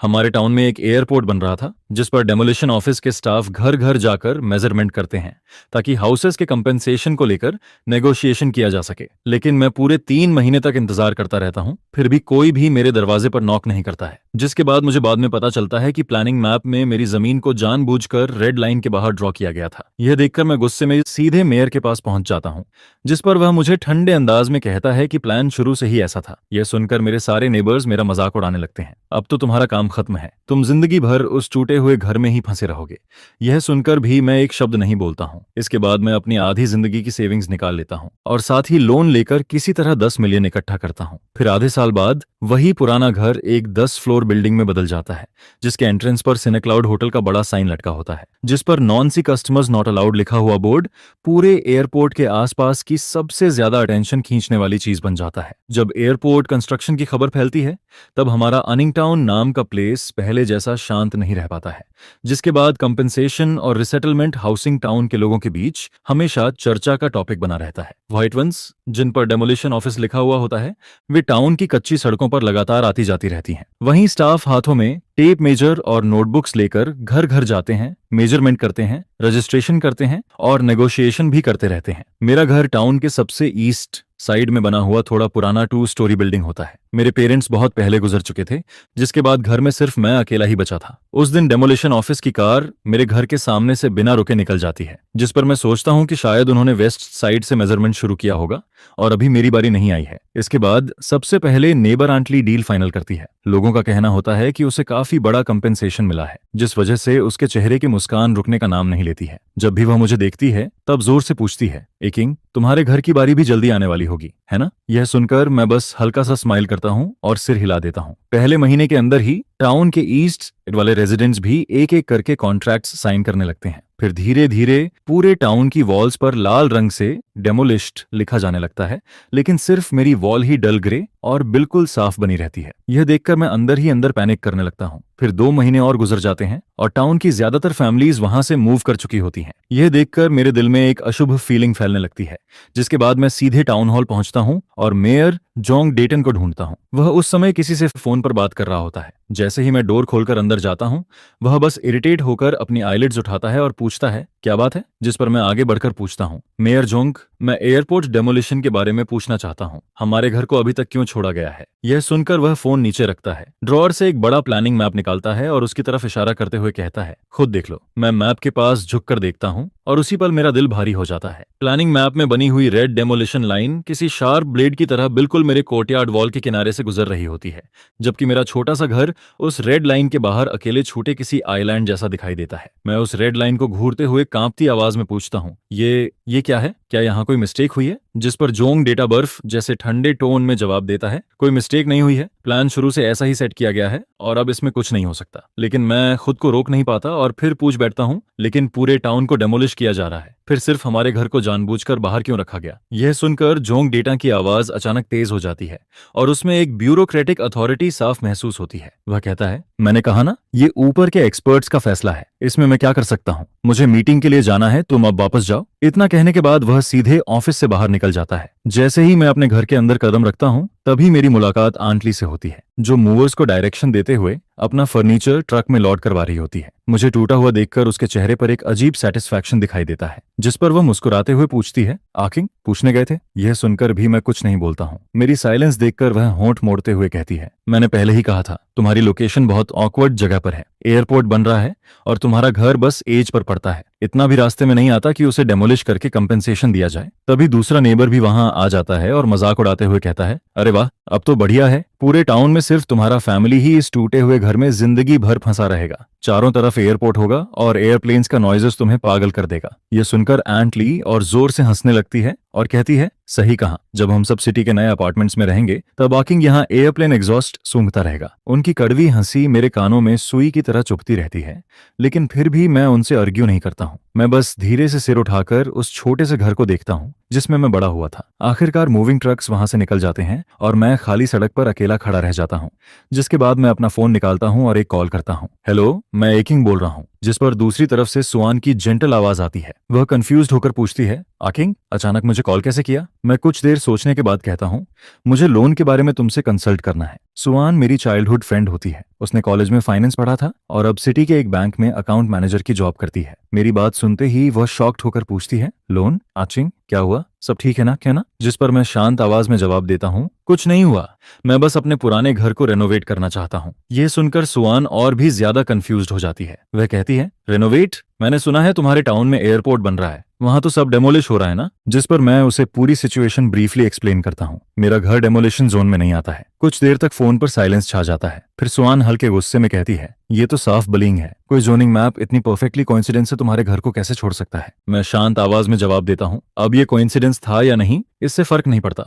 हमारे टाउन में एक एयरपोर्ट बन रहा था जिस पर डेमोलिशन ऑफिस के स्टाफ घर घर जाकर मेजरमेंट करते हैं ताकि हाउसेस के कंपेंसेशन को लेकर नेगोशिएशन किया जा सके। लेकिन मैं पूरे 3 महीने तक इंतजार करता रहता हूं, फिर भी कोई भी मेरे दरवाजे पर नॉक नहीं करता है। जिसके बाद मुझे बाद में पता चलता है कि प्लानिंग मैप में मेरी जमीन को जानबूझकर रेड लाइन के बाहर ड्रॉ किया गया था। यह देखकर मैं गुस्से में सीधे मेयर के पास पहुंच जाता हूं, जिस पर वह मुझे ठंडे अंदाज में कहता है कि प्लान शुरू से ही ऐसा था। यह सुनकर मेरे सारे नेबर्स मेरा मजाक उड़ाने लगते हैं। अब तो तुम्हारा काम खत्म है, तुम जिंदगी भर उस टूटे हुए घर में ही फंसे रहोगे। यह सुनकर भी मैं एक शब्द नहीं बोलता हूं। इसके बाद मैं अपनी आधी जिंदगी की सेविंग्स निकाल लेता हूं और साथ ही लोन लेकर किसी तरह 10 मिलियन इकट्ठा करता हूं। फिर आधे साल बाद वही पुराना घर एक 10 फ्लोर बिल्डिंग में बदल जाता है, जिसके एंट्रेंस पर सिनेक्लाउड होटल का बड़ा साइन लटका होता है, जिस पर नॉन सी कस्टमर्स नॉट अलाउड लिखा हुआ बोर्ड पूरे एयरपोर्ट के आसपास की सबसे ज्यादा अटेंशन खींचने वाली चीज बन जाता है। जब एयरपोर्ट कंस्ट्रक्शन की खबर फैलती है तब हमारा अनिंग टाउन नाम का प्लेस पहले जैसा शांत नहीं रह पाता है, जिसके बाद कंपेंसेशन और रिसेटलमेंट हाउसिंग टाउन के लोगों के बीच हमेशा चर्चा का टॉपिक बना रहता है। व्हाइट वंस जिन पर डेमोलिशन ऑफिस लिखा हुआ होता है वे टाउन की कच्ची सड़कों पर लगातार आती जाती रहती हैं। वहीं स्टाफ हाथों में टेप मेजर और नोटबुक्स लेकर घर घर जाते हैं, मेजरमेंट करते हैं, रजिस्ट्रेशन करते हैं और नेगोशिएशन भी करते रहते हैं। मेरा घर टाउन के सबसे ईस्ट साइड में बना हुआ थोड़ा पुराना 2 स्टोरी बिल्डिंग होता है। मेरे पेरेंट्स बहुत पहले गुजर चुके थे, जिसके बाद घर में सिर्फ मैं अकेला ही बचा था। उस दिन डेमोलिशन ऑफिस की कार मेरे घर के सामने से बिना रुके निकल जाती है, जिस पर मैं सोचता हूं कि शायद उन्होंने वेस्ट साइड से मेजरमेंट शुरू किया होगा और अभी मेरी बारी नहीं आई है। इसके बाद सबसे पहले नेबर आंटली डील फाइनल करती है। लोगों का कहना होता है कि उसे काफी बड़ा कंपेंसेशन मिला है, जिस वजह से उसके चेहरे की मुस्कान रुकने का नाम नहीं लेती है। जब भी वह मुझे देखती है तब जोर से पूछती है, ए किंग, तुम्हारे घर की बारी भी जल्दी आने वाली होगी, है ना? यह सुनकर मैं बस हल्का सा स्माइल करता हूं और सिर हिला देता हूं। पहले महीने के अंदर ही टाउन के ईस्ट वाले रेजिडेंट्स भी एक एक करके कॉन्ट्रैक्ट्स साइन करने लगते हैं। फिर धीरे धीरे पूरे टाउन की वॉल्स पर लाल रंग से डेमोलिश्ड लिखा जाने लगता है, लेकिन सिर्फ मेरी वॉल ही डल ग्रे और बिल्कुल साफ बनी रहती है। यह देखकर मैं अंदर ही अंदर पैनिक करने लगता हूँ। फिर 2 महीने और गुजर जाते हैं और टाउन की ज्यादातर फैमिलीज वहां से मूव कर चुकी होती हैं। यह देखकर मेरे दिल में एक अशुभ फीलिंग फैलने लगती है, जिसके बाद मैं सीधे टाउन हॉल पहुंचता हूं और मेयर जोंग डेटन को ढूंढता हूं। वह उस समय किसी से फोन पर बात कर रहा होता है। जैसे ही मैं डोर खोलकर अंदर जाता हूं, वह बस इरिटेट होकर अपनी आईलिड्स उठाता है और पूछता है, क्या बात है? जिस पर मैं आगे बढ़कर पूछता हूं, मेयर जोंग, मैं एयरपोर्ट डेमोलिशन के बारे में पूछना चाहता हूं। हमारे घर को अभी तक क्यों छोड़ा गया है? यह सुनकर वह फोन नीचे रखता है, ड्रॉअर से एक बड़ा प्लानिंग मैप निकालता है और उसकी तरफ इशारा करते हुए कहता है, खुद देख लो। मैं मैप के पास झुककर देखता हूं और उसी पल मेरा दिल भारी हो जाता है। प्लानिंग मैप में बनी हुई रेड डेमोलिशन लाइन किसी शार्प ब्लेड की तरह बिल्कुल मेरे कोर्टयार्ड वॉल के किनारे से गुजर रही होती है, जबकि मेरा छोटा सा घर उस रेड लाइन के बाहर अकेले छूटे किसी आइलैंड जैसा दिखाई देता है। मैं उस रेड लाइन को घूरते हुए कांपती आवाज में पूछता हूँ, ये क्या है? क्या यहाँ कोई मिस्टेक हुई है? जिस पर जोंग डेटा बर्फ जैसे ठंडे टोन में जवाब देता है, कोई मिस्टेक नहीं हुई है, प्लान शुरू से ऐसा ही सेट किया गया है और अब इसमें कुछ नहीं हो सकता। लेकिन मैं खुद को रोक नहीं पाता और फिर पूछ बैठता हूँ, लेकिन पूरे टाउन को डेमोलिश किया जा रहा है, फिर सिर्फ हमारे घर को जानबूझकर बाहर क्यों रखा गया? यह सुनकर जोंग डेटा की आवाज अचानक तेज हो जाती है और उसमें एक ब्यूरोक्रेटिक अथॉरिटी साफ महसूस होती है। वह कहता है, मैंने कहा ना, ये ऊपर के एक्सपर्ट्स का फैसला है, इसमें मैं क्या कर सकता हूँ? मुझे मीटिंग के लिए जाना है, तुम अब वापस जाओ। इतना कहने के बाद वह सीधे ऑफिस से बाहर निकल जाता है। जैसे ही मैं अपने घर के अंदर कदम रखता हूँ तभी मेरी मुलाकात आंटली से होती है, जो मूवर्स को डायरेक्शन देते हुए अपना फर्नीचर ट्रक में लोड करवा रही होती है। मुझे टूटा हुआ देखकर उसके चेहरे पर एक अजीब सेटिस्फैक्शन दिखाई देता है, जिस पर वह मुस्कुराते हुए पूछती है, आकिंग, पूछने गए थे? यह सुनकर भी मैं कुछ नहीं बोलता हूँ। मेरी साइलेंस देखकर वह होंठ मोड़ते हुए कहती है, मैंने पहले ही कहा था, तुम्हारी लोकेशन बहुत ऑकवर्ड जगह पर है। एयरपोर्ट बन रहा है और तुम्हारा घर बस एज पर पड़ता है। इतना भी रास्ते में नहीं आता कि उसे डेमोलिश करके कंपेंसेशन दिया जाए। तभी दूसरा नेबर भी वहां आ जाता है और मजाक उड़ाते हुए कहता है, अरे वाह, अब तो बढ़िया है, पूरे टाउन में सिर्फ तुम्हारा फैमिली ही इस टूटे हुए घर में जिंदगी भर फंसा रहेगा। चारों तरफ एयरपोर्ट होगा और एयरप्लेन्स का नॉइजेस तुम्हें पागल कर देगा। यह सुनकर आंट ली और जोर से हंसने लगती है और कहती है, सही कहा, जब हम सब सिटी के नए अपार्टमेंट्स में रहेंगे तब आकिंग यहाँ एयरप्लेन एग्जॉस्ट सूंघता रहेगा। उनकी कड़वी हंसी मेरे कानों में सुई की तरह चुभती रहती है, लेकिन फिर भी मैं उनसे आर्ग्यू नहीं करता हूँ। मैं बस धीरे से सिर उठाकर उस छोटे से घर को देखता हूँ जिसमें मैं बड़ा हुआ था। आखिरकार मूविंग ट्रक्स वहां से निकल जाते हैं और मैं खाली सड़क पर अकेला खड़ा रह जाता हूँ, जिसके बाद मैं अपना फोन निकालता हूँ और एक कॉल करता हूँ। हेलो, मैं एकिंग बोल रहा हूँ। जिस पर दूसरी तरफ से सुआन की जेंटल आवाज आती है। वह कंफ्यूज्ड होकर पूछती है, आकिंग अचानक मुझे कॉल कैसे किया? मैं कुछ देर सोचने के बाद कहता हूँ, मुझे लोन के बारे में तुमसे कंसल्ट करना है। सुआन मेरी चाइल्डहुड फ्रेंड होती है। उसने कॉलेज में फाइनेंस पढ़ा था और अब सिटी के एक बैंक में अकाउंट मैनेजर की जॉब करती है। मेरी बात सुनते ही वह शॉक्ड होकर पूछती है, लोन? आचिंग क्या हुआ? सब ठीक है ना? क्या ना? जिस पर मैं शांत आवाज में जवाब देता हूँ, कुछ नहीं हुआ, मैं बस अपने पुराने घर को रेनोवेट करना चाहता हूँ। यह सुनकर सुआन और भी ज्यादा कंफ्यूज्ड हो जाती है। वह कहती है, रेनोवेट? मैंने सुना है तुम्हारे टाउन में एयरपोर्ट बन रहा है, वहां तो सब डेमोलिश हो रहा है ना? जिस पर मैं उसे पूरी सिचुएशन ब्रीफली एक्सप्लेन करता हूँ। मेरा घर डेमोलिशन जोन में नहीं आता है। कुछ देर तक फोन पर साइलेंस छा जाता है। फिर सुआन हल्के गुस्से में कहती है, ये तो साफ बलिंग है। कोई जोनिंग मैप इतनी परफेक्टली कोइंसिडेंस से तुम्हारे घर को कैसे छोड़ सकता है? मैं शांत आवाज में जवाब देता हूँ, अब ये कोइंसिडेंस था या नहीं इससे फर्क नहीं पड़ता।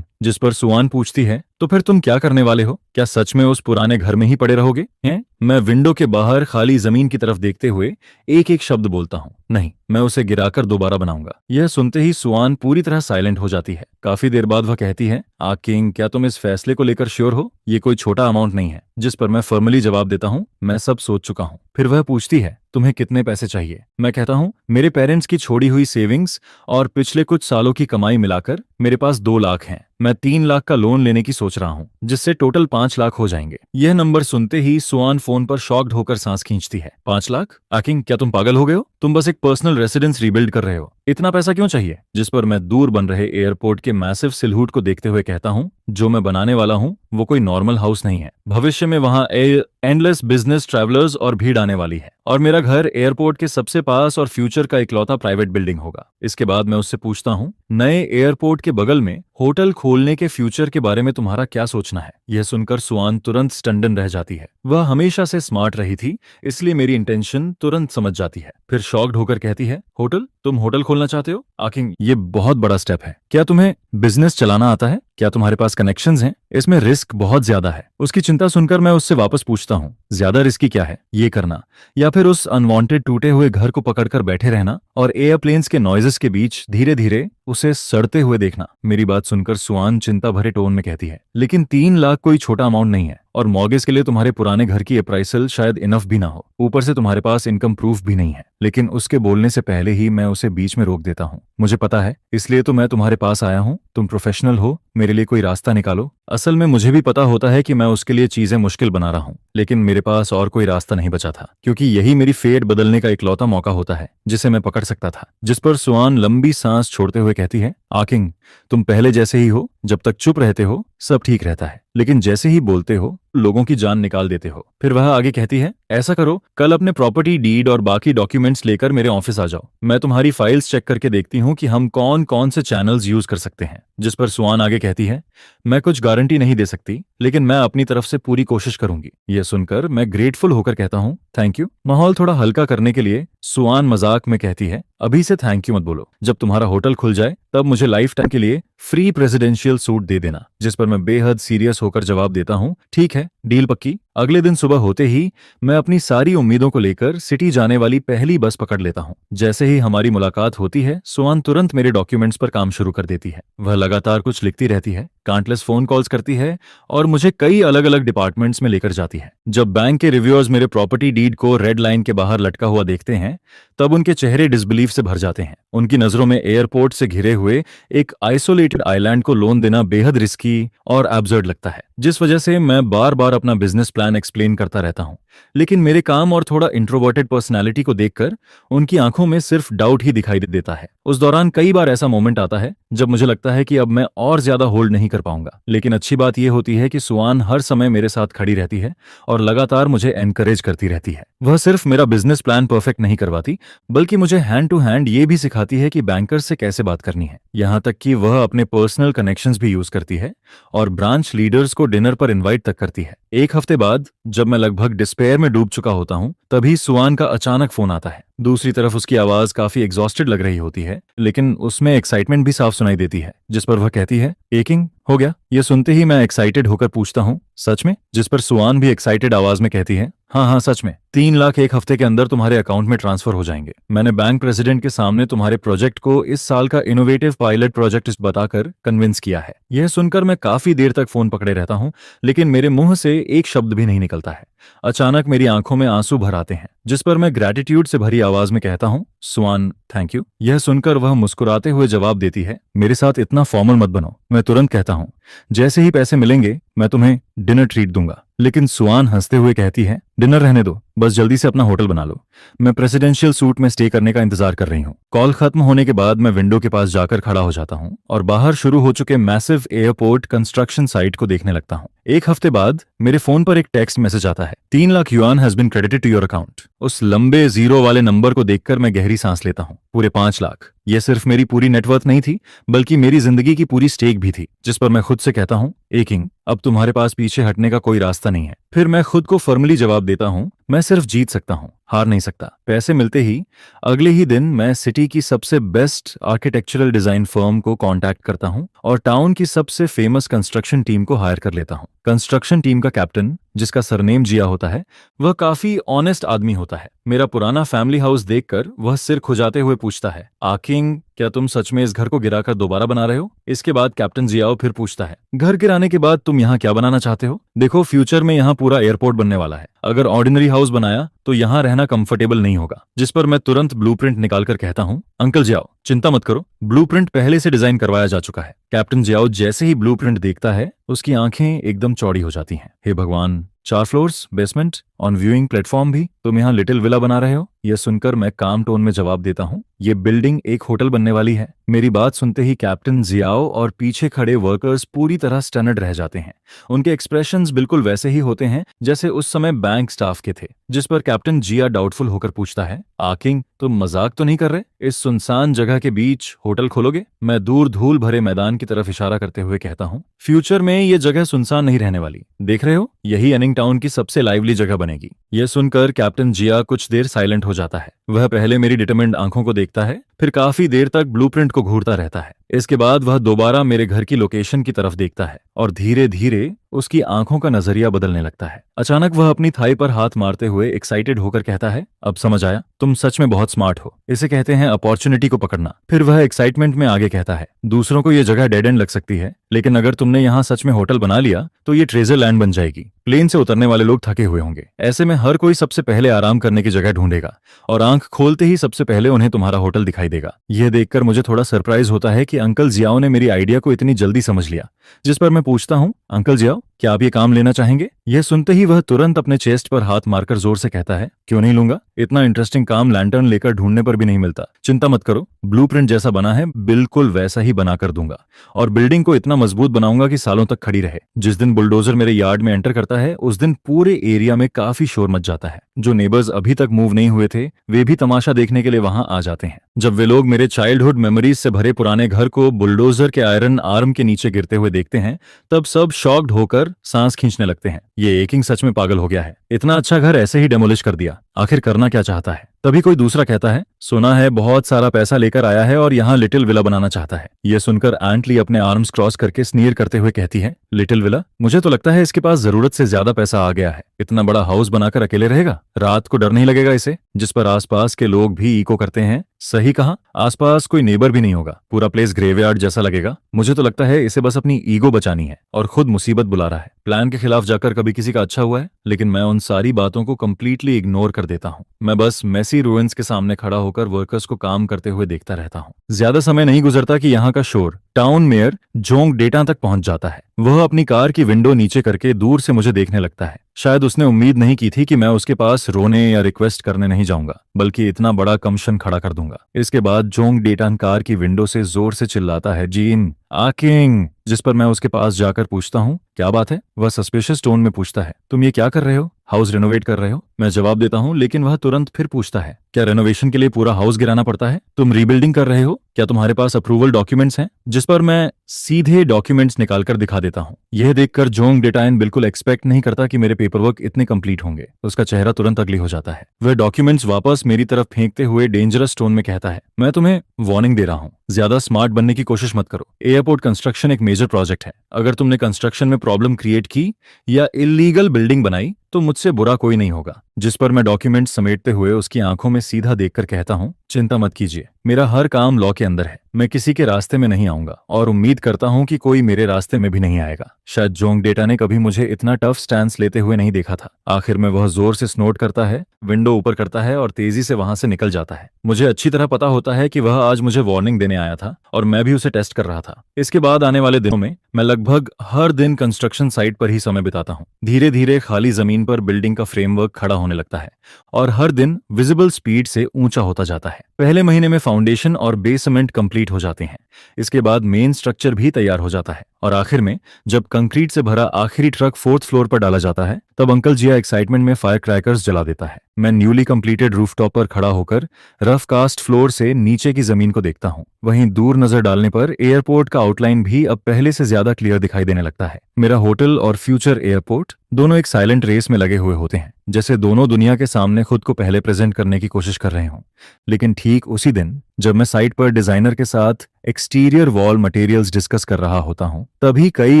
जिस पर सुआन पूछती है, तो फिर तुम क्या करने वाले हो? क्या सच में उस पुराने घर में ही पड़े रहोगे? हैं? मैं विंडो के बाहर खाली जमीन की तरफ देखते हुए एक एक शब्द बोलता हूँ, नहीं, मैं उसे गिराकर दोबारा बनाऊंगा। यह सुनते ही सुआन पूरी तरह साइलेंट हो जाती है। काफी देर बाद वह कहती है, आकिंग क्या तुम इस फैसले को लेकर श्योर हो? ये कोई छोटा अमाउंट नहीं है। जिस पर मैं फॉर्मली जवाब देता हूँ, मैं सब सोच चुका हूँ। फिर वह पूछती है, तुम्हें कितने पैसे चाहिए? मैं कहता हूँ, मेरे पेरेंट्स की छोड़ी हुई सेविंग्स और पिछले कुछ सालों की कमाई मिलाकर मेरे पास 2 लाख हैं। मैं 3 लाख का लोन लेने की सोच रहा हूँ, जिससे टोटल 5 लाख हो जाएंगे। यह नंबर सुनते ही सुआन फोन पर शॉक्ड होकर सांस खींचती है। 5 लाख? आकिंग क्या तुम पागल हो गए हो? तुम बस एक पर्सनल रेसिडेंस रीबिल्ड कर रहे हो, इतना पैसा क्यों चाहिए? जिस पर मैं दूर बन रहे एयरपोर्ट के मैसिव सिलहूट को देखते हुए कहता हूँ, जो मैं बनाने वाला हूँ वो कोई नॉर्मल हाउस नहीं है। भविष्य में वहां एंडलेस बिजनेस ट्रैवलर्स और भीड़ आने वाली है, और मेरा घर एयरपोर्ट के सबसे पास और फ्यूचर का इकलौता प्राइवेट बिल्डिंग होगा। इसके बाद मैं उससे पूछता हूँ, नए एयरपोर्ट के बगल में होटल खोलने के फ्यूचर के बारे में तुम्हारा क्या सोचना है? यह सुनकर सुआन तुरंत स्टंडन रह जाती है। वह हमेशा से स्मार्ट रही थी, इसलिए मेरी इंटेंशन तुरंत समझ जाती है। फिर शॉक्ड होकर कहती है, होटल? तुम होटल खोलना चाहते हो? आखिर ये बहुत बड़ा स्टेप है। क्या तुम्हें बिजनेस चलाना आता है? क्या तुम्हारे पास कनेक्शंस हैं? इसमें रिस्क बहुत ज्यादा है। उसकी चिंता सुनकर मैं उससे वापस पूछता हूँ, ज्यादा रिस्की क्या है? ये करना या फिर उस अनवांटेड टूटे हुए घर को पकड़कर बैठे रहना और एयरप्लेन्स के नॉइजेस के बीच धीरे धीरे उसे सड़ते हुए देखना? मेरी बात सुनकर सुआन चिंता भरे टोन में कहती है, लेकिन 3 लाख कोई छोटा अमाउंट नहीं है, और मॉर्गेज के लिए तुम्हारे पुराने घर की अप्राइसल शायद इनफ भी ना हो। ऊपर से तुम्हारे पास इनकम प्रूफ भी नहीं है। लेकिन उसके बोलने से पहले ही मैं उसे बीच में रोक देता हूँ। मुझे पता है, इसलिए तो मैं तुम्हारे पास आया हूँ। तुम प्रोफेशनल हो, मेरे लिए कोई रास्ता निकालो। असल में मुझे भी पता होता है कि मैं उसके लिए चीजें मुश्किल बना रहा हूँ, लेकिन मेरे पास और कोई रास्ता नहीं बचा था, क्योंकि यही मेरी फेट बदलने का इकलौता मौका होता है जिसे मैं पकड़ सकता था। जिस पर सुआन लंबी सांस छोड़ते हुए कहती है, आकिंग तुम पहले जैसे ही हो। जब तक चुप रहते हो सब ठीक रहता है, लेकिन जैसे ही बोलते हो लोगों की जान निकाल देते हो। फिर वह आगे कहती है, ऐसा करो, कल अपने प्रॉपर्टी डीड और बाकी डॉक्यूमेंट्स लेकर मेरे ऑफिस आ जाओ। मैं तुम्हारी फाइल्स चेक करके देखती हूँ कि हम कौन कौन से चैनल्स यूज कर सकते हैं। जिस पर सुआन आगे कहती है, मैं कुछ गारंटी नहीं दे सकती, लेकिन मैं अपनी तरफ से पूरी कोशिश करूंगी। यह सुनकर मैं ग्रेटफुल होकर कहता हूँ, थैंक यू। माहौल थोड़ा हल्का करने के लिए सुआन मजाक में कहती है, अभी से थैंक यू मत बोलो, जब तुम्हारा होटल खुल जाए तब मुझे लाइफ टाइम के लिए फ्री प्रेसिडेंशियल सूट दे देना। जिस पर मैं बेहद सीरियस होकर जवाब देता हूँ, ठीक है, डील पक्की। अगले दिन सुबह होते ही मैं अपनी सारी उम्मीदों को लेकर सिटी जाने वाली पहली बस पकड़ लेता हूँ। जैसे ही हमारी मुलाकात होती है, सुआन तुरंत मेरे डॉक्यूमेंट्स पर काम शुरू कर देती है। वह लगातार कुछ लिखती रहती है, काउंटलेस फोन कॉल्स करती है और मुझे कई अलग अलग डिपार्टमेंट्स में लेकर जाती है। जब बैंक के रिव्यूअर्स मेरे प्रॉपर्टी डीड को रेड लाइन के बाहर लटका हुआ देखते हैं, तब उनके चेहरे डिसबिलीफ से भर जाते हैं। उनकी नजरों में एयरपोर्ट से घिरे हुए एक आइसोलेटेड आइलैंड को लोन देना बेहद रिस्की और एब्सर्ड लगता है, जिस वजह से मैं बार बार अपना बिजनेस प्लान एक्सप्लेन करता रहता हूँ। लेकिन मेरे काम और थोड़ा इंट्रोवर्टेड पर्सनालिटी को देखकर उनकी आंखों में सिर्फ डाउट ही दिखाई देता है। उस दौरान कई बार ऐसा मोमेंट आता है जब मुझे लगता है कि अब मैं और ज्यादा होल्ड नहीं कर पाऊंगा। लेकिन अच्छी बात यह होती है कि सुआन हर समय मेरे साथ खड़ी रहती है और लगातार मुझे एनकरेज करती रहती है। वह सिर्फ मेरा बिजनेस प्लान परफेक्ट नहीं करवाती, बल्कि मुझे हैंड टू हैंड ये भी सिखाती है कि बैंकर्स से कैसे बात करनी है। यहाँ तक कि वह अपने पर्सनल कनेक्शंस भी यूज करती है और ब्रांच लीडर्स को डिनर पर इनवाइट तक करती है। एक हफ्ते बाद जब मैं लगभग डिस्पेयर में डूब चुका होता हूँ, तभी सुआन का अचानक फोन आता है। दूसरी तरफ उसकी आवाज काफी एग्जॉस्टेड लग रही होती है, लेकिन उसमें एक्साइटमेंट भी साफ सुनाई देती है। जिस पर वह कहती है, एकिंग हो गया? यह सुनते ही मैं एक्साइटेड होकर पूछता हूँ, सच में? जिस पर सुआन भी एक्साइटेड आवाज में कहती है, हाँ हाँ सच में, 3 लाख एक हफ्ते के अंदर तुम्हारे अकाउंट में ट्रांसफर हो जाएंगे। मैंने बैंक प्रेसिडेंट के सामने तुम्हारे प्रोजेक्ट को इस साल का इनोवेटिव पायलट प्रोजेक्ट बताकर कन्विंस किया है। यह सुनकर मैं काफी देर तक फोन पकड़े रहता हूँ, लेकिन मेरे मुंह से एक शब्द भी नहीं निकलता है। अचानक मेरी आंखों में आंसू भर आते हैं। जिस पर मैं ग्रैटिट्यूड से भरी आवाज में कहता हूँ, स्वान थैंक यू। यह सुनकर वह मुस्कुराते हुए जवाब देती है, मेरे साथ इतना फॉर्मल मत बनो। मैं तुरंत कहता हूँ, जैसे ही पैसे मिलेंगे मैं तुम्हें डिनर ट्रीट दूंगा। लेकिन सुआन हंसते हुए कहती है, डिनर रहने दो, बस जल्दी से अपना होटल बना लो। मैं प्रेसिडेंशियल सूट में स्टे करने का इंतजार कर रही हूँ। कॉल खत्म होने के बाद मैं विंडो के पास जाकर खड़ा हो जाता हूँ और बाहर शुरू हो चुके मैसिव एयरपोर्ट कंस्ट्रक्शन साइट को देखने लगता हूँ। एक हफ्ते बाद मेरे फोन पर एक टेक्स्ट मैसेज आता है, 3 lakh yuan has been credited to your account. उस लंबे जीरो वाले नंबर को देखकर मैं गहरी सांस लेता हूँ। पूरे 5 लाख। यह सिर्फ मेरी पूरी नेटवर्थ नहीं थी, बल्कि मेरी जिंदगी की पूरी स्टेक भी थी। जिस पर मैं खुद से कहता हूँ, ए किंग, अब तुम्हारे पास पीछे हटने का कोई रास्ता नहीं है। फिर मैं खुद को फॉर्मली जवाब देता हूँ, मैं सिर्फ जीत सकता हूँ, हार नहीं सकता। पैसे मिलते ही अगले ही दिन मैं सिटी की सबसे बेस्ट आर्किटेक्चरल डिजाइन फर्म को कांटेक्ट करता हूँ और टाउन की सबसे फेमस कंस्ट्रक्शन टीम को हायर कर लेता हूँ। कंस्ट्रक्शन टीम का कैप्टन, जिसका सरनेम जिया होता है, वह काफी ऑनेस्ट आदमी होता है। मेरा पुराना फैमिली हाउस देखकर वह सिर खुजाते हुए पूछता है, आकिंग, क्या तुम सच में इस घर को गिराकर दोबारा बना रहे हो? इसके बाद कैप्टन जियाओ फिर पूछता है, घर गिराने के बाद तुम यहाँ क्या बनाना चाहते हो? देखो, फ्यूचर में यहाँ पूरा एयरपोर्ट बनने वाला है। अगर ऑर्डिनरी हाउस बनाया तो यहाँ रहना कंफर्टेबल नहीं होगा। जिस पर मैं तुरंत ब्लूप्रिंट निकालकर कहता हूँ, अंकल जियाओ, चिंता मत करो, ब्लूप्रिंट पहले से डिजाइन करवाया जा चुका है। कैप्टन जियाओ जैसे ही ब्लूप्रिंट देखता है, उसकी आंखें एकदम चौड़ी हो जाती हैं। हे भगवान, 4 floors, basement, on viewing platform भी, तुम यहाँ लिटिल विला बना रहे हो? यह सुनकर मैं काम टोन में जवाब देता हूँ, ये बिल्डिंग एक होटल बनने वाली है। मेरी बात सुनते ही कैप्टन जियाओ और पीछे खड़े वर्कर्स पूरी तरह स्टनड रह जाते हैं। उनके एक्सप्रेशंस बिल्कुल वैसे ही होते हैं जैसे उस समय बैंक स्टाफ के थे। जिस पर कैप्टन जिया डाउटफुल होकर पूछता है, आकिंग, तुम मजाक तो नहीं कर रहे? इस सुनसान जगह के बीच होटल खोलोगे? मैं दूर धूल भरे मैदान की तरफ इशारा करते हुए कहता हूँ, फ्यूचर में ये जगह सुनसान नहीं रहने वाली। देख रहे हो, यही एनिंग टाउन की सबसे लाइवली जगह बनेगी। यह सुनकर कैप्टन जिया कुछ देर साइलेंट हो जाता है। वह पहले मेरी डिटरमिन्ड आंखों को देखता है, फिर काफी देर तक ब्लूप्रिंट को घूरता रहता है। इसके बाद वह दोबारा मेरे घर की लोकेशन की तरफ देखता है और धीरे धीरे उसकी आंखों का नजरिया बदलने लगता है। अचानक वह अपनी थाई पर हाथ मारते हुए एक्साइटेड होकर कहता है, अब समझ आया, तुम सच में बहुत स्मार्ट हो। इसे कहते हैं अपॉर्चुनिटी को पकड़ना। फिर वह एक्साइटमेंट में आगे कहता है, दूसरों को यह जगह डेड एंड लग सकती है, लेकिन अगर तुमने यहाँ सच में होटल बना लिया तो ये ट्रेजर लैंड बन जाएगी। प्लेन से उतरने वाले लोग थके हुए होंगे, ऐसे में हर कोई सबसे पहले आराम करने की जगह ढूंढेगा और आंख खोलते ही सबसे पहले उन्हें तुम्हारा होटल दिखाई देगा। यह देखकर मुझे थोड़ा सरप्राइज होता है कि अंकल जियाओ ने मेरी आइडिया को इतनी जल्दी समझ लिया। जिस पर मैं पूछता हूँ, अंकल जियाओ, क्या आप ये काम लेना चाहेंगे? यह सुनते ही वह तुरंत अपने चेस्ट पर हाथ मारकर जोर से कहता है, क्यों नहीं लूंगा? इतना इंटरेस्टिंग काम लैंटर्न लेकर ढूंढने पर भी नहीं मिलता। चिंता मत करो, ब्लूप्रिंट जैसा बना है बिल्कुल वैसा ही बना कर दूंगा और बिल्डिंग को इतना मजबूत बनाऊंगा कि सालों तक खड़ी रहे। जिस दिन बुलडोजर मेरे यार्ड में एंटर करता है, उस दिन पूरे एरिया में काफी शोर मच जाता है। जो नेबर्स अभी तक मूव नहीं हुए थे, वे भी तमाशा देखने के लिए वहां आ जाते हैं। जब वे लोग मेरे चाइल्डहुड मेमोरीज से भरे पुराने घर को बुलडोजर के आयरन आर्म के नीचे गिरते हुए देखते हैं, तब सब शॉक्ड होकर सांस खींचने लगते हैं। ये एकिंग सच में पागल हो गया है, इतना अच्छा घर ऐसे ही डेमोलिश कर दिया, आखिर करना क्या चाहता है? तभी कोई दूसरा कहता है, सुना है बहुत सारा पैसा लेकर आया है और यहाँ लिटिल विला बनाना चाहता है। यह सुनकर एंटली अपने आर्म्स क्रॉस करके स्नीर करते हुए कहती है, लिटिल विला? मुझे तो लगता है इसके पास जरूरत से ज्यादा पैसा आ गया है। इतना बड़ा हाउस बनाकर अकेले रहेगा, रात को डर नहीं लगेगा इसे? जिस पर आसपास के लोग भी इको करते हैं, सही कहा, आसपास कोई नेबर भी नहीं होगा, पूरा प्लेस ग्रेवयार्ड जैसा लगेगा। मुझे तो लगता है इसे बस अपनी ईगो बचानी है और खुद मुसीबत बुला रहा है। प्लान के खिलाफ जाकर कभी किसी का अच्छा हुआ है? लेकिन मैं उन सारी बातों को कंप्लीटली इग्नोर कर देता हूँ। मैं बस मेसी रूइंस के सामने खड़ा होकर वर्कर्स को काम करते हुए देखता रहता हूँ। ज्यादा समय नहीं गुजरता कि यहाँ का शोर टाउन मेयर जोंग डेटा तक पहुंच जाता है। वह अपनी कार की विंडो नीचे करके दूर से मुझे देखने लगता है। शायद उसने उम्मीद नहीं की थी कि मैं उसके पास रोने या रिक्वेस्ट करने नहीं जाऊंगा, बल्कि इतना बड़ा कमिशन खड़ा कर दूंगा। इसके बाद जोंग डेटान कार की विंडो से जोर से चिल्लाता है, जीन, आकिंग। जिस पर मैं उसके पास जाकर पूछता हूँ, क्या बात है? वह सस्पिशियस टोन में पूछता है, तुम ये क्या कर रहे हो? हाउस रेनोवेट कर रहे हो? मैं जवाब देता हूँ, लेकिन वह तुरंत फिर पूछता है, क्या रेनोवेशन के लिए पूरा हाउस गिराना पड़ता है? तुम रीबिल्डिंग कर रहे हो? क्या तुम्हारे पास अप्रूवल डॉक्यूमेंट्स हैं? जिस पर मैं सीधे डॉक्यूमेंट्स निकालकर दिखा देता हूँ। यह देखकर जोंग डेटाइन बिल्कुल एक्सपेक्ट नहीं करता कि मेरे पेपरवर्क इतने कंप्लीट होंगे। उसका चेहरा तुरंत अगली हो जाता है। वह डॉक्यूमेंट्स वापस मेरी तरफ फेंकते हुए डेंजरस टोन में कहता है, मैं तुम्हें वार्निंग दे रहा हूँ, ज्यादा स्मार्ट बनने की कोशिश मत करो। एयरपोर्ट कंस्ट्रक्शन एक मेजर प्रोजेक्ट है। अगर तुमने कंस्ट्रक्शन में प्रॉब्लम क्रिएट की या इलीगल बिल्डिंग बनाई तो मुझसे बुरा कोई नहीं होगा। जिस पर मैं डॉक्यूमेंट समेटते हुए उसकी आंखों में सीधा देखकर कहता हूँ, चिंता मत कीजिए, मेरा हर काम लॉ के अंदर है। मैं किसी के रास्ते में नहीं आऊंगा और उम्मीद करता हूं कि कोई मेरे रास्ते में भी नहीं आएगा। शायद जोंग डेटा ने कभी मुझे इतना टफ स्टैंस लेते हुए नहीं देखा था। आखिर में वह जोर से स्नोट करता है, विंडो ऊपर करता है और तेजी से वहां से निकल जाता है। मुझे अच्छी तरह पता होता है कि वह आज मुझे वार्निंग देने आया था और मैं भी उसे टेस्ट कर रहा था। इसके बाद आने वाले दिनों में मैं लगभग हर दिन कंस्ट्रक्शन साइट पर ही समय बिताता हूँ। धीरे धीरे खाली जमीन पर बिल्डिंग का फ्रेमवर्क खड़ा होने लगता है और हर दिन विजिबल स्पीड से ऊंचा होता जाता है। पहले महीने में फाउंडेशन और बेसमेंट कंप्लीट हो जाते हैं। इसके बाद मेन स्ट्रक्चर भी तैयार हो जाता है और आखिर में जब कंक्रीट से भरा आखिरी ट्रक 4th फ्लोर पर डाला जाता है तब अंकल जिया एक्साइटमेंट में फायर क्रैकर्स जला देता है। मैं न्यूली कंप्लीटेड रूफटॉप पर खड़ा होकर रफ कास्ट फ्लोर से नीचे की जमीन को देखता हूँ। वहीं दूर नजर डालने पर एयरपोर्ट का आउटलाइन भी अब पहले से ज्यादा क्लियर दिखाई देने लगता है। मेरा होटल और फ्यूचर एयरपोर्ट दोनों एक साइलेंट रेस में लगे हुए होते हैं, जैसे दोनों दुनिया के सामने खुद को पहले प्रेजेंट करने की कोशिश कर रहे हों। लेकिन ठीक उसी दिन जब मैं साइट पर डिजाइनर के साथ एक्सटीरियर वॉल मटेरियल्स डिस्कस कर रहा होता हूं, तभी कई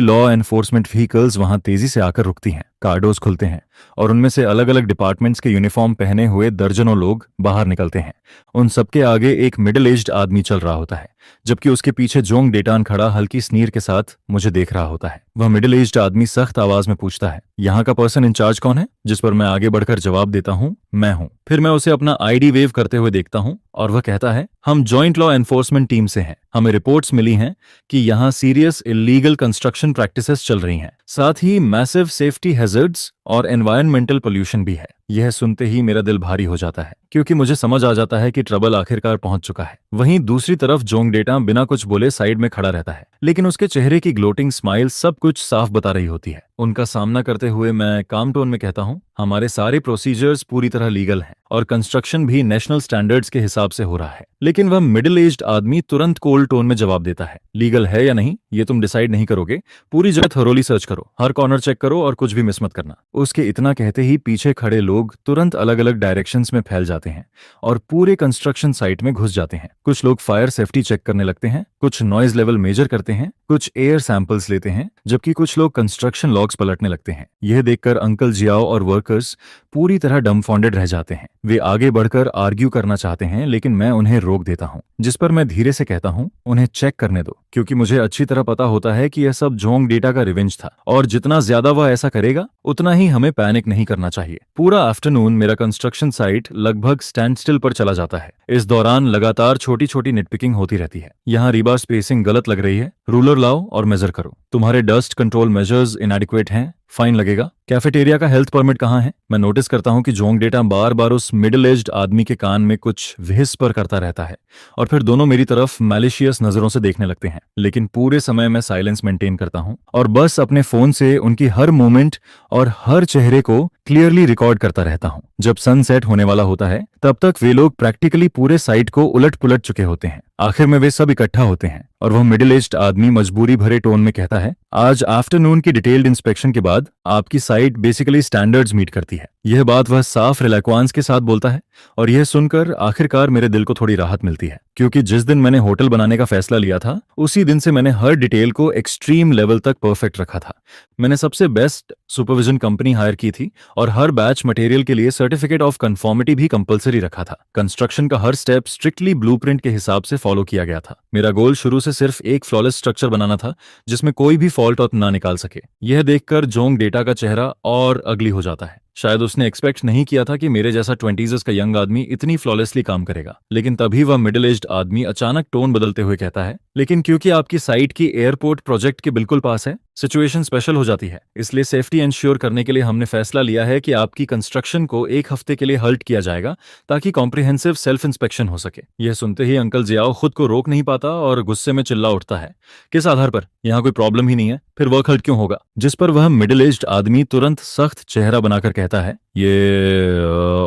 लॉ एनफोर्समेंट व्हीकल्स वहां तेजी से आकर रुकती हैं। कार्डोज खुलते हैं और उनमें से अलग अलग डिपार्टमेंट्स के यूनिफॉर्म पहने हुए दर्जनों लोग बाहर निकलते हैं। उन सबके आगे एक मिडिल एज्ड आदमी चल रहा होता है, जबकि उसके पीछे जोंग डेटान खड़ा हल्की स्नीर के साथ मुझे देख रहा होता है। वह मिडिल एज्ड आदमी सख्त आवाज में पूछता है, यहाँ का पर्सन इंचार्ज कौन है? जिस पर मैं आगे बढ़कर जवाब देता हूँ, मैं हूँ। फिर मैं उसे अपना आईडी वेव करते हुए देखता हूँ और वह कहता है, हम जॉइंट लॉ एनफोर्समेंट टीम से हैं। हमें रिपोर्ट्स मिली हैं कि यहाँ सीरियस इलीगल कंस्ट्रक्शन प्रैक्टिसेस चल रही हैं, साथ ही मैसिव सेफ्टी हैजर्ड्स और एनवायरमेंटल पोल्यूशन भी है। यह सुनते ही मेरा दिल भारी हो जाता है, क्योंकि मुझे समझ आ जाता है कि ट्रबल आखिरकार पहुंच चुका है। वहीं दूसरी तरफ जोंग डेटा बिना कुछ बोले साइड में खड़ा रहता है, लेकिन उसके चेहरे की ग्लोटिंग स्माइल सब कुछ साफ बता रही होती है। उनका सामना करते हुए मैं काम टोन में कहता हूँ, हमारे सारे प्रोसीजर्स पूरी तरह लीगल हैं और कंस्ट्रक्शन भी नेशनल स्टैंडर्ड्स के हिसाब से हो रहा है। लेकिन वह मिडिल एज्ड आदमी तुरंत कोल्ड टोन में जवाब देता है, लीगल है या नहीं ये तुम डिसाइड नहीं करोगे, पूरी जगह थरोली सर्च करो, हर कॉर्नर चेक करो और कुछ भी मिस मत करना। उसके इतना कहते ही पीछे खड़े लोग तुरंत अलग अलग डायरेक्शंस में फैल जाते हैं और पूरे कंस्ट्रक्शन साइट में घुस जाते हैं। कुछ लोग फायर सेफ्टी चेक करने लगते हैं, कुछ नॉइज लेवल मेजर करते हैं, कुछ एयर सैंपल्स लेते हैं, जबकि कुछ लोग कंस्ट्रक्शन लॉग्स पलटने लगते हैं। यह देखकर अंकल जियाओ और वर्कर्स पूरी तरह डम्फाउंडेड रह जाते हैं। वे आगे बढ़कर आर्ग्यू करना चाहते हैं, लेकिन मैं उन्हें रोक देता हूं, जिस पर मैं धीरे से कहता हूं, उन्हें चेक करने दो, क्योंकि मुझे अच्छी तरह पता होता है कि यह सब जोंग डेटा का रिवेंज था और जितना ज्यादा वह ऐसा करेगा उतना ही हमें पैनिक नहीं करना चाहिए। पूरा आफ्टरनून मेरा कंस्ट्रक्शन साइट लगभग स्टैंड स्टिल पर चला जाता है। इस दौरान लगातार छोटी छोटी निटपिकिंग होती रहती है। यहाँ रिबार स्पेसिंग गलत लग रही है, रूलर लाओ और मेजर करो। तुम्हारे डस्ट कंट्रोल मेजर्स इनएडिक्वेट हैं, फाइन लगेगा। कैफेटेरिया का हेल्थ परमिट कहाँ है? मैं नोटिस करता हूँ कि जोंग डेटा बार बार उस मिडिल एज्ड आदमी के कान में कुछ व्हिस्पर करता रहता है और फिर दोनों मेरी तरफ मैलिशियस नजरों से देखने लगते हैं। लेकिन पूरे समय मैं साइलेंस मेंटेन करता हूँ और बस अपने फोन से उनकी हर मूवमेंट और हर चेहरे को क्लियरली रिकॉर्ड करता रहता हूँ। जब सनसेट होने वाला होता है तब तक वे लोग प्रैक्टिकली पूरे साइट को उलट पुलट चुके होते हैं। आखिर में वे सब इकट्ठा होते हैं और वह मिडिल एज्ड आदमी मजबूरी भरे टोन में कहता है, आज आफ्टरनून की डिटेल्ड इंस्पेक्शन के बाद आपकी साइट बेसिकली स्टैंडर्ड्स मीट करती है। यह बात वह साफ रिलैक्वांस के साथ बोलता है और यह सुनकर आखिरकार मेरे दिल को थोड़ी राहत मिलती है, क्योंकि जिस दिन मैंने होटल बनाने का फैसला लिया था उसी दिन से मैंने हर डिटेल को एक्सट्रीम लेवल तक परफेक्ट रखा था। मैंने सबसे बेस्ट सुपरविजन कंपनी हायर की थी और हर बैच मटेरियल के लिए सर्टिफिकेट ऑफ कंफर्मिटी भी कंपलसरी रखा था। कंस्ट्रक्शन का हर स्टेप स्ट्रिक्टली ब्लूप्रिंट के हिसाब से फॉलो किया गया था। मेरा गोल शुरू से सिर्फ एक फ्लॉलेस स्ट्रक्चर बनाना था जिसमें कोई भी फॉल्ट आउट ना निकाल सके। यह देखकर जोंग डेटा का चेहरा और अगली हो जाता है। शायद उसने एक्सपेक्ट नहीं किया था कि मेरे जैसा 20s का यंग आदमी इतनी फ्लॉलेसली काम करेगा। लेकिन तभी वह मिडिल एज्ड आदमी अचानक टोन बदलते हुए कहता है, लेकिन क्योंकि आपकी साइट की एयरपोर्ट प्रोजेक्ट के बिल्कुल पास है, सिचुएशन स्पेशल हो जाती है। इसलिए सेफ्टी इंश्योर करने के लिए हमने फैसला लिया है कि आपकी कंस्ट्रक्शन को एक हफ्ते के लिए हल्ट किया जाएगा ताकि कॉम्प्रिहेंसिव सेल्फ इंस्पेक्शन हो सके। यह सुनते ही अंकल जियाओ खुद को रोक नहीं पाता और गुस्से में चिल्ला उठता है, किस आधार पर? यहाँ कोई प्रॉब्लम ही नहीं है, फिर वर्क हल्ट क्यों होगा? जिस पर वह मिडिल एज्ड आदमी तुरंत सख्त चेहरा बनाकर कहता है, ये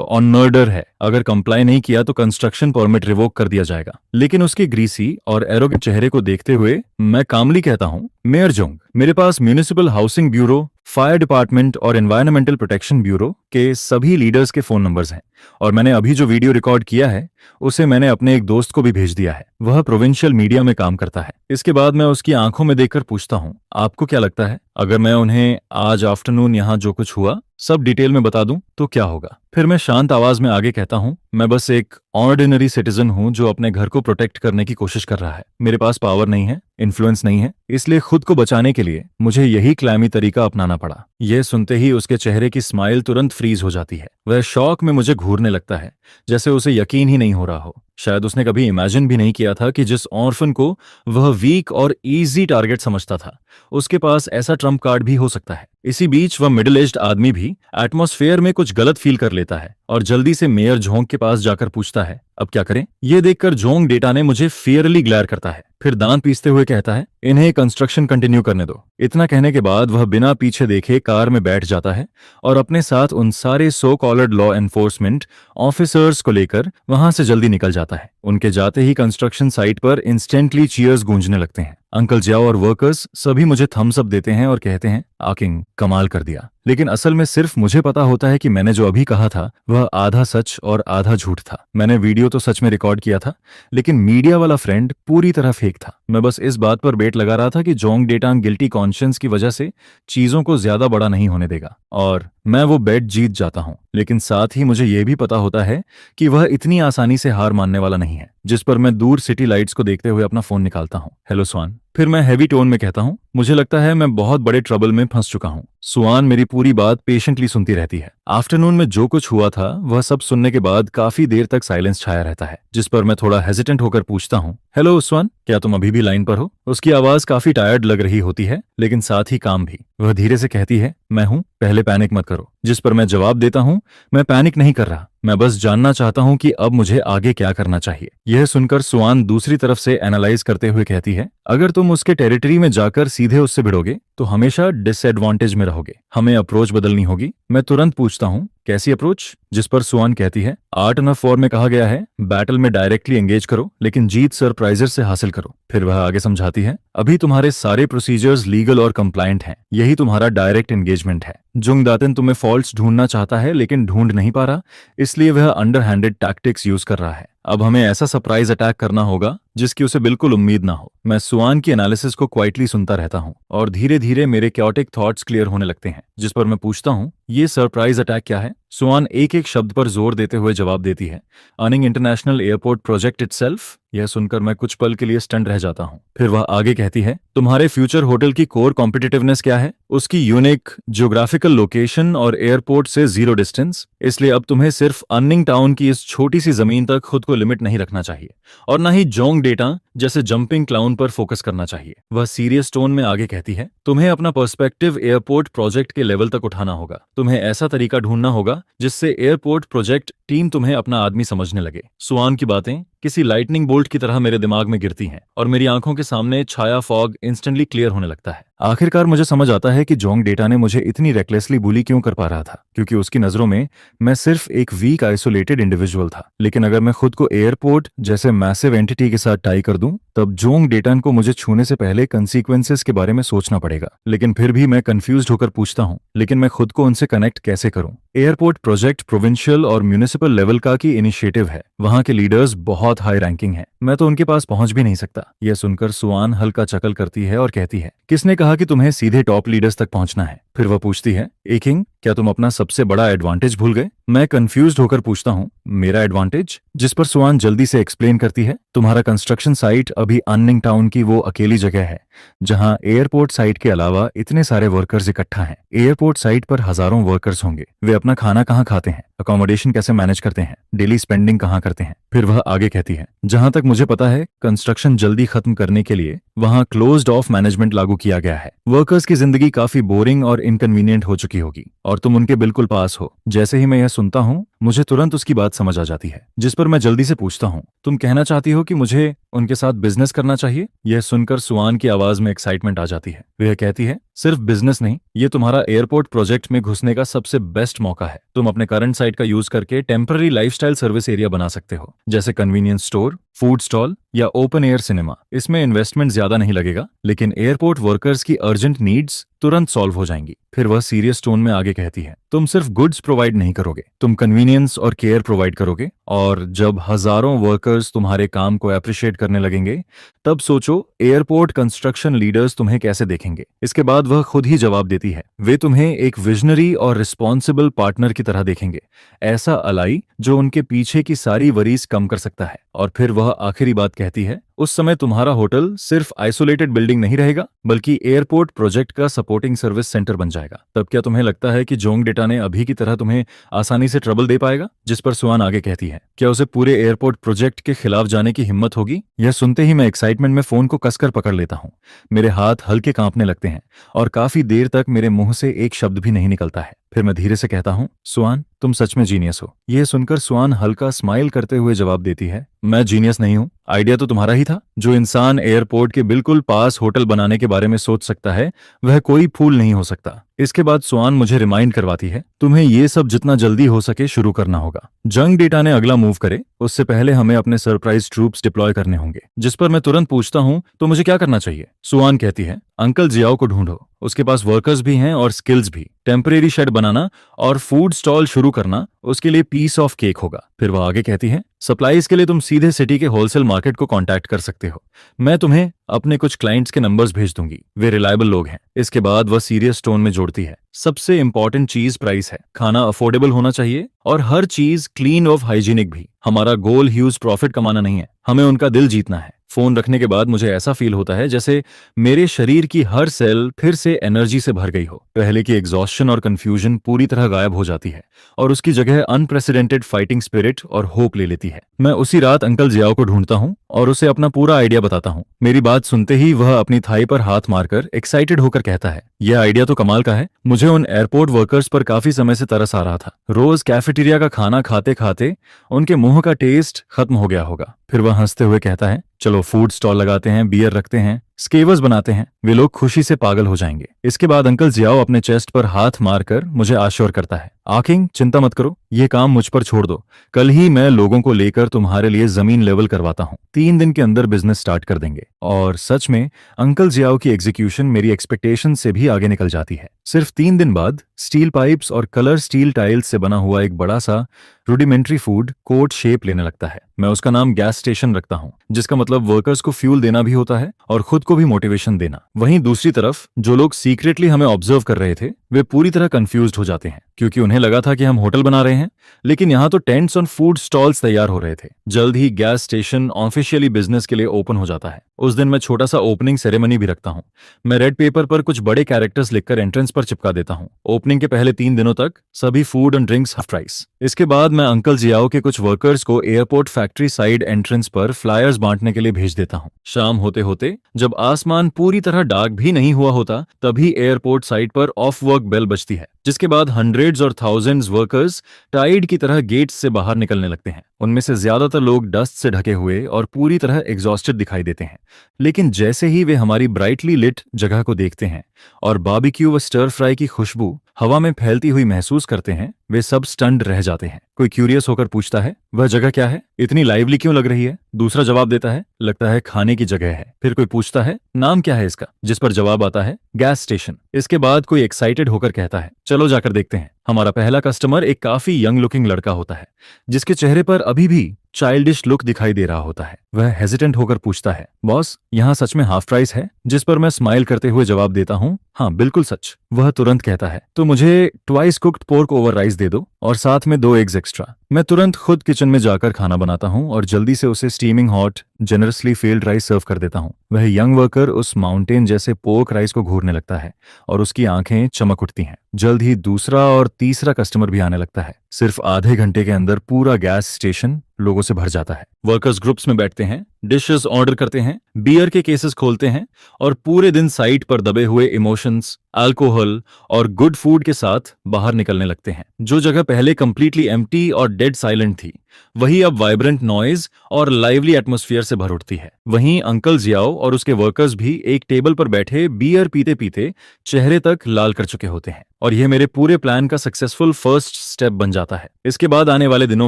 ऑन मर्डर है, अगर कंप्लाई नहीं किया तो कंस्ट्रक्शन परमिट रिवोक कर दिया जाएगा। लेकिन उसके ग्रीसी और एरोगेंट चेहरे को देखते हुए मैं कामली कहता हूँ, मेयर जोंग, मेरे पास municipal housing bureau, fire department और एनवायरमेंटल प्रोटेक्शन ब्यूरो के सभी लीडर्स के फोन नंबर्स हैं और मैंने अभी जो वीडियो रिकॉर्ड किया है उसे मैंने अपने एक दोस्त को भी भेज दिया है। वह प्रोविंशियल मीडिया में काम करता है। इसके बाद मैं उसकी आंखों में देखकर पूछता हूँ, आपको क्या लगता है अगर मैं उन्हें आज आफ्टरनून यहाँ जो कुछ हुआ सब डिटेल में बता दूं तो क्या होगा? फिर मैं शांत आवाज में आगे कहता हूँ, मैं बस एक ऑर्डिनरी सिटीजन हूँ जो अपने घर को प्रोटेक्ट करने की कोशिश कर रहा है। मेरे पास पावर नहीं है, इन्फ्लुएंस नहीं है, इसलिए खुद को बचाने के लिए मुझे यही क्लैमी तरीका अपनाना पड़ा। यह सुनते ही उसके चेहरे की स्माइल तुरंत फ्रीज हो जाती है। वह शौक में मुझे घूरने लगता है, जैसे उसे यकीन ही नहीं हो रहा हो। शायद उसने कभी इमेजिन भी नहीं किया था कि जिस ऑर्फन को वह वीक और इजी टारगेट समझता था, उसके पास ऐसा ट्रम्प कार्ड भी हो सकता है। इसी बीच वह मिडिल एज्ड आदमी भी एटमॉस्फेयर में कुछ गलत फील कर लेता है और जल्दी से मेयर जोंग के पास जाकर पूछता है, अब क्या करें? ये देखकर जोंग डेटा ने मुझे फियरली ग्लेयर करता है, फिर दांत पीसते हुए कहता है, इन्हें कंस्ट्रक्शन कंटिन्यू करने दो। इतना कहने के बाद वह बिना पीछे देखे कार में बैठ जाता है और अपने साथ उन सारे सो कॉलर्ड लॉ एनफोर्समेंट ऑफिसर्स को लेकर वहां से जल्दी निकल जाता है। उनके जाते ही कंस्ट्रक्शन साइट पर इंस्टेंटली चीयर्स गूंजने लगते हैं। अंकल जियाओ और वर्कर्स सभी मुझे थम्स अप देते हैं और कहते हैं, आकिंग कमाल कर दिया। लेकिन असल में सिर्फ मुझे पता होता है कि मैंने जो अभी कहा था वह आधा सच और आधा झूठ था। मैंने वीडियो तो सच में रिकॉर्ड किया था, लेकिन मीडिया वाला फ्रेंड पूरी तरह फेक था। मैं बस इस बात पर बेट लगा रहा था कि जोंग डेटांग गिल्टी कॉन्शियंस की वजह से चीजों को ज्यादा बड़ा नहीं होने देगा, और मैं वो बेट जीत जाता हूं। लेकिन साथ ही मुझे यह भी पता होता है कि वह इतनी आसानी से हार मानने वाला नहीं है। जिस पर मैं दूर सिटी लाइट्स को देखते हुए अपना फोन निकालता हूं। हेलो स्वान। फिर मैं हैवी टोन में कहता हूं, मुझे लगता है मैं बहुत बड़े ट्रबल में फंस चुका हूं। स्वान मेरी पूरी बात पेशेंटली सुनती रहती है। आफ्टरनून में जो कुछ हुआ था वह सब सुनने के बाद काफी देर तक साइलेंस छाया रहता है, जिस पर मैं थोड़ा हेजिटेंट होकर पूछता हूं, हेलो स्वान, क्या तुम अभी भी लाइन पर हो? उसकी आवाज काफी टायर्ड लग रही होती है, लेकिन साथ ही काम भी। वह धीरे से कहती है, मैं हूं, पहले पैनिक मत करो। जिस पर मैं जवाब देता हूं, मैं पैनिक नहीं कर रहा, मैं बस जानना चाहता हूं कि अब मुझे आगे क्या करना चाहिए। यह सुनकर सुआन दूसरी तरफ से एनालाइज करते हुए कहती है, अगर तुम उसके टेरिटरी में जाकर सीधे उससे भिड़ोगे तो हमेशा डिसएडवांटेज में रहोगे। हमें अप्रोच बदलनी होगी। मैं तुरंत पूछता हूं, कैसी अप्रोच? जिस पर सुआन कहती है, आर्ट ऑफ वॉर में कहा गया है, बैटल में डायरेक्टली एंगेज करो, लेकिन जीत सरप्राइजर से हासिल करो। फिर वह आगे समझाती है, अभी तुम्हारे सारे प्रोसीजर्स लीगल और कंप्लायंट हैं, यही तुम्हारा डायरेक्ट एंगेजमेंट है। जुंग दातिन तुम्हें फॉल्ट्स ढूंढना चाहता है, लेकिन ढूंढ नहीं पा रहा, इसलिए वह अंडरहैंडेड टैक्टिक्स यूज कर रहा है। अब हमें ऐसा सरप्राइज अटैक करना होगा जिसकी उसे बिल्कुल उम्मीद ना हो। मैं सुआन की एनालिसिस को क्वाइटली सुनता रहता हूं और धीरे धीरे मेरे क्योटिक थॉट्स क्लियर होने लगते हैं। जिस पर मैं पूछता हूं, ये सरप्राइज अटैक क्या है? सुआन एक एक शब्द पर जोर देते हुए जवाब देती है, earning international airport project itself. यह सुनकर मैं कुछ पल के लिए स्टंट रह जाता हूं। फिर वह आगे कहती है, तुम्हारे फ्यूचर होटल की कोर कॉम्पिटिटिवनेस क्या है? उसकी यूनिक ज्योग्राफिकल लोकेशन और एयरपोर्ट से जीरो डिस्टेंस। इसलिए अब तुम्हें सिर्फ अर्निंग टाउन की इस छोटी सी जमीन तक खुद को लिमिट नहीं रखना चाहिए और न ही जोंग डेटा जैसे जंपिंग क्लाउन पर फोकस करना चाहिए। वह सीरियस टोन में आगे कहती है, तुम्हें अपना पर्सपेक्टिव एयरपोर्ट प्रोजेक्ट के लेवल तक उठाना होगा। तुम्हें ऐसा तरीका ढूंढना होगा जिससे एयरपोर्ट प्रोजेक्ट टीम तुम्हें अपना आदमी समझने लगे। सुआन की बातें किसी लाइटनिंग बोल्ट की तरह मेरे दिमाग में गिरती हैं और मेरी आंखों के सामने छाया फॉग इंस्टेंटली क्लियर होने लगता है। आखिरकार मुझे समझ आता है कि जोंग डेटा ने मुझे इतनी रेकलेसली बुली क्यों कर पा रहा था, क्योंकि उसकी नजरों में मैं सिर्फ एक वीक आइसोलेटेड इंडिविजुअल था। लेकिन अगर मैं खुद को एयरपोर्ट जैसे मैसिव एंटिटी के साथ टाई कर दूं, तब जोंग डेटन को मुझे छूने से पहले कंसीक्वेंसेस के बारे में सोचना पड़ेगा। लेकिन फिर भी मैं कंफ्यूज्ड होकर पूछता हूं, लेकिन मैं खुद को उनसे कनेक्ट कैसे करूं? एयरपोर्ट प्रोजेक्ट प्रोविंशियल और म्यूनिसिपल लेवल का की इनिशिएटिव है। वहां के लीडर्स बहुत हाई रैंकिंग हैं। मैं तो उनके पास पहुंच भी नहीं सकता। यह सुनकर सुआन हल्का चकल करती है और कहती है, किसने कहा कि तुम्हें सीधे टॉप लीडर्स तक पहुंचना है? फिर वह पूछती है, ए किंग, क्या तुम अपना सबसे बड़ा एडवांटेज भूल गए? मैं कंफ्यूज्ड होकर पूछता हूं, मेरा एडवांटेज? जिस पर सुआन जल्दी से एक्सप्लेन करती है, तुम्हारा कंस्ट्रक्शन साइट अभी अर्निंग टाउन की वो अकेली जगह है जहां एयरपोर्ट साइट के अलावा इतने सारे वर्कर्स इकट्ठा हैं। एयरपोर्ट साइट पर हजारों वर्कर्स होंगे। वे अपना खाना कहाँ खाते हैं, अकोमोडेशन कैसे मैनेज करते हैं, डेली स्पेंडिंग कहाँ करते हैं? फिर वह आगे कहती है, जहां तक मुझे पता है, कंस्ट्रक्शन जल्दी खत्म करने के लिए वहां क्लोज्ड ऑफ मैनेजमेंट लागू किया गया है। वर्कर्स की जिंदगी काफी बोरिंग और इनकन्वीनियंट हो चुकी होगी और तुम उनके बिल्कुल पास हो। जैसे ही मैं यह सुनता हूं, मुझे तुरंत उसकी बात समझ आ जाती है। जिस पर मैं जल्दी से पूछता हूं, तुम कहना चाहती हो कि मुझे उनके साथ बिजनेस करना चाहिए? यह सुनकर सुआन की आवाज में एक्साइटमेंट आ जाती है। वह कहती है, सिर्फ बिजनेस नहीं, ये तुम्हारा एयरपोर्ट प्रोजेक्ट में घुसने का सबसे बेस्ट मौका है। तुम अपने करंट साइट का यूज करके टेम्पररी लाइफस्टाइल सर्विस एरिया बना सकते हो, जैसे कन्वीनियंस स्टोर, फूड स्टॉल या ओपन एयर सिनेमा। इसमें इन्वेस्टमेंट ज्यादा नहीं लगेगा, लेकिन एयरपोर्ट वर्कर्स की अर्जेंट नीड्स तुरंत सॉल्व हो जाएंगी। फिर वह सीरियस टोन में आगे कहती है, तुम सिर्फ गुड्स प्रोवाइड नहीं करोगे, तुम कन्वीनियंस कन्वीनियंस और केयर प्रोवाइड करोगे और जब हजारों वर्कर्स तुम्हारे काम को अप्रिशिएट करने लगेंगे, तब सोचो एयरपोर्ट कंस्ट्रक्शन लीडर्स तुम्हें कैसे देखेंगे। इसके बाद वह खुद ही जवाब देती है। वे तुम्हें एक विजनरी और रिस्पॉन्सिबल पार्टनर की तरह देखेंगे, ऐसा अलाई जो उनके पीछे की सारी वरीज कम कर सकता है। और फिर वह आखिरी बात कहती है, उस समय तुम्हारा होटल सिर्फ आइसोलेटेड बिल्डिंग नहीं रहेगा, बल्कि एयरपोर्ट प्रोजेक्ट का सपोर्टिंग सर्विस सेंटर बन जाएगा। तब क्या तुम्हें लगता है कि जोंग डेटा ने अभी की तरह तुम्हें आसानी से ट्रबल दे पाएगा? जिस पर सुआन आगे कहती है, क्या उसे पूरे एयरपोर्ट प्रोजेक्ट के खिलाफ जाने की हिम्मत होगी? यह सुनते ही मैं एक्साइटमेंट में फोन को कसकर पकड़ लेता हूँ। मेरे हाथ हल्के कांपने लगते हैं और काफी देर तक मेरे मुंह से एक शब्द भी नहीं निकलता है। फिर मैं धीरे से कहता हूँ, सुआन, तुम सच में जीनियस हो। यह सुनकर सुआन हल्का स्माइल करते हुए जवाब देती है, मैं जीनियस नहीं हूँ, आइडिया तो तुम्हारा ही था। जो इंसान एयरपोर्ट के बिल्कुल पास होटल बनाने के बारे में सोच सकता है, वह कोई फूल नहीं हो सकता। इसके बाद सुआन मुझे रिमाइंड करवाती है, तुम्हें ये सब जितना जल्दी हो सके शुरू करना होगा। जंग डेटा ने अगला मूव करे उससे पहले हमें अपने सरप्राइज ट्रूप्स डिप्लॉय करने होंगे। जिस पर मैं तुरंत पूछता हूँ, तो मुझे क्या करना चाहिए? सुआन कहती है, अंकल जियाओ को ढूंढो, उसके पास वर्कर्स भी हैं और स्किल्स भी। टेम्परेरी शेड बनाना और फूड स्टॉल शुरू करना उसके लिए पीस ऑफ केक होगा। फिर वह आगे कहती है, सप्लाईज के लिए तुम सीधे सिटी के होलसेल मार्केट को कांटेक्ट कर सकते हो। मैं तुम्हें अपने कुछ क्लाइंट्स के नंबर्स भेज दूंगी, वे रिलायबल लोग हैं। इसके बाद वह सीरियस टोन में जोड़ती है, सबसे इंपॉर्टेंट चीज प्राइस है। खाना अफोर्डेबल होना चाहिए और हर चीज क्लीन और हाइजीनिक भी। हमारा गोल ह्यूज प्रॉफिट कमाना नहीं है, हमें उनका दिल जीतना है। फोन रखने के बाद मुझे ऐसा फील होता है जैसे मेरे शरीर की हर सेल फिर से एनर्जी से भर गई हो। पहले की एग्जॉस्शन और कंफ्यूजन पूरी तरह गायब हो जाती है और उसकी जगह अनप्रेसिडेंटेड फाइटिंग स्पिरिट और होप ले लेती है। मैं उसी रात अंकल जियाओ को ढूंढता हूँ और उसे अपना पूरा आइडिया बताता हूँ। मेरी बात सुनते ही वह अपनी थाई पर हाथ मारकर एक्साइटेड होकर कहता है, यह आइडिया तो कमाल का है। मुझे उन एयरपोर्ट वर्कर्स पर काफी समय से तरस आ रहा था। रोज कैफेटेरिया का खाना खाते खाते उनके मुंह का टेस्ट खत्म हो गया होगा। फिर वह हंसते हुए कहता है, चलो फूड स्टॉल लगाते हैं, बियर रखते हैं, स्केवर्स बनाते हैं, वे लोग खुशी से पागल हो जाएंगे। इसके बाद अंकल जियाओ अपने चेस्ट पर हाथ मारकर मुझे आश्योर करता है, आकिंग चिंता मत करो, ये काम मुझ पर छोड़ दो। कल ही मैं लोगों को लेकर तुम्हारे लिए जमीन लेवल करवाता हूँ। 3 दिन के अंदर बिजनेस स्टार्ट कर देंगे। और सच में अंकल जियाओ की एग्जीक्यूशन मेरी एक्सपेक्टेशन से भी आगे निकल जाती है। सिर्फ 3 दिन बाद स्टील पाइप्स और कलर स्टील टाइल्स से बना हुआ एक बड़ा सा रूडिमेंट्री फूड कोर्ट शेप लेने लगता है। मैं उसका नाम गैस स्टेशन रखता हूँ, जिसका मतलब वर्कर्स को फ्यूल देना भी होता है और खुद को भी मोटिवेशन देना। वहीं दूसरी तरफ जो लोग सीक्रेटली हमें ऑब्जर्व कर रहे थे, वे पूरी तरह कंफ्यूज्ड हो जाते हैं, क्योंकि उन्हें लगा था कि हम होटल बना रहे हैं, लेकिन यहाँ तो टेंट्स और फूड स्टॉल्स तैयार हो रहे थे। जल्द ही गैस स्टेशन ऑफिशियली बिजनेस के लिए ओपन हो जाता है। उस दिन मैं छोटा सा ओपनिंग सेरेमनी भी रखता हूँ। मैं रेड पेपर पर कुछ बड़े कैरेक्टर्स लिखकर एंट्रेंस पर चिपका देता हूँ। ओपनिंग के पहले 3 दिनों तक सभी food and drinks half price. इसके बाद मैं अंकल जियाओ के कुछ वर्कर्स को एयरपोर्ट फैक्ट्री साइड एंट्रेंस पर फ्लायर्स बांटने के लिए भेज देता हूँ। शाम होते होते जब आसमान पूरी तरह डार्क भी नहीं हुआ होता, तभी एयरपोर्ट साइड पर ऑफ वर्क बेल बजती है, जिसके बाद हंड्रेड्स और थाउजेंड्स वर्कर्स टाइड की तरह गेट्स से बाहर निकलने लगते हैं। उनमें से ज्यादातर लोग डस्ट से ढके हुए और पूरी तरह एग्जॉस्टेड दिखाई देते हैं, लेकिन जैसे ही वे हमारी ब्राइटली लिट जगह को देखते हैं और बारबेक्यू व स्टर फ्राई की खुशबू हवा में फैलती हुई महसूस करते हैं, वे सब स्टन्ड रह जाते हैं। कोई क्यूरियस होकर पूछता है, वह जगह क्या है, इतनी लाइवली क्यों लग रही है? दूसरा जवाब देता है, लगता है खाने की जगह है। फिर कोई पूछता है, नाम क्या है इसका? जिस पर जवाब आता है, गैस स्टेशन। इसके बाद कोई एक्साइटेड होकर कहता है, चलो जाकर देखते हैं। हमारा पहला कस्टमर एक काफी यंग लुकिंग लड़का होता है, जिसके चेहरे पर अभी भी चाइल्डिश लुक दिखाई दे रहा होता है। वह हेजिटेंट होकर पूछता है, बॉस यहाँ सच में हाफ प्राइस है? जिस पर मैं स्माइल करते हुए जवाब देता हूँ, हाँ बिल्कुल सच। वह तुरंत कहता है, तो मुझे twice cooked pork over rice दे दो और साथ में 2 एग्स एक्स्ट्रा। मैं तुरंत खुद किचन में जाकर खाना बनाता हूँ और जल्दी से उसे steaming hot generously filled rice serve कर देता हूँ। वह यंग वर्कर उस माउंटेन जैसे पोर्क राइस को घूरने लगता है और उसकी आंखें चमक उठती हैं। जल्द ही दूसरा और तीसरा कस्टमर भी आने लगता है। सिर्फ आधे घंटे के अंदर पूरा गैस स्टेशन लोगों से भर जाता है। वर्कर्स ग्रुप्स में बैठते हैं, डिशेस ऑर्डर करते हैं, बियर के केसेस खोलते हैं और पूरे दिन साइट पर दबे हुए इमोशंस, अल्कोहल और गुड फूड के साथ बाहर निकलने लगते हैं। जो जगह पहले कंप्लीटली एम्प्टी और डेड साइलेंट थी, वही अब वाइब्रेंट नॉइज और लाइवली एटमॉस्फेयर से भर उठती है। वहीं अंकल जियाओ और उसके वर्कर्स भी एक टेबल पर बैठे बियर पीते पीते चेहरे तक लाल कर चुके होते हैं और यह मेरे पूरे प्लान का सक्सेसफुल फर्स्ट स्टेप बन जाता है। इसके बाद आने वाले दिनों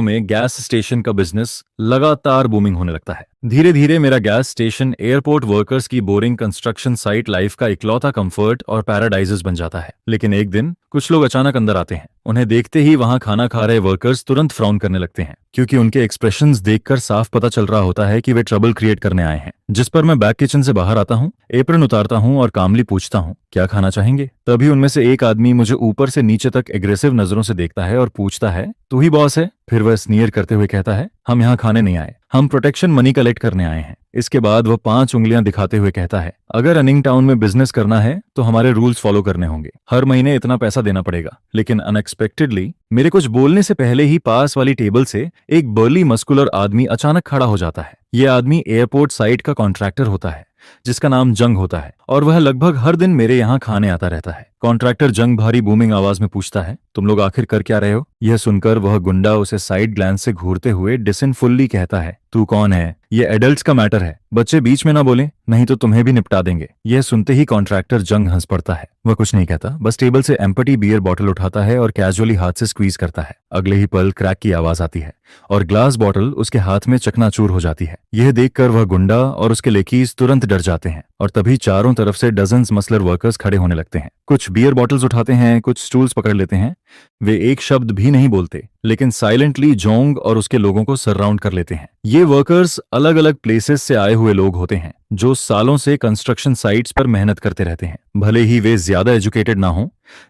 में गैस स्टेशन का बिजनेस लगातार बूमिंग होने लगता है। धीरे धीरे मेरा गैस स्टेशन एयरपोर्ट वर्कर्स की बोरिंग कंस्ट्रक्शन साइट लाइफ का इकलौता कंफर्ट और पैराडाइजेस बन जाता है। लेकिन एक दिन कुछ लोग अचानक अंदर आते हैं। उन्हें देखते ही वहां खाना खा रहे वर्कर्स तुरंत फ्राउन करने लगते हैं, क्योंकि उनके एक्सप्रेशंस देखकर साफ पता चल रहा होता है कि वे ट्रबल क्रिएट करने आए हैं। जिस पर मैं बैक किचन से बाहर आता हूँ, एप्रन उतारता हूँ और कामली पूछता हूँ, क्या खाना चाहेंगे? तभी उनमें से एक आदमी मुझे ऊपर से नीचे तक एग्रेसिव नजरों से देखता है और पूछता है, तू ही बॉस है? फिर वह स्नीयर करते हुए कहता है, हम यहाँ खाने नहीं आए, हम प्रोटेक्शन मनी कलेक्ट करने आए हैं। इसके बाद वह 5 उंगलियां दिखाते हुए कहता है, अगर रनिंग टाउन में बिजनेस करना है तो हमारे रूल्स फॉलो करने होंगे, हर महीने इतना पैसा देना पड़ेगा। लेकिन अनएक्सपेक्टेडली मेरे कुछ बोलने से पहले ही पास वाली टेबल से एक बर्ली मस्कुलर आदमी अचानक खड़ा हो जाता है। यह आदमी एयरपोर्ट साइट का कॉन्ट्रैक्टर होता है, जिसका नाम जंग होता है, और वह लगभग हर दिन मेरे यहाँ खाने आता रहता है। कॉन्ट्रैक्टर जंग भारी बूमिंग आवाज में पूछता है, तुम लोग आखिर कर क्या रहे हो? यह सुनकर वह गुंडा उसे साइड ग्लैंस से घूरते हुए डिसइनफुल्ली कहता है, तू कौन है? ये एडल्ट्स का मैटर है, बच्चे बीच में ना बोले, नहीं तो तुम्हें भी निपटा देंगे। यह सुनते ही कॉन्ट्रैक्टर जंग हंस पड़ता है। वह कुछ नहीं कहता, बस टेबल से एम्पटी बियर बॉटल उठाता है और कैजुअली हाथ से स्क्वीज करता है। अगले ही पल क्रैक की आवाज आती है और ग्लास बॉटल उसके हाथ में चकनाचूर हो जाती है। यह देखकर वह गुंडा और उसके लेकीज तुरंत डर जाते हैं और तभी चारों तरफ से डजन्स मसलर वर्कर्स खड़े होने लगते हैं। कुछ बियर बॉटल्स उठाते हैं, कुछ स्टूल्स पकड़ लेते हैं। वे एक शब्द भी नहीं बोलते, लेकिन साइलेंटली जोंग और उसके लोगों को सराउंड कर लेते हैं। ये वर्कर्स अलग अलग प्लेसेस से आए हुए लोग होते हैं जो सालों से कंस्ट्रक्शन साइट्स पर मेहनत करते रहते हैं। भले ही वे ज्यादा एजुकेटेड ना हों,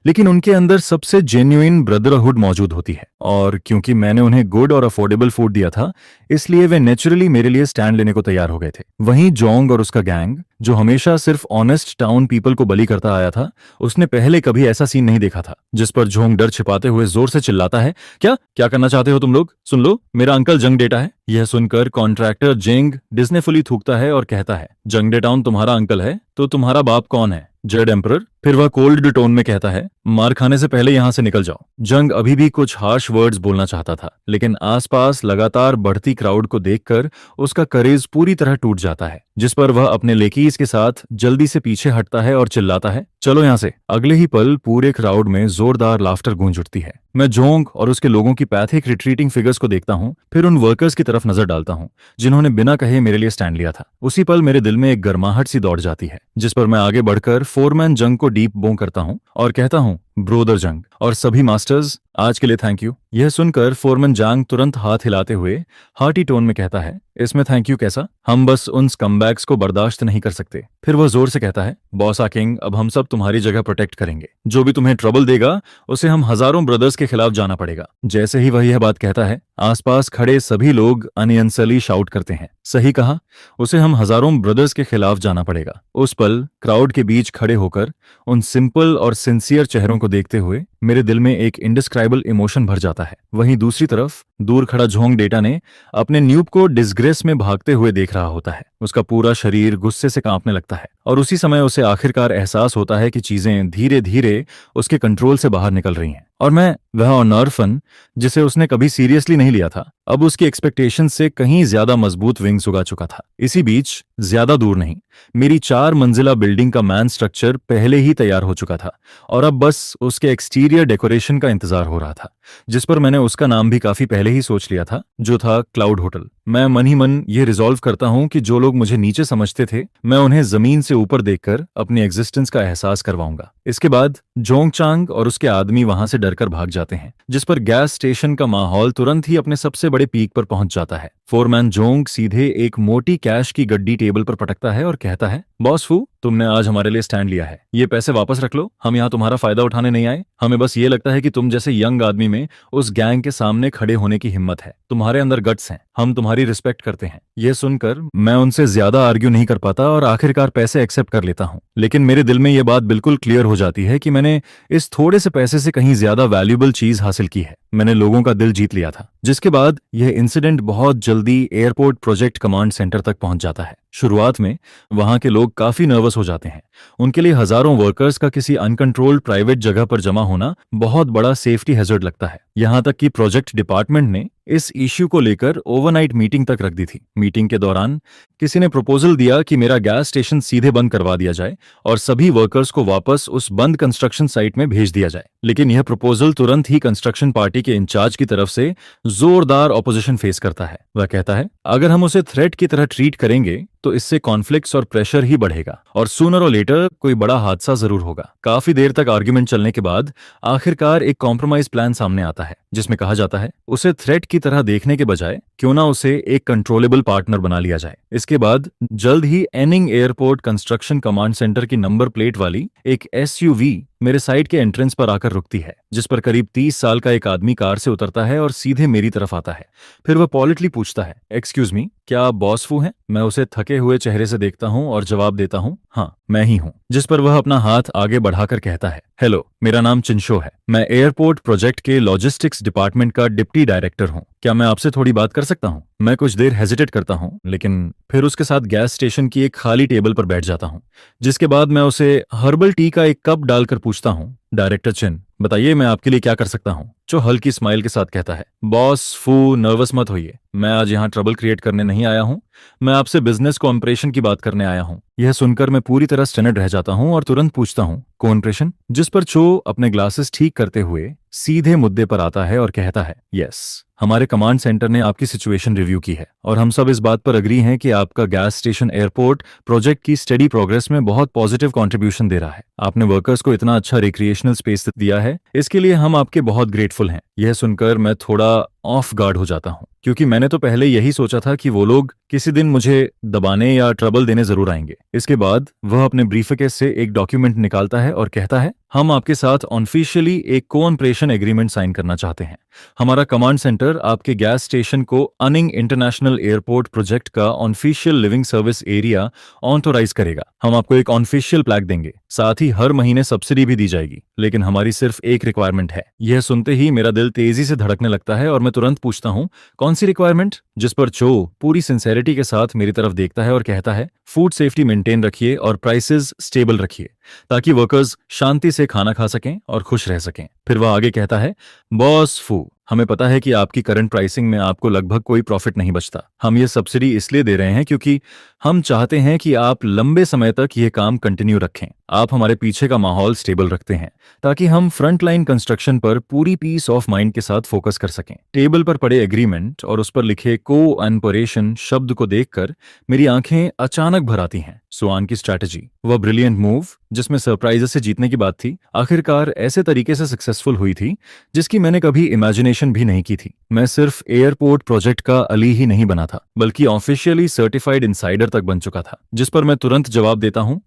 लेकिन उनके अंदर सबसे जेन्युइन ब्रदरहुड मौजूद होती है। और क्योंकि मैंने उन्हें गुड और अफोर्डेबल फूड दिया था, इसलिए वे नेचुरली मेरे लिए स्टैंड लेने को तैयार हो गए थे। वहीं जोंग और उसका गैंग, जो हमेशा सिर्फ ऑनेस्ट टाउन पीपल को बली करता आया था, उसने पहले कभी ऐसा सीन नहीं देखा था। जिस पर जोंग डर छिपाते हुए जोर से चिल्लाता है, क्या क्या करना चाहते हो तुम लोग? सुन लो, मेरा अंकल जंग डेटा है। यह सुनकर कॉन्ट्रैक्टर जेंग डिस्नेफुली थूकता है और कहता है, जंग डेटाउन तुम्हारा अंकल है तो तुम्हारा बाप कौन है? Z emperor. फिर वह कोल्ड टोन में कहता है, मार खाने से पहले यहां से निकल जाओ। जंग अभी भी कुछ हार्श वर्ड्स बोलना चाहता था, लेकिन आसपास लगातार बढ़ती क्राउड को देखकर उसका करेज पूरी तरह टूट जाता है। जिस पर वह अपने लेकीज के साथ जल्दी से पीछे हटता है और चिल्लाता है, चलो यहां से। अगले ही पल पूरे क्राउड में जोरदार लाफ्टर गूंज उठती है। मैं जोंग और उसके लोगों की पैथिक रिट्रीटिंग फिगर्स को देखता हूं, फिर उन वर्कर्स की तरफ नजर डालता हूं जिन्होंने बिना कहे मेरे लिए स्टैंड लिया था। उसी पल मेरे दिल में एक गर्माहट सी दौड़ जाती है, जिस पर मैं आगे बढ़कर फोरमैन जंग को डीप बों करता हूं और कहता हूं, ब्रोदर जंग और सभी मास्टर्स, आज के लिए थैंक यू। यह सुनकर फोरमैन जंग तुरंत हाथ हिलाते हुए हार्टी टोन में कहता है, इसमें थैंक यू कैसा? हम बस उन स्कमबैग्स को बर्दाश्त नहीं कर सकते। फिर वह जोर से कहता है, बॉस आकिंग, अब हम सब तुम्हारी जगह प्रोटेक्ट करेंगे। जो भी तुम्हें ट्रबल देगा उसे हम हजारों ब्रदर्स के खिलाफ जाना पड़ेगा। जैसे ही वह यह बात कहता है, आसपास खड़े सभी लोग अनयंसली शाउट करते हैं, सही कहा, उसे हम हजारों ब्रदर्स के खिलाफ जाना पड़ेगा। उस पल क्राउड के बीच खड़े होकर उन सिंपल और सिंसियर चेहरों को देखते हुए मेरे दिल में एक इंडिस्क्राइबल इमोशन भर जाता है। वहीं दूसरी तरफ दूर खड़ा झोंग डेटा ने अपने न्यूब को डिसग्रेस में भागते हुए देख रहा होता है। उसका पूरा शरीर गुस्से से कांपने लगता है और उसी समय उसे आखिरकार एहसास होता है कि चीजें धीरे धीरे उसके कंट्रोल से बाहर निकल रही हैं। और मैं, वह ऑनरफन जिसे उसने कभी सीरियसली नहीं लिया था, अब उसकी एक्सपेक्टेशन से कहीं ज्यादा मजबूत विंग्स उगा चुका था। इसी बीच ज्यादा दूर नहीं, मेरी 4 मंजिला बिल्डिंग का मैन स्ट्रक्चर पहले ही तैयार हो चुका था और अब बस उसके एक्सटीरियर डेकोरेशन का इंतजार हो रहा था, जिस पर मैंने उसका नाम भी काफी पहले ही सोच लिया था, जो था क्लाउड होटल। मैं मन ही मन ये रिजॉल्व करता हूं कि जो लोग मुझे नीचे समझते थे, मैं उन्हें जमीन से ऊपर देखकर अपनी एग्जिस्टेंस का एहसास करवाऊंगा। इसके बाद जोंगचांग और उसके आदमी वहां से डरकर भाग जाते हैं, जिस पर गैस स्टेशन का माहौल तुरंत ही अपने सबसे बड़े पीक पर पहुंच जाता है। फोरमैन जोंग सीधे एक मोटी कैश की गड्डी टेबल पर पटकता है और कहता है, बॉस फू, तुमने आज हमारे लिए स्टैंड लिया है, ये पैसे वापस रख लो। हम यहाँ तुम्हारा फायदा उठाने नहीं आए, हमें बस ये लगता है कि तुम जैसे यंग आदमी में उस गैंग के सामने खड़े होने की हिम्मत है, तुम्हारे अंदर गट्स हैं, हम तुम्हारी रिस्पेक्ट करते हैं। यह सुनकर मैं उनसे ज्यादा आर्ग्यू नहीं कर पाता और आखिरकार पैसे एक्सेप्ट कर लेता हूँ। लेकिन मेरे दिल में यह बात बिल्कुल क्लियर हो जाती है कि मैंने इस थोड़े से पैसे से कहीं ज्यादा वैल्यूएबल चीज हासिल की है। मैंने लोगों का दिल जीत लिया था। जिसके बाद यह इंसिडेंट बहुत जल्दी एयरपोर्ट प्रोजेक्ट कमांड सेंटर तक पहुंच जाता है। शुरुआत में वहां के लोग काफी नर्वस हो जाते हैं। उनके लिए हजारों वर्कर्स का किसी अनकंट्रोल्ड प्राइवेट जगह पर जमा होना बहुत बड़ा सेफ्टी हैजर्ड लगता है। यहां तक कि प्रोजेक्ट डिपार्टमेंट ने इस इश्यू को लेकर ओवरनाइट मीटिंग तक रख दी थी। मीटिंग के दौरान किसी ने प्रपोजल दिया कि मेरा गैस स्टेशन सीधे बंद करवा दिया जाए और सभी वर्कर्स को वापस उस बंद कंस्ट्रक्शन साइट में भेज दिया जाए। लेकिन यह प्रपोजल तुरंत ही कंस्ट्रक्शन पार्टी के इंचार्ज की तरफ से जोरदार ऑपोजिशन फेस करता है। वह कहता है, अगर हम उसे थ्रेट की तरह ट्रीट करेंगे तो इससे कॉन्फ्लिक्ट्स और प्रेशर ही बढ़ेगा और सूनर और लेटर कोई बड़ा हादसा जरूर होगा। काफी देर तक आर्ग्यूमेंट चलने के बाद आखिरकार एक कॉम्प्रोमाइज प्लान सामने आता है, जिसमें कहा जाता है उसे थ्रेट की तरह देखने के बजाय क्यों ना उसे एक कंट्रोलेबल पार्टनर बना लिया जाए। इसके बाद जल्द ही एनिंग एयरपोर्ट कंस्ट्रक्शन कमांड सेंटर की नंबर प्लेट वाली एक एसयूवी मेरे साइट के एंट्रेंस पर आकर रुकती है, जिस पर करीब 30 साल का एक आदमी कार से उतरता है और सीधे मेरी तरफ आता है। फिर वह पॉलिटली पूछता है, एक्सक्यूज मी, क्या आप बॉस फू हैं? मैं उसे थके हुए चेहरे से देखता हूं और जवाब देता हूं, हाँ मैं ही हूं। जिस पर वह अपना हाथ आगे बढ़ाकर कहता है, हेलो, मेरा नाम चिंशो है, मैं एयरपोर्ट प्रोजेक्ट के लॉजिस्टिक्स डिपार्टमेंट का डिप्टी डायरेक्टर हूं। क्या मैं आपसे थोड़ी बात कर सकता हूं? मैं कुछ देर हेजिटेट करता हूं, लेकिन फिर उसके साथ गैस स्टेशन की एक खाली टेबल पर बैठ जाता हूं, जिसके बाद मैं उसे हर्बल टी का एक कप डालकर पूछता हूं, डायरेक्टर चिन, बताइए मैं आपके लिए क्या कर सकता हूं? जो हल्की स्माइल के साथ कहता है, बॉस फू, नर्वस मत होइए, मैं आज यहाँ ट्रबल क्रिएट करने नहीं आया हूँ, मैं आपसे बिजनेस कोऑपरेशन की बात करने आया हूँ। यह सुनकर मैं पूरी तरह स्टनड रह जाता हूँ और तुरंत पूछता हूँ, कोऑपरेशन? जिस पर चो अपने ग्लासेस ठीक करते हुए सीधे मुद्दे पर आता है और कहता है, यस, हमारे कमांड सेंटर ने आपकी सिचुएशन रिव्यू की है और हम सब इस बात पर अग्री हैं कि आपका गैस स्टेशन एयरपोर्ट प्रोजेक्ट की स्टडी प्रोग्रेस में बहुत पॉजिटिव कंट्रीब्यूशन दे रहा है। आपने वर्कर्स को इतना अच्छा रिक्रिएशनल स्पेस दिया है, इसके लिए हम आपके बहुत ग्रेटफुल हैं। यह सुनकर मैं थोड़ा ऑफ गार्ड हो जाता हूँ, क्योंकि मैंने तो पहले यही सोचा था कि वो लोग किसी दिन मुझे दबाने या ट्रबल देने जरूर आएंगे। इसके बाद वह अपने ब्रीफकेस से एक डॉक्यूमेंट निकालता है और कहता है, हम आपके साथ ऑफिशियली एक कोऑपरेशन एग्रीमेंट साइन करना चाहते हैं। हमारा कमांड सेंटर आपके गैस स्टेशन को अनिंग इंटरनेशनल एयरपोर्ट प्रोजेक्ट का official living service area authorise करेगा। हम आपको एक ऑफिशियल प्लैक देंगे, साथ ही हर महीने सब्सिडी भी दी जाएगी, लेकिन हमारी सिर्फ एक रिक्वायरमेंट है। यह सुनते ही मेरा दिल तेजी से धड़कने लगता है और मैं तुरंत पूछता हूँ, कौन सी रिक्वायरमेंट? जिस पर चो पूरी सिंसेरिटी के साथ मेरी तरफ देखता है और कहता है, फूड सेफ्टी मेंटेन रखिए और प्राइसेस स्टेबल रखिए, ताकि वर्कर्स शांति से खाना खा सकें और खुश रह सकें। फिर वह आगे कहता है, बॉस फू, हमें पता है कि आपकी करंट प्राइसिंग में आपको लगभग कोई प्रॉफिट नहीं बचता। हम ये सब्सिडी इसलिए दे रहे हैं क्योंकि हम चाहते हैं कि आप लंबे समय तक ये काम कंटिन्यू रखें। आप हमारे पीछे का माहौल स्टेबल रखते हैं, ताकि हम फ्रंट लाइन कंस्ट्रक्शन पर पूरी पीस ऑफ माइंड के साथ फोकस कर सकें। टेबल पर पड़े एग्रीमेंट और उस पर लिखे कोऑपरेशन शब्द को देखकर मेरी आंखें अचानक भर आती हैं। सुआन की स्ट्रैटेजी, वह ब्रिलियंट मूव जिसमें सरप्राइज से जीतने की बात थी, आखिरकार ऐसे तरीके से सक्सेसफुल हुई थी जिसकी मैंने कभी इमेजिनेशन भी नहीं की थी। मैं सिर्फ एयरपोर्ट प्रोजेक्ट का अली ही नहीं बना था, बल्कि ऑफिशियली सर्टिफाइड इनसाइडर तक बन चुका था। जिस पर मैं तुरंत जवाब देता हूँ,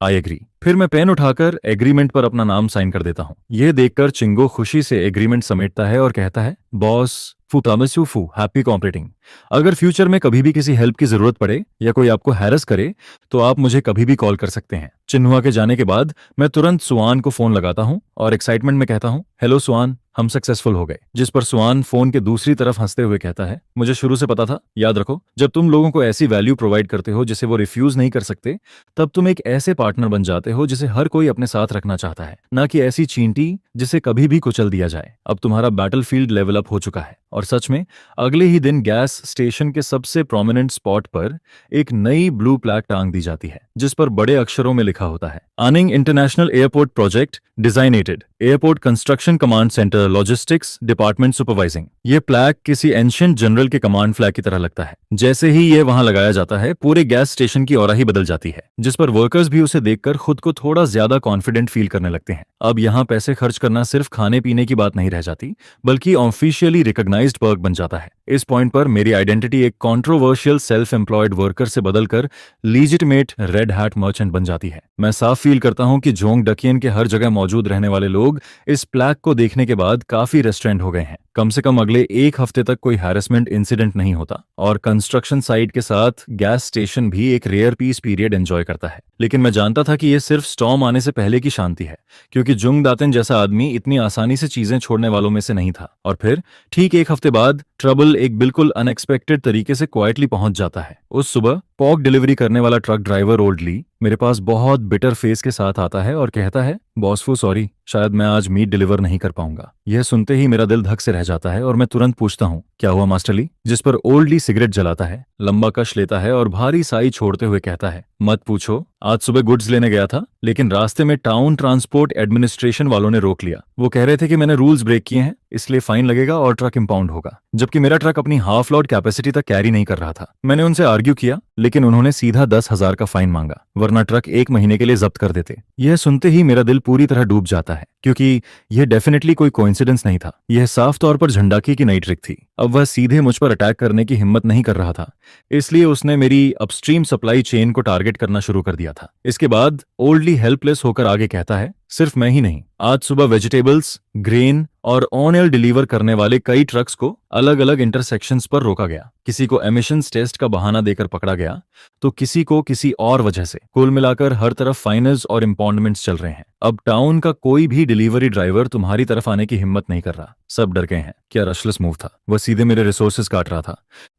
आई एग्री। फिर मैं पेन उठाकर एग्रीमेंट पर अपना नाम साइन कर देता हूँ। यह देखकर चिंगो खुशी से एग्रीमेंट समेटता है और कहता है, बॉस फू, प्रॉमिस यू फू, हैप्पी कोऑपरेटिंग। अगर फ्यूचर में कभी भी किसी हेल्प की जरूरत पड़े या कोई आपको हैरेस करे तो आप मुझे कभी भी कॉल कर सकते हैं। चिन्हुआ के जाने के बाद मैं तुरंत सुआन को फोन लगाता हूं और एक्साइटमेंट में कहता हूं, हेलो सुआन, हम सक्सेसफुल हो गए। जिस पर सुआन फोन के दूसरी तरफ हंसते हुए कहता है, मुझे शुरू से पता था। याद रखो, जब तुम लोगों को ऐसी वैल्यू प्रोवाइड करते हो जिसे वो रिफ्यूज नहीं कर सकते, तब तुम एक ऐसे पार्टनर बन जाते हो जिसे हर कोई अपने साथ रखना चाहता है, ना कि ऐसी चींटी जिसे कभी भी कुचल दिया जाए। अब तुम्हारा बैटलफील्ड लेवल अप हो चुका है। और सच में अगले ही दिन गैस स्टेशन के सबसे प्रोमिनेंट स्पॉट पर एक नई ब्लू प्लैक टांग दी जाती है, जिस पर बड़े अक्षरों में लिखा होता है, Anning international airport project designated airport construction command center logistics department supervising. ये प्लैक किसी एंशिएंट जनरल के कमांड फ्लैग की तरह लगता है। जैसे ही ये वहां लगाया जाता है, पूरे गैस स्टेशन की ऑरा ही बदल जाती है, जिस पर वर्कर्स भी उसे देखकर खुद को थोड़ा ज्यादा कॉन्फिडेंट फील करने लगते हैं। अब यहाँ पैसे खर्च करना सिर्फ खाने पीने की बात नहीं रह जाती, बल्कि ऑफिशियली रिकॉग्नाइज्ड पर्क बन जाता है। इस पॉइंट पर मेरी आइडेंटिटी एक कंट्रोवर्शियल सेल्फ एम्प्लॉयड वर्कर से बदलकर लीजिटिमेट रेड हैट मर्चेंट बन जाती है। मैं साफ फील करता हूं कि जोंग डकियन के हर जगह मौजूद रहने वाले लोग इस प्लैक को देखने के बाद काफी रेस्ट्रेंट हो गए हैं। कम से कम अगले एक हफ्ते तक कोई हैरेसमेंट इंसिडेंट नहीं होता और कंस्ट्रक्शन साइट के साथ गैस स्टेशन भी एक रेयर पीस पीरियड एंजॉय करता है। लेकिन मैं जानता था कि यह सिर्फ स्टॉर्म आने से पहले की शांति है, क्योंकि जुंग दातेन जैसा आदमी इतनी आसानी से चीजें छोड़ने वालों में से नहीं था। और फिर ठीक एक हफ्ते बाद ट्रबल एक बिल्कुल अनएक्सपेक्टेड तरीके से क्वाइटली पहुंच जाता है। उस सुबह पॉक डिलीवरी करने वाला ट्रक ड्राइवर ओल्ड ली मेरे पास बहुत बिटर फेस के साथ आता है और कहता है, बॉस वो सॉरी, शायद मैं आज मीट डिलीवर नहीं कर पाऊंगा। यह सुनते ही मेरा दिल धक से रह जाता है और मैं तुरंत पूछता हूँ, क्या हुआ मास्टर ली? जिस पर ओल्ड ली सिगरेट जलाता है, लंबा कश लेता है और भारी साई छोड़ते हुए कहता है, मत पूछो, आज सुबह गुड्स लेने गया था, लेकिन रास्ते में टाउन ट्रांसपोर्ट एडमिनिस्ट्रेशन वालों ने रोक लिया। वो कह रहे थे कि मैंने रूल्स ब्रेक किए हैं, इसलिए फाइन लगेगा और ट्रक इंपाउंड होगा, जबकि मेरा ट्रक अपनी हाफ लोड कैपेसिटी तक कैरी नहीं कर रहा था। मैंने उनसे आर्ग्यू किया, लेकिन उन्होंने सीधा 10,000 का फाइन मांगा, वरना ट्रक 1 महीने के लिए जब्त कर देते। यह सुनते ही मेरा दिल पूरी तरह डूब जाता है, क्योंकि यह डेफिनेटली कोई कोइंसिडेंस नहीं था। यह साफ तौर पर झंडाकी की नई ट्रिक थी। अब वह सीधे मुझ पर अटैक करने की हिम्मत नहीं कर रहा था, इसलिए उसने मेरी अपस्ट्रीम सप्लाई चेन को टारगेट करना शुरू कर दिया था। इसके बाद ओल्डली हेल्पलेस होकर आगे कहता है, सिर्फ मैं ही नहीं, आज सुबह वेजिटेबल्स, ग्रेन और ऑन एयर डिलीवर करने वाले कई ट्रक्स को अलग अलग इंटरसेक्शंस पर रोका गया। किसी को एमिशंस टेस्ट का बहाना देकर पकड़ा गया, तो किसी को किसी और वजह से। कुल मिलाकर हर तरफ फाइनल्स और इंपॉन्डमेंट्स चल रहे हैं। अब टाउन का कोई भी डिलीवरी ड्राइवर तुम्हारी तरफ आने की हिम्मत नहीं कर रहा। सब डर गए हैं। क्या रशलेस मूव था। वह सीधे मेरे रिसोर्सेज काट रहा था,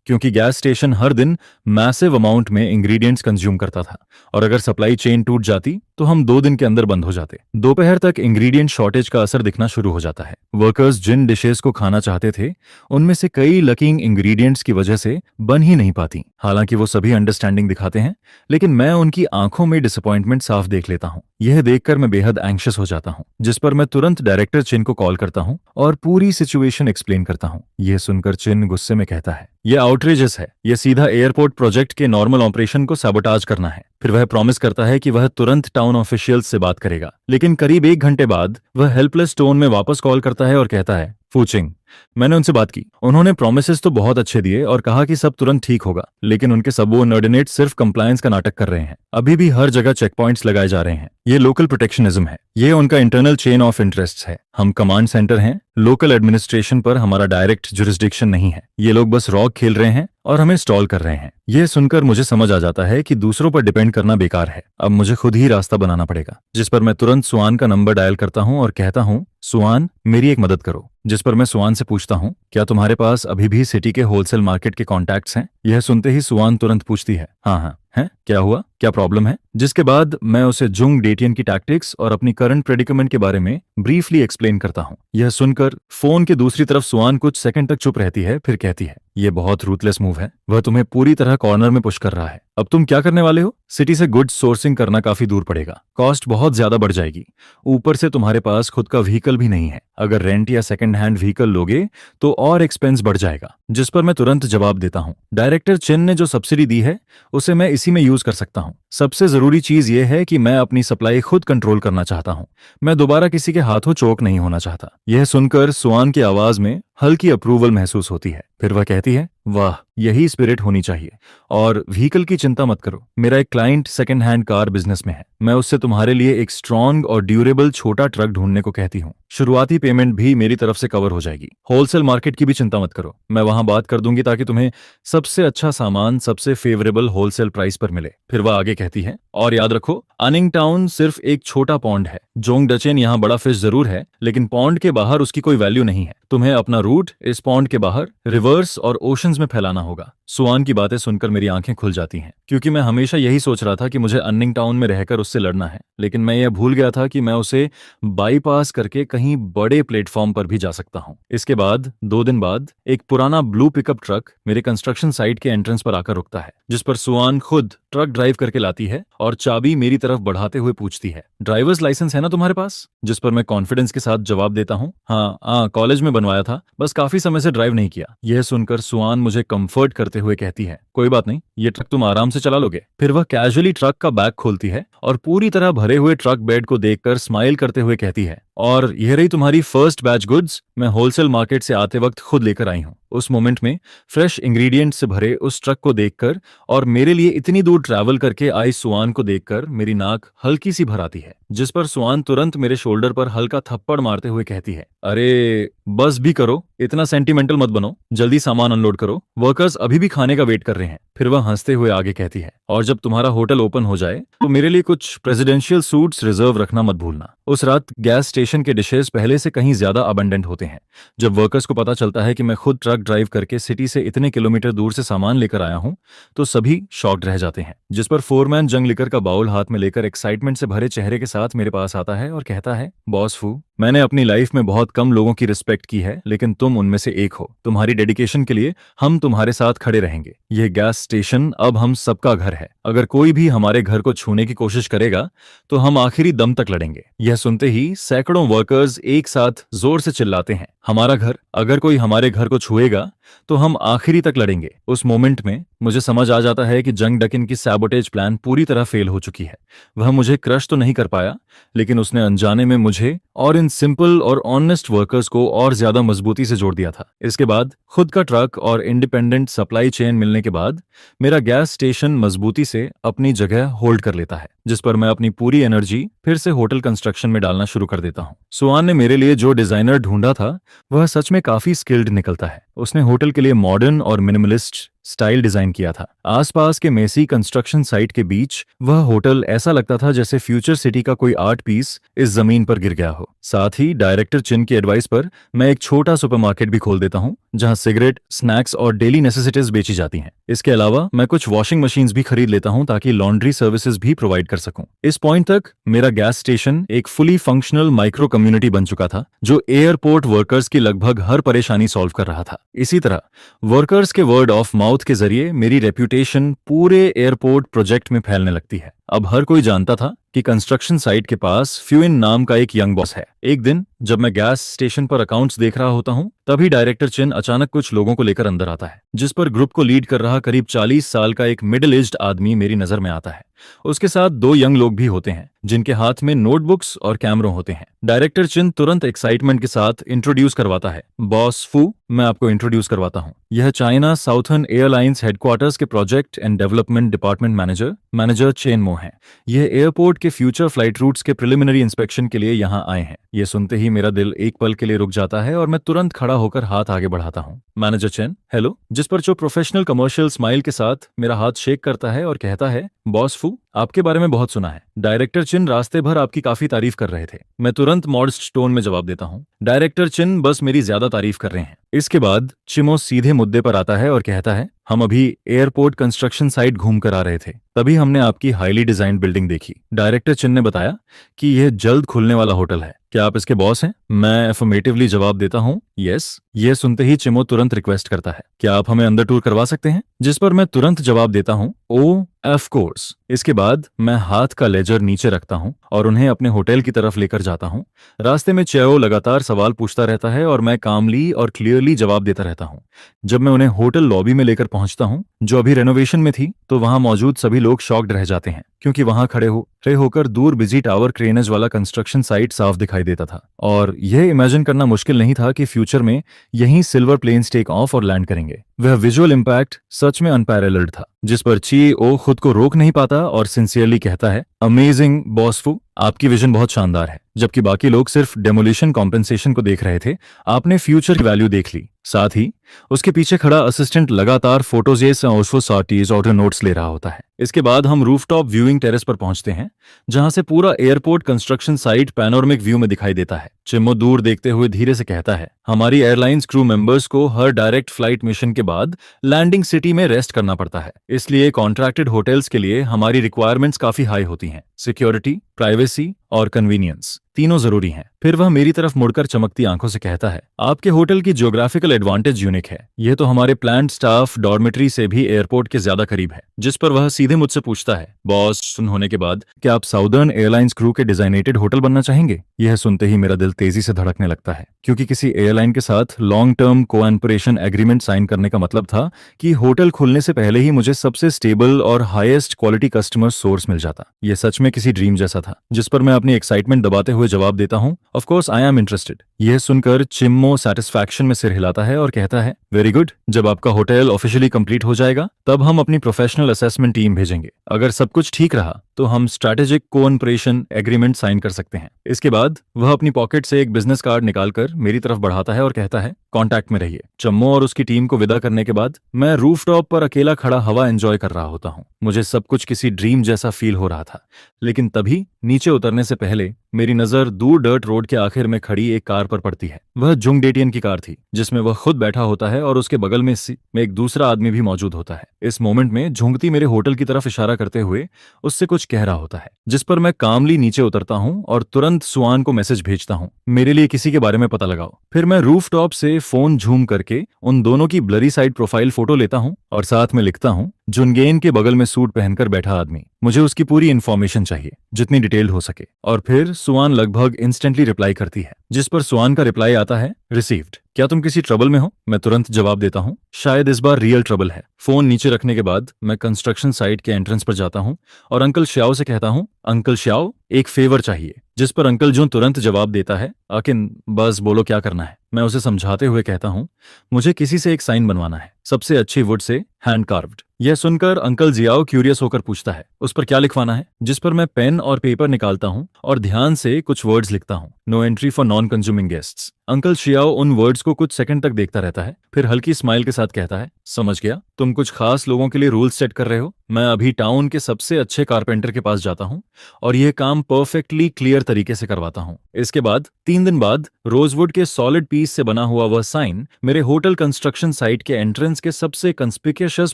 क्योंकि गैस स्टेशन हर दिन मैसिव अमाउंट में इंग्रेडिएंट्स कंज्यूम करता था, और अगर सप्लाई चेन टूट जाती तो हम 2 दिन के अंदर बंद हो जाते। दोपहर तक इंग्रेडिएंट शॉर्टेज का असर दिखना शुरू हो जाता है। वर्कर्स जिन डिशेस को खाना चाहते थे, उनमें से कई लकिंग इंग्रेडिएंट्स की वजह से बन ही नहीं पाती। हालांकि वो सभी अंडरस्टैंडिंग दिखाते हैं, लेकिन मैं उनकी आंखों में डिसअपॉइंटमेंट साफ देख लेता हूं। यह देखकर मैं बेहद एंग्शियस हो जाता हूं, जिस पर मैं तुरंत डायरेक्टर चिन को कॉल करता हूं और पूरी सिचुएशन एक्सप्लेन करता हूं। यह सुनकर चिन गुस्से में कहता है, यह आउटरेजस है। यह सीधा एयरपोर्ट प्रोजेक्ट के नॉर्मल ऑपरेशन को सैबोटाज करना है। फिर वह प्रॉमिस करता है कि वह तुरंत टाउन ऑफिशियल्स से बात करेगा, लेकिन करीब 1 घंटे बाद वह हेल्पलेस टोन में वापस कॉल करता है और कहता है, फूचिंग, मैंने उनसे बात की। उन्होंने प्रोमिसेस तो बहुत अच्छे दिए और कहा कि सब तुरंत ठीक होगा, लेकिन उनके सबऑर्डिनेट सिर्फ कंप्लायंस का नाटक कर रहे हैं। अभी भी हर जगह चेक पॉइंट्स लगाए जा रहे हैं। ये लोकल प्रोटेक्शनिज्म है। ये उनका इंटरनल चेन ऑफ इंटरेस्ट्स है। हम कमांड सेंटर हैं, लोकल एडमिनिस्ट्रेशन पर हमारा डायरेक्ट जुरिस्डिक्शन नहीं है। ये लोग बस रॉक खेल रहे हैं और हमें स्टॉल कर रहे हैं। यह सुनकर मुझे समझ आ जाता है कि दूसरों पर डिपेंड करना बेकार है। अब मुझे खुद ही रास्ता बनाना पड़ेगा, जिस पर मैं तुरंत सुआन का नंबर डायल करता हूं और कहता हूं, सुआन, मेरी एक मदद करो। जिस पर मैं सुआन से पूछता हूं, क्या तुम्हारे पास अभी भी सिटी के होलसेल मार्केट के कॉन्टैक्ट्स हैं? यह सुनते ही सुआन तुरंत पूछती है, हाँ हाँ है, क्या हुआ, क्या प्रॉब्लम है? जिसके बाद मैं उसे जुंग डेटियन की टैक्टिक्स और अपनी करंट प्रेडिकमेंट के बारे में ब्रीफली एक्सप्लेन करता हूं। यह सुनकर फोन के दूसरी तरफ सुआन कुछ सेकंड तक चुप रहती है, फिर कहती है, यह बहुत रूथलेस मूव है। वह तुम्हें पूरी तरह कॉर्नर में पुश कर रहा है। अब तुम क्या करने वाले हो? सिटी से गुड्स सोर्सिंग करना काफी दूर पड़ेगा, कॉस्ट बहुत ज्यादा बढ़ जाएगी। ऊपर से तुम्हारे पास खुद का व्हीकल भी नहीं है। अगर रेंट या सेकंड हैंड व्हीकल लोगे तो और एक्सपेंस बढ़ जाएगा। जिस पर मैं तुरंत जवाब देता हूं, डायरेक्टर चिन ने जो सब्सिडी दी है उसे मैं इसी में यूज कर सकता हूं। सबसे जरूरी चीज यह है कि मैं अपनी सप्लाई खुद कंट्रोल करना चाहता हूं। मैं दोबारा किसी के हाथों चोक नहीं होना चाहता। यह सुनकर सुआन की आवाज में हल्की अप्रूवल महसूस होती है। फिर वह कहती है, वाह, यही स्पिरिट होनी चाहिए। और व्हीकल की चिंता मत करो, मेरा एक client second hand car business में है। मैं उससे तुम्हारे लिए एक स्ट्रॉन्ग और ड्यूरेबल छोटा ट्रक ढूंढने को कहती हूँ। शुरुआती पेमेंट भी मेरी तरफ से कवर हो जाएगी। होलसेल मार्केट की भी चिंता मत करो, मैं वहां बात कर दूंगी ताकि तुम्हें सबसे अच्छा सामान सबसे फेवरेबल होलसेल प्राइस पर मिले। फिर वह आगे कहती है, और याद रखो, अनिंग टाउन सिर्फ एक छोटा पॉन्ड है। जोंग डचेन यहाँ बड़ा फिश जरूर है, लेकिन पॉन्ड के बाहर उसकी कोई वैल्यू नहीं है। तुम्हें अपना रूट इस पॉन्ड के बाहर, रिवर्स और ओशंस में फैलाना होगा। सुआन की बातें सुनकर मेरी आंखें खुल जाती हैं, क्योंकि मैं हमेशा यही सोच रहा था कि मुझे अन्निंग टाउन में रहकर उससे लड़ना है, लेकिन मैं यह भूल गया था कि मैं उसे बाईपास करके कहीं बड़े प्लेटफॉर्म पर भी जा सकता हूं। इसके बाद 2 दिन बाद एक पुराना ब्लू पिकअप ट्रक मेरे कंस्ट्रक्शन साइट के एंट्रेंस पर आकर रुकता है, जिस पर सुआन खुद ट्रक ड्राइव करके लाती है और चाबी मेरी तरफ बढ़ाते हुए पूछती है, ड्राइवर्स लाइसेंस है ना तुम्हारे पास? जिस पर मैं कॉन्फिडेंस के साथ जवाब देता हूँ, हाँ, कॉलेज में बनवाया था, बस काफी समय से ड्राइव नहीं किया। यह सुनकर सुआन मुझे कंफर्ट करते हुए कहती है, कोई बात नहीं, ये ट्रक तुम आराम से चला लोगे। फिर वह कैजुअली ट्रक का बैग खोलती है और पूरी तरह भरे हुए ट्रक बेड को देखकर स्माइल करते हुए कहती है, और यह रही तुम्हारी फर्स्ट बैच गुड्स, मैं होलसेल मार्केट से आते वक्त खुद लेकर आई हूँ। उस मोमेंट में फ्रेश इंग्रेडिएंट से भरे उस ट्रक को देखकर और मेरे लिए इतनी दूर ट्रैवल करके आई सुआन को देखकर मेरी नाक हल्की सी भर आती है। जिस पर सुआन तुरंत मेरे शोल्डर पर हल्का थप्पड़ मारते हुए कहती है, अरे बस भी करो, इतना सेंटिमेंटल मत बनो, जल्दी सामान अनलोड करो, वर्कर्स अभी भी खाने का वेट कर रहे हैं। फिर वह हंसते हुए आगे कहती है, और जब तुम्हारा होटल ओपन हो जाए तो मेरे लिए कुछ प्रेसिडेंशियल सूट्स रिजर्व रखना मत भूलना। उस रात गैस स्टेशन के डिशेस पहले से कहीं ज्यादा अबंडेंट होते हैं। जब वर्कर्स को पता चलता है कि मैं खुद ट्रक ड्राइव करके सिटी से इतने किलोमीटर दूर से सामान लेकर आया हूं, तो सभी शॉक्ड रह जाते हैं। जिस पर फोरमैन जंग लिकर का बाउल हाथ में लेकर एक्साइटमेंट से भरे चेहरे के साथ मेरे पास आता है और कहता है, बॉस फू, मैंने अपनी लाइफ में बहुत कम लोगों की रिस्पेक्ट की है, लेकिन तुम उनमें से एक हो। तुम्हारी डेडिकेशन के लिए हम तुम्हारे साथ खड़े रहेंगे। यह गैस स्टेशन अब हम सबका घर है। अगर कोई भी हमारे घर को छूने की कोशिश करेगा तो हम आखिरी दम तक लड़ेंगे। यह सुनते ही सैकड़ों वर्कर्स एक साथ जोर से चिल्लाते हैं, हमारा घर, अगर कोई हमारे घर को छुएगा तो हम आखिरी तक लड़ेंगे। उस मोमेंट में मुझे समझ आ जाता है कि जंग डकिन की सैबोटेज प्लान पूरी तरह फेल हो चुकी है। वह मुझे क्रश तो नहीं कर पाया, लेकिन उसने अनजाने में मुझे और इन सिंपल और ऑनेस्ट वर्कर्स को और ज्यादा मजबूती से जोड़ दिया था। इसके बाद खुद का ट्रक और इंडिपेंडेंट सप्लाई चेन मिलने के बाद मेरा गैस स्टेशन मजबूती से अपनी जगह होल्ड कर लेता है, जिस पर मैं अपनी पूरी एनर्जी फिर से होटल कंस्ट्रक्शन में डालना शुरू कर देता हूँ। सुआन ने मेरे लिए जो डिजाइनर ढूंढा था वह सच में काफी स्किल्ड निकलता है। उसने होटल के लिए मॉडर्न और मिनिमलिस्ट स्टाइल डिजाइन किया था। आसपास के मेसी कंस्ट्रक्शन साइट के बीच वह होटल ऐसा लगता था जैसे फ्यूचर सिटी का कोई आर्ट पीस इस जमीन पर गिर गया हो। साथ ही डायरेक्टर चिन की एडवाइस पर मैं एक छोटा सुपरमार्केट भी खोल देता हूँ, जहां सिगरेट, स्नैक्स और डेली नेसेसिटीज बेची जाती हैं। इसके अलावा मैं कुछ वॉशिंग मशीन्स भी खरीद लेता हूँ ताकि लॉन्ड्री सर्विसेज भी प्रोवाइड कर सकूं। इस पॉइंट तक मेरा गैस स्टेशन एक फुली फंक्शनल माइक्रो कम्युनिटी बन चुका था, जो एयरपोर्ट वर्कर्स की लगभग हर परेशानी सॉल्व कर रहा था। इसी तरह वर्कर्स के वर्ड ऑफ माउथ के जरिए मेरी रेप्यूटेशन पूरे एयरपोर्ट प्रोजेक्ट में फैलने लगती है। अब हर कोई जानता था कि कंस्ट्रक्शन साइट के पास फ्यूइन नाम का एक यंग बॉस है। एक दिन जब मैं गैस स्टेशन पर अकाउंट्स देख रहा होता हूं, तभी डायरेक्टर चिन अचानक कुछ लोगों को लेकर अंदर आता है, जिस पर ग्रुप को लीड कर रहा करीब 40 साल का एक मिडिल एज्ड आदमी मेरी नजर में आता है। उसके साथ 2 यंग लोग भी होते हैं, जिनके हाथ में नोटबुक्स और कैमरों होते हैं। डायरेक्टर चिन तुरंत एक्साइटमेंट के साथ इंट्रोड्यूस करवाता है, बॉस फू, मैं आपको इंट्रोड्यूस करवाता हूं। यह चाइना साउथर्न एयरलाइंस हेडक्वार्टर्स के project and development department manager chain मो हैं। यह एयरपोर्ट के फ्यूचर फ्लाइट रूट्स के प्रिलिमिनरी इंस्पेक्शन के लिए यहां आए हैं। यह सुनते ही मेरा दिल एक पल के लिए रुक जाता है और मैं तुरंत खड़ा होकर हाथ आगे बढ़ाता हूं। मैनेजर चेन, हेलो, जिस पर जो प्रोफेशनल कमर्शियल स्माइल के साथ मेरा हाथ शेक करता है और कहता है, बॉस फू, आपके बारे में बहुत सुना है। डायरेक्टर चिन रास्ते भर आपकी काफी तारीफ कर रहे थे। मैं तुरंत मॉडस्ट टोन में जवाब देता हूं, डायरेक्टर चिन बस मेरी ज्यादा तारीफ कर रहे हैं। इसके बाद चिमो सीधे मुद्दे पर आता है और कहता है, हम अभी एयरपोर्ट कंस्ट्रक्शन साइट घूम कर आ रहे थे, तभी हमने आपकी हाईली डिजाइंड बिल्डिंग देखी। डायरेक्टर चिन ने बताया कि यह जल्द खुलने वाला होटल है, क्या आप इसके बॉस हैं? मैं अफर्मेटिवली जवाब देता हूँ, यस। यह सुनते ही चिमो तुरंत रिक्वेस्ट करता है, क्या आप हमें अंदर टूर करवा सकते हैं? जिस पर मैं तुरंत जवाब देता हूँ, ओ ऑफ कोर्स। इसके बाद मैं हाथ का लेजर नीचे रखता हूँ और उन्हें अपने होटल की तरफ लेकर जाता हूँ। रास्ते में चेओ लगातार सवाल पूछता रहता है और मैं कामली और क्लियरली जवाब देता रहता हूँ। जब मैं उन्हें होटल लॉबी में लेकर पहुंचता हूँ, जो अभी रेनोवेशन में थी, तो वहां मौजूद सभी लोग शॉक्ड रह जाते हैं, क्योंकि वहां खड़े होकर दूर बिजी टावर क्रेनेज वाला कंस्ट्रक्शन साइट साफ दिखाई देता था। और यह इमेजिन करना मुश्किल नहीं था कि फ्यूचर में यहीं सिल्वर प्लेन्स टेक ऑफ और लैंड करेंगे। वह विजुअल इंपैक्ट सच में अनपैरेलल्ड था, जिस पर CEO खुद को रोक नहीं पाता और सिंसियरली कहता है, अमेजिंग बॉस फू, आपकी विजन बहुत शानदार है। जबकि बाकी लोग सिर्फ डेमोलिशन कॉम्पेंसेशन को देख रहे थे, आपने फ्यूचर की वैल्यू देख ली। साथ ही उसके पीछे खड़ा असिस्टेंट लगातार फोटोजेस ऑर्डर नोट्स ले रहा होता है। इसके बाद हम रूफटॉप व्यूइंग टेरेस पर पहुंचते हैं, जहां से पूरा airport construction site panoramic view में दिखाई देता है। चिम्मो दूर देखते हुए धीरे से कहता है, हमारी एयरलाइंस क्रू मेंबर्स को हर डायरेक्ट फ्लाइट मिशन के बाद लैंडिंग सिटी में रेस्ट करना पड़ता है, इसलिए कॉन्ट्रैक्टेड होटल्स के लिए हमारी रिक्वायरमेंट्स काफी हाई होती हैं। सिक्योरिटी, प्राइवेसी और कन्वीनियंस तीनों जरूरी हैं। फिर वह मेरी तरफ मुड़कर चमकती आंखों से कहता है, आपके होटल की ज्योग्राफिकल एडवांटेज यूनिक है। यह तो हमारे प्लांट स्टाफ डॉर्मेट्री से भी एयरपोर्ट के ज्यादा करीब है। जिस पर वह सीधे मुझसे पूछता है, बॉस सुन होने के बाद क्या आप साउदर्न एयरलाइंस क्रू के डिजाइनेटेड होटल बनना चाहेंगे? यह सुनते ही मेरा दिल तेजी से धड़कने लगता है, क्योंकि किसी एयरलाइन के साथ long term cooperation agreement sign करने का मतलब था कि होटल खुलने से पहले ही मुझे सबसे स्टेबल और हाईएस्ट क्वालिटी कस्टमर सोर्स मिल जाता। यह सच में किसी ड्रीम जैसा था। जिस पर मैं अपनी एक्साइटमेंट दबाते हुए जवाब देता हूँ, of course I am interested. यह सुनकर चिम्मो सेटिस्फैक्शन में सिर हिलाता है और कहता है, वेरी गुड, जब आपका होटल ऑफिशियली कंप्लीट हो जाएगा तब हम अपनी प्रोफेशनल असेसमेंट टीम भेजेंगे। अगर सब कुछ ठीक रहा तो हम स्ट्रैटेजिक कोऑपरेशन एग्रीमेंट साइन कर सकते हैं। इसके बाद वह अपनी पॉकेट से एक बिजनेस कार्ड निकालकर मेरी तरफ बढ़ाता है और कहता है, कांटेक्ट में रहिए। चिम्मो और उसकी टीम को विदा करने के बाद मैं रूफटॉप पर अकेला खड़ा हवा एंजॉय कर रहा होता हूँ। मुझे सब कुछ किसी ड्रीम जैसा फील हो रहा था, लेकिन तभी नीचे उतरने से पहले मेरी नजर दूर डर्ट रोड के आखिर में खड़ी एक कार पर पड़ती है। वह जुंग डेटियन की कार थी, जिसमें वह खुद बैठा होता है और उसके बगल में एक दूसरा आदमी भी मौजूद होता है। इस मोमेंट में झुंगती मेरे होटल की तरफ इशारा करते हुए उससे कुछ कह रहा होता है, जिस पर मैं कामली नीचे उतरता हूँ और तुरंत सुआन को मैसेज भेजता हूँ, मेरे लिए किसी के बारे में पता लगाओ। फिर मैं रूफटॉप से फोन झूम करके उन दोनों की ब्लरी साइड प्रोफाइल फोटो लेता हूँ और साथ में लिखता हूँ, जुनगेन के बगल में सूट पहनकर बैठा आदमी। मुझे उसकी पूरी इन्फॉर्मेशन चाहिए, जितनी डिटेल्ड हो सके। और फिर सुआन लगभग इंस्टेंटली रिप्लाई करती है, जिस पर सुआन का रिप्लाई आता है, रिसीव्ड। क्या तुम किसी ट्रबल में हो? मैं तुरंत जवाब देता हूँ, शायद इस बार रियल ट्रबल है। फोन नीचे रखने के बाद मैं कंस्ट्रक्शन साइट के एंट्रेंस पर जाता हूँ और अंकल श्याओ से कहता हूँ, अंकल श्याओ, एक फेवर चाहिए। जिस पर अंकल जून तुरंत जवाब देता है, आकिन बस बोलो क्या करना है। मैं उसे समझाते हुए कहता हूँ, मुझे किसी से एक साइन बनवाना है, सबसे अच्छी वुड से, हैंड कार्व्ड। यह सुनकर अंकल जियाओ क्यूरियस होकर पूछता है, उस पर क्या लिखवाना है? जिस पर मैं पेन और पेपर निकालता हूँ और ध्यान से कुछ वर्ड्स लिखता हूँ, no entry for non consuming guests. Uncle Xiao उन वर्ड्स को कुछ सेकंड तक देखता रहता है, फिर हल्की स्माइल के साथ कहता है, समझ गया, तुम कुछ खास लोगों के लिए रूल्स सेट कर रहे हो। मैं अभी टाउन के सबसे अच्छे कारपेंटर के पास जाता हूँ और यह काम परफेक्टली क्लियर तरीके से करवाता हूँ। इसके बाद 3 दिन बाद रोजवुड के सॉलिड पीस से बना हुआ वह साइन मेरे होटल कंस्ट्रक्शन साइट के एंट्रेंस के सबसे कंस्पिशियस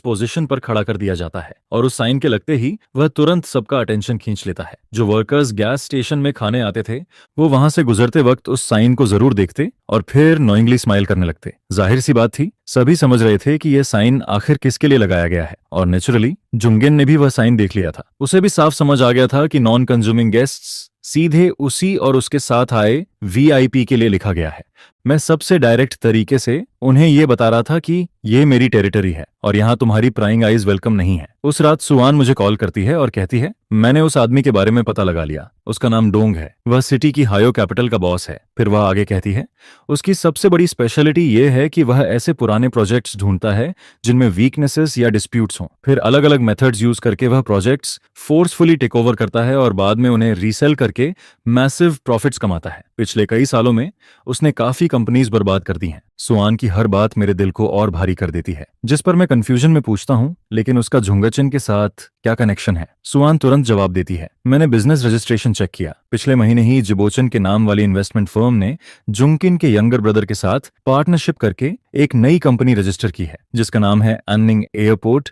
पोजीशन पर खड़ा कर दिया जाता है और उस साइन के लगते ही वह तुरंत सबका अटेंशन खींच लेता है। जो वर्कर्स गैस स्टेशन में खाने आते थे, वो वहां से गुजरते वक्त उस साइन को जरूर देखते और फिर नोइंगली स्माइल करने लगते। जाहिर सी बात थी, सभी समझ रहे थे कि यह साइन आखिर किसके लिए लगाया गया है और नेचुरली जुंगेन ने भी वह साइन देख लिया था। उसे भी साफ समझ आ गया था कि नॉन कंज्यूमिंग गेस्ट्स सीधे उसी और उसके साथ आए वीआईपी के लिए लिखा गया है। मैं सबसे डायरेक्ट तरीके से उन्हें यह बता रहा था कि ये मेरी टेरिटरी है और यहाँ तुम्हारी प्राइंग आइज वेलकम नहीं है। उस रात सुआन मुझे कॉल करती है और कहती है, मैंने उस आदमी के बारे में पता लगा लिया, उसका नाम डोंग है, वह सिटी की हायो कैपिटल का बॉस है। फिर वह आगे कहती है, उसकी सबसे बड़ी स्पेशलिटी ये है कि वह ऐसे पुराने प्रोजेक्ट्स ढूंढता है जिनमें वीकनेसेस या डिस्प्यूट्स हों। फिर अलग अलग मेथड्स यूज करके वह प्रोजेक्ट्स फोर्सफुली टेक ओवर करता है और बाद में उन्हें रीसेल करके मैसिव प्रॉफिट्स कमाता है। पिछले कई सालों में उसने काफी कंपनीज बर्बाद कर दी हैं। सुआन की हर बात मेरे दिल को और भारी कर देती है, जिस पर मैं कंफ्यूजन में पूछता हूँ, लेकिन उसका झुंगचन के साथ क्या कनेक्शन है? सुआन तुरंत जवाब देती है, मैंने बिजनेस रजिस्ट्रेशन चेक किया, पिछले महीने ही जिबोचन के नाम वाली इन्वेस्टमेंट फर्म ने जुंगकिन के यंगर ब्रदर के साथ पार्टनरशिप करके एक नई कंपनी रजिस्टर की है, जिसका नाम है अन्निंग एयरपोर्ट